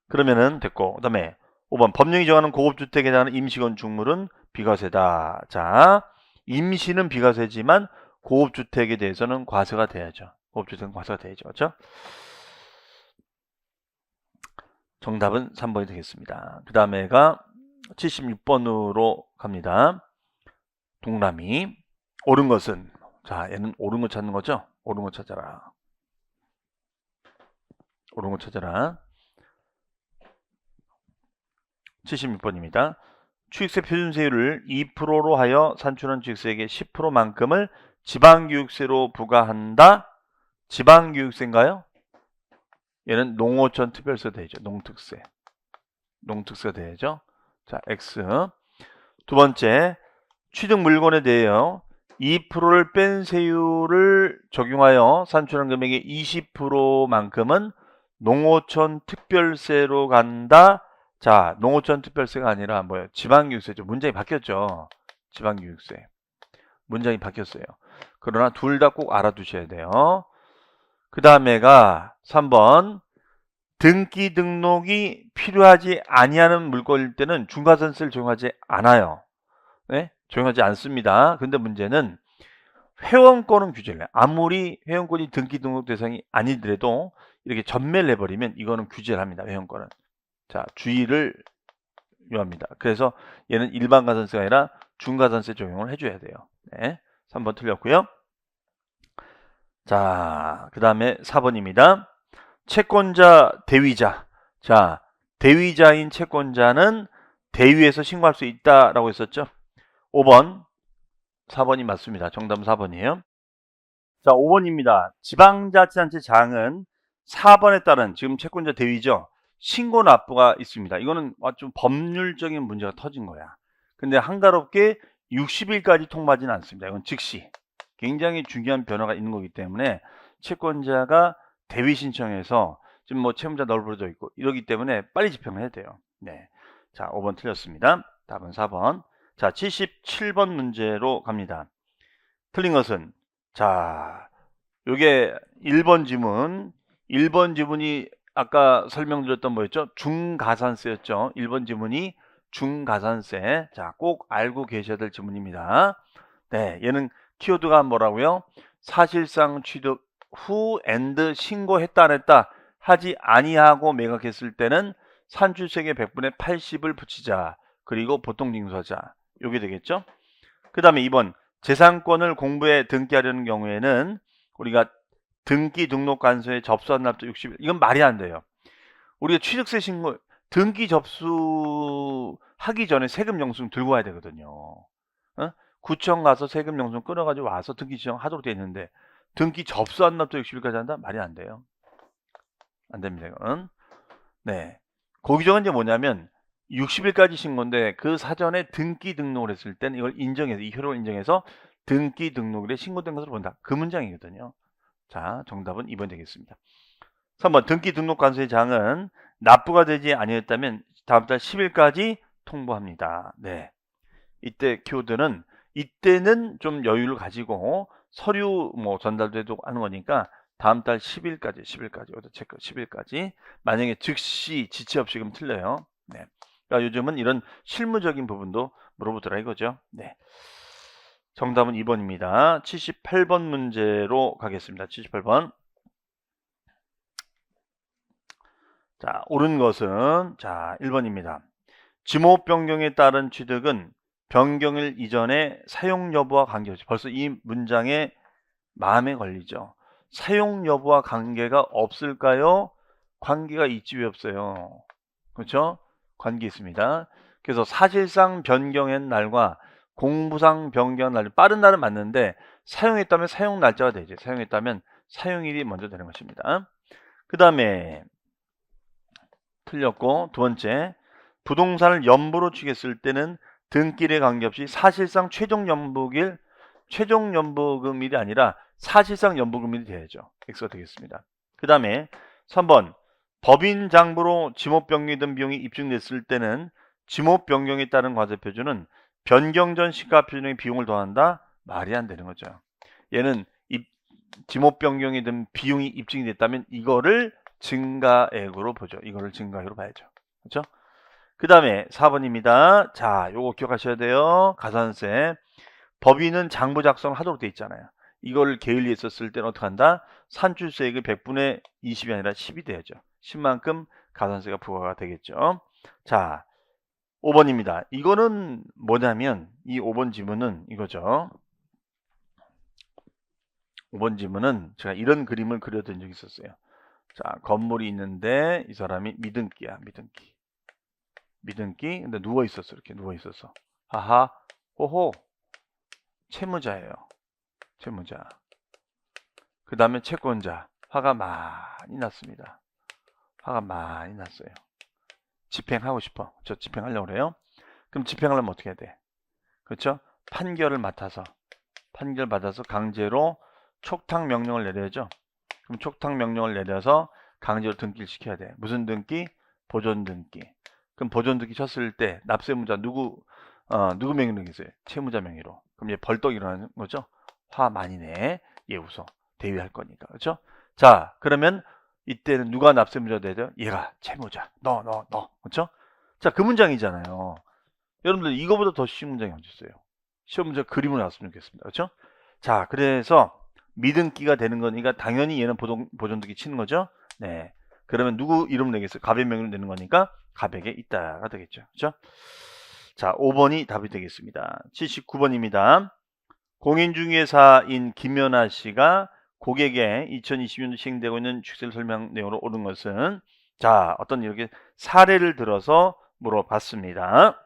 그러면은 됐고, 그 다음에 5번 법령이 정하는 고급주택에 대한 임시건축물은 비과세다. 자, 임시는 비과세지만 고급주택에 대해서는 과세가 돼야죠. 고급주택은 과세가 돼야죠. 그렇죠? 정답은 3번이 되겠습니다. 그 다음에가 76번으로 갑니다. 동남이 옳은 것은, 자, 얘는 옳은 거 찾는 거죠? 옳은 거 찾아라. 옳은 거 찾아라. 76번입니다. 취득세 표준세율을 2%로 하여 산출한 취득세액의 10%만큼을 지방교육세로 부과한다. 지방교육세인가요? 얘는 농어촌 특별세 되죠. 농특세. 농특세가 되죠. 자, X. 두 번째, 취득 물건에 대하여 2%를 뺀 세율을 적용하여 산출한 금액의 20%만큼은 농어촌 특별세로 간다. 자, 농어촌 특별세가 아니라 뭐예요? 지방교육세죠. 문장이 바뀌었죠. 지방교육세. 문장이 바뀌었어요. 그러나 둘 다 꼭 알아두셔야 돼요. 그 다음에가 3번. 등기 등록이 필요하지 아니하는 물건일 때는 중과산세를 적용하지 않아요. 네? 적용하지 않습니다. 근데 문제는 회원권은 규제를 해요. 아무리 회원권이 등기 등록 대상이 아니더라도 이렇게 전매를 해버리면 이거는 규제를 합니다. 회원권은. 자, 주의를 요합니다. 그래서 얘는 일반 가산세가 아니라 중과산세 적용을 해줘야 돼요. 네, 3번 틀렸고요. 자, 그 다음에 4번입니다. 채권자, 대위자. 자, 대위자인 채권자는 대위에서 신고할 수 있다라고 했었죠. 5번, 4번이 맞습니다. 정답은 4번이에요. 자, 5번입니다. 지방자치단체장은 4번에 따른 지금 채권자 대위죠. 신고 납부가 있습니다. 이거는 좀 법률적인 문제가 터진 거야. 근데 한가롭게 60일까지 통보하지는 않습니다. 이건 즉시. 굉장히 중요한 변화가 있는 거기 때문에 채권자가 대위 신청해서 지금 뭐 채무자 널브러져 있고 이러기 때문에 빨리 집행을 해야 돼요. 네. 자, 5번 틀렸습니다. 답은 4번. 자, 77번 문제로 갑니다. 틀린 것은, 자, 요게 1번 지문. 1번 지문이 아까 설명드렸던 뭐였죠? 중가산세였죠. 1번 지문이 중가산세. 자, 꼭 알고 계셔야 될 지문입니다. 네, 얘는 키워드가 뭐라고요? 사실상 취득 후 엔드 신고했다 안 했다 하지 아니하고 매각했을 때는 산출세액의 100분의 80을 붙이자. 그리고 보통징수하자. 요게 되겠죠? 그 다음에 2번 재산권을 공부에 등기하려는 경우에는 우리가 등기 등록관서에 접수한 납부 60일, 이건 말이 안 돼요. 우리가 취득세 신고 등기 접수하기 전에 세금 영수증 들고 와야 되거든요. 어? 구청 가서 세금 영수증 끊어가지고 와서 등기 지정하도록 되어 있는데 등기 접수한 납부 60일까지 한다? 말이 안 돼요. 안 됩니다. 이건. 네. 그 규정은 이제 뭐냐면 60일까지 신고인데 그 사전에 등기 등록을 했을 때는 이걸 인정해서, 이 효력을 인정해서 등기 등록일에 신고된 것으로 본다. 그 문장이거든요. 자, 정답은 2번 되겠습니다. 3번 등기 등록 관세의 장은 납부가 되지 아니했다면 다음 달 10일까지 통보합니다. 네. 이때 키워드는 이때는 좀 여유를 가지고 서류 뭐 전달도 하는 거니까 다음 달 10일까지 여기다 체크 10일까지 만약에 즉시 지체 없이 그럼 틀려요. 네. 그러니까 요즘은 이런 실무적인 부분도 물어보더라 이거죠. 네. 정답은 2번입니다. 78번 문제로 가겠습니다. 78번. 자, 옳은 것은 자, 1번입니다. 지목 변경에 따른 취득은 변경일 이전에 사용 여부와 관계없이 벌써 이 문장에 마음에 걸리죠. 사용 여부와 관계가 없을까요? 관계가 있지 왜 없어요? 그렇죠? 관계 있습니다. 그래서 사실상 변경한 날과 공부상 변경한 날, 빠른 날은 맞는데 사용했다면 사용 날짜가 되죠. 사용했다면 사용일이 먼저 되는 것입니다. 그 다음에 틀렸고, 두 번째, 부동산을 연부로 취득했을 때는 등기일에 관계없이 사실상 최종 연부금일이 아니라 사실상 연부금일이 돼야죠. X가 되겠습니다. 그 다음에 3번, 법인 장부로 지목 변경이 든 비용이 입증됐을 때는 지목 변경에 따른 과세표준은 변경 전 시가표준의 비용을 더한다? 말이 안 되는 거죠. 얘는 지목 변경이 든 비용이 입증이 됐다면 이거를 증가액으로 보죠. 이거를 증가액으로 봐야죠. 그렇죠? 그 다음에 4번입니다. 자, 요거 기억하셔야 돼요. 가산세. 법인은 장부 작성을 하도록 돼 있잖아요. 이걸 게을리했었을 때는 어떻게 한다? 산출세액의 100분의 20이 아니라 10이 돼야죠. 10만큼 가산세가 부과가 되겠죠. 자, 5번입니다. 이거는 뭐냐면 이 5번 지문은 이거죠. 5번 지문은 제가 이런 그림을 그려둔 적이 있었어요. 자, 건물이 있는데 이 사람이 미등기야. 미등기. 근데 누워 있었어. 이렇게 누워 있었어. 하하. 호호. 채무자예요. 채무자. 그 다음에 채권자. 화가 많이 났습니다. 화가 많이 났어요. 집행하고 싶어. 저 집행하려고 그래요. 그럼 집행하려면 어떻게 해야 돼? 그렇죠? 판결을 받아서 강제로 촉탁 명령을 내려야죠. 그럼 촉탁 명령을 내려서 강제로 등기를 시켜야 돼. 무슨 등기? 보존 등기. 그럼 보존 등기 쳤을 때 납세무자 누구 명의로 있어요? 채무자 명의로. 그럼 얘 벌떡 일어나는 거죠. 화 많이 내. 얘 웃어. 대위할 거니까. 그렇죠? 자, 그러면 이때는 누가 납세무자 되죠? 얘가 채무자. 너. 그렇죠? 자, 그 문장이잖아요. 여러분들 이거보다 더 쉬운 문장이 어디 있어요? 시험 문제 그림으로 나왔으면 좋겠습니다. 그렇죠? 자, 그래서 미등기가 되는 거니까 당연히 얘는 보존등기 치는 거죠. 네. 그러면 누구 이름 내겠어요? 갑의 명의로 내는 거니까 갑에게 있다가 되겠죠. 그렇죠? 자, 5번이 답이 되겠습니다. 79번입니다. 공인중개사인 김연아 씨가 고객에 2020년도 시행되고 있는 취득세 설명 내용으로 옳은 것은 자, 어떤 이렇게 사례를 들어서 물어봤습니다.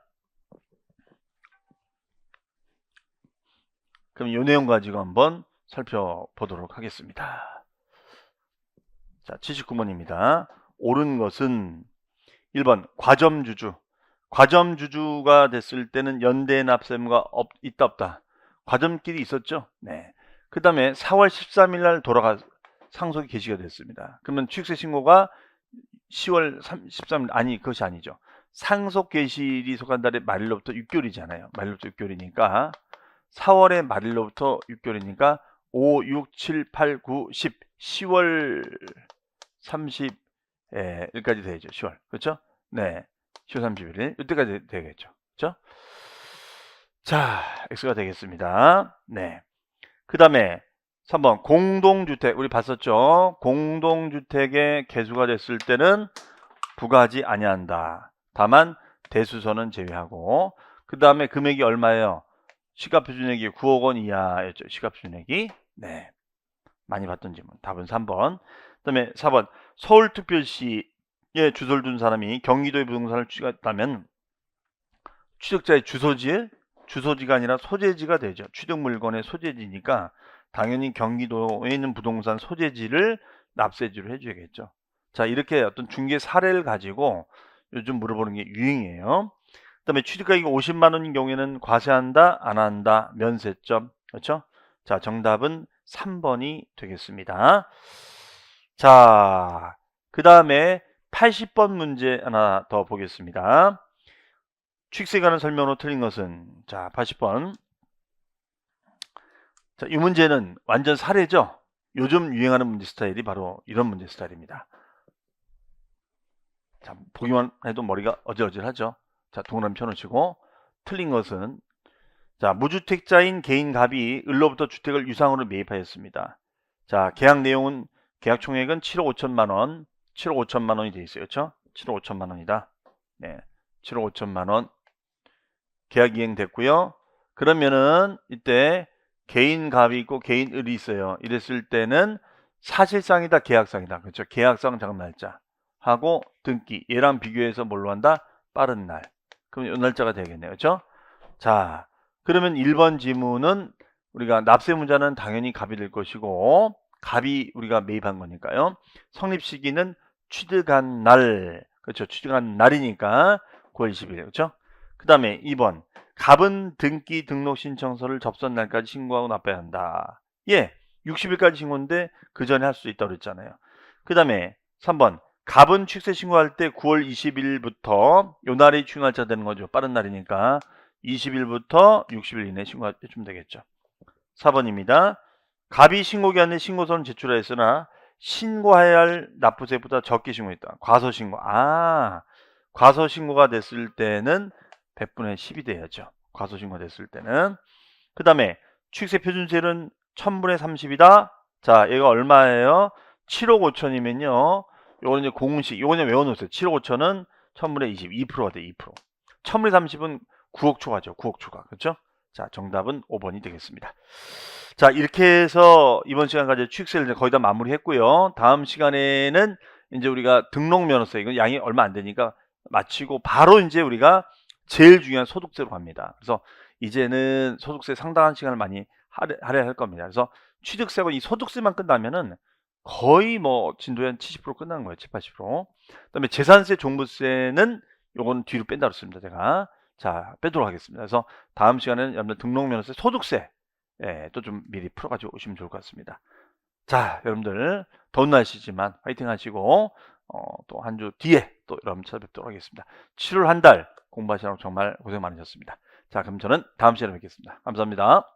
그럼 이 내용 가지고 한번 살펴보도록 하겠습니다. 자, 79번입니다. 옳은 것은 1번 과점주주가 됐을 때는 연대 납세무가 있다 없다. 과점끼리 있었죠. 네. 그 다음에 4월 13일 날 상속이 개시가 됐습니다. 그러면 취득세 신고가 10월 13일 아니 그것이 아니죠. 상속 개시일이 속한 달의 말일로부터 6개월이잖아요. 말일로부터 6개월이니까 4월의 말일로부터 6개월이니까 5, 6, 7, 8, 9, 10, 10월 30일까지 되죠. 10월. 그렇죠? 네. 10월 31일. 이때까지 되겠죠. 그렇죠? 자, X가 되겠습니다. 네. 그 다음에 3번 공동주택. 우리 봤었죠? 공동주택의 개수가 됐을 때는 부과하지 아니한다. 다만 대수선은 제외하고 그 다음에 금액이 얼마예요? 시가표준액이 9억 원 이하였죠. 시가표준액이. 네. 많이 봤던 질문. 답은 3번. 그 다음에 4번. 서울특별시에 주소를 둔 사람이 경기도의 부동산을 취득했다면 취득자의 주소지가 아니라 소재지가 되죠. 취득 물건의 소재지니까 당연히 경기도에 있는 부동산 소재지를 납세지로 해줘야겠죠. 자, 이렇게 어떤 중개 사례를 가지고 요즘 물어보는 게 유행이에요. 그 다음에 취득가액이 50만 원인 경우에는 과세한다, 안 한다, 면세점. 그렇죠? 자, 정답은 3번이 되겠습니다. 자, 그 다음에 80번 문제 하나 더 보겠습니다. 취득세에 관한 설명으로 틀린 것은 자, 80번. 자, 이 문제는 완전 사례죠. 요즘 유행하는 문제 스타일이 바로 이런 문제 스타일입니다. 자, 보기만 해도 머리가 어질어질하죠. 자, 동그라미 펴놓으시고 틀린 것은 자, 무주택자인 개인 갑이 을로부터 주택을 유상으로 매입하였습니다. 자, 계약 내용은 계약 총액은 7억 5천만 원, 7억 5천만 원이 돼 있어요. 그렇죠? 7억 5천만 원이다. 네. 7억 5천만 원. 계약 이행됐고요. 그러면은 이때 개인 갑이 있고 개인 을이 있어요. 이랬을 때는 사실상이다, 계약상이다. 그렇죠? 계약상 자금 날짜 하고 등기 얘랑 비교해서 뭘로 한다? 빠른 날. 그럼 이 날짜가 되겠네요. 그렇죠? 자, 그러면 1번 지문은 우리가 납세문자는 당연히 갑이 될 것이고 갑이 우리가 매입한 거니까요. 성립 시기는 취득한 날. 그렇죠? 취득한 날이니까 9월 20일. 그렇죠? 그 다음에 2번 갑은 등기 등록 신청서를 접수한 날까지 신고하고 납부해야 한다. 예, 60일까지 신고인데 그 전에 할 수 있다고 그랬잖아요. 그 다음에 3번 갑은 취득세 신고할 때 9월 20일부터 요 날이 중요할자 되는 거죠. 빠른 날이니까 20일부터 60일 이내에 신고해주면 되겠죠. 4번입니다. 갑이 신고기한에 신고서는 제출하였으나 신고해야 할 납부세보다 적게 신고했다. 과소신고. 과소신고가 됐을 때는 100분의 10이 돼야죠. 과소신고 됐을 때는. 그 다음에 취득세 표준세율은 1000분의 30이다. 자, 얘가 얼마예요? 7억 5천이면요. 요거는 이제 공식, 요거는 외워놓으세요. 7억 5천은 1000분의 20, 2%가 돼, 2%. 1000분의 30은 9억 초과죠. 9억 초과. 그렇죠? 자, 정답은 5번이 되겠습니다. 자, 이렇게 해서 이번 시간까지 취득세를 이제 거의 다 마무리했고요. 다음 시간에는 이제 우리가 등록면허세, 이건 양이 얼마 안 되니까 마치고 바로 이제 우리가 제일 중요한 소득세로 갑니다. 그래서 이제는 소득세 상당한 시간을 많이 할애할 겁니다. 그래서 취득세하고 이 소득세만 끝나면은 거의 뭐 진도의 한 70% 끝나는 거예요. 70, 80%. 그다음에 재산세, 종부세는 요건 뒤로 뺀다 그랬습니다. 제가. 자, 빼도록 하겠습니다. 그래서 다음 시간에는 여러분들 등록면허세, 소득세 또 좀 미리 풀어가지고 오시면 좋을 것 같습니다. 자, 여러분들 더운 날씨지만 화이팅 하시고 또 한 주 뒤에 또 여러분 찾아뵙도록 하겠습니다. 7월 한 달 공부하시느라고 정말 고생 많으셨습니다. 자, 그럼 저는 다음 시간에 뵙겠습니다. 감사합니다.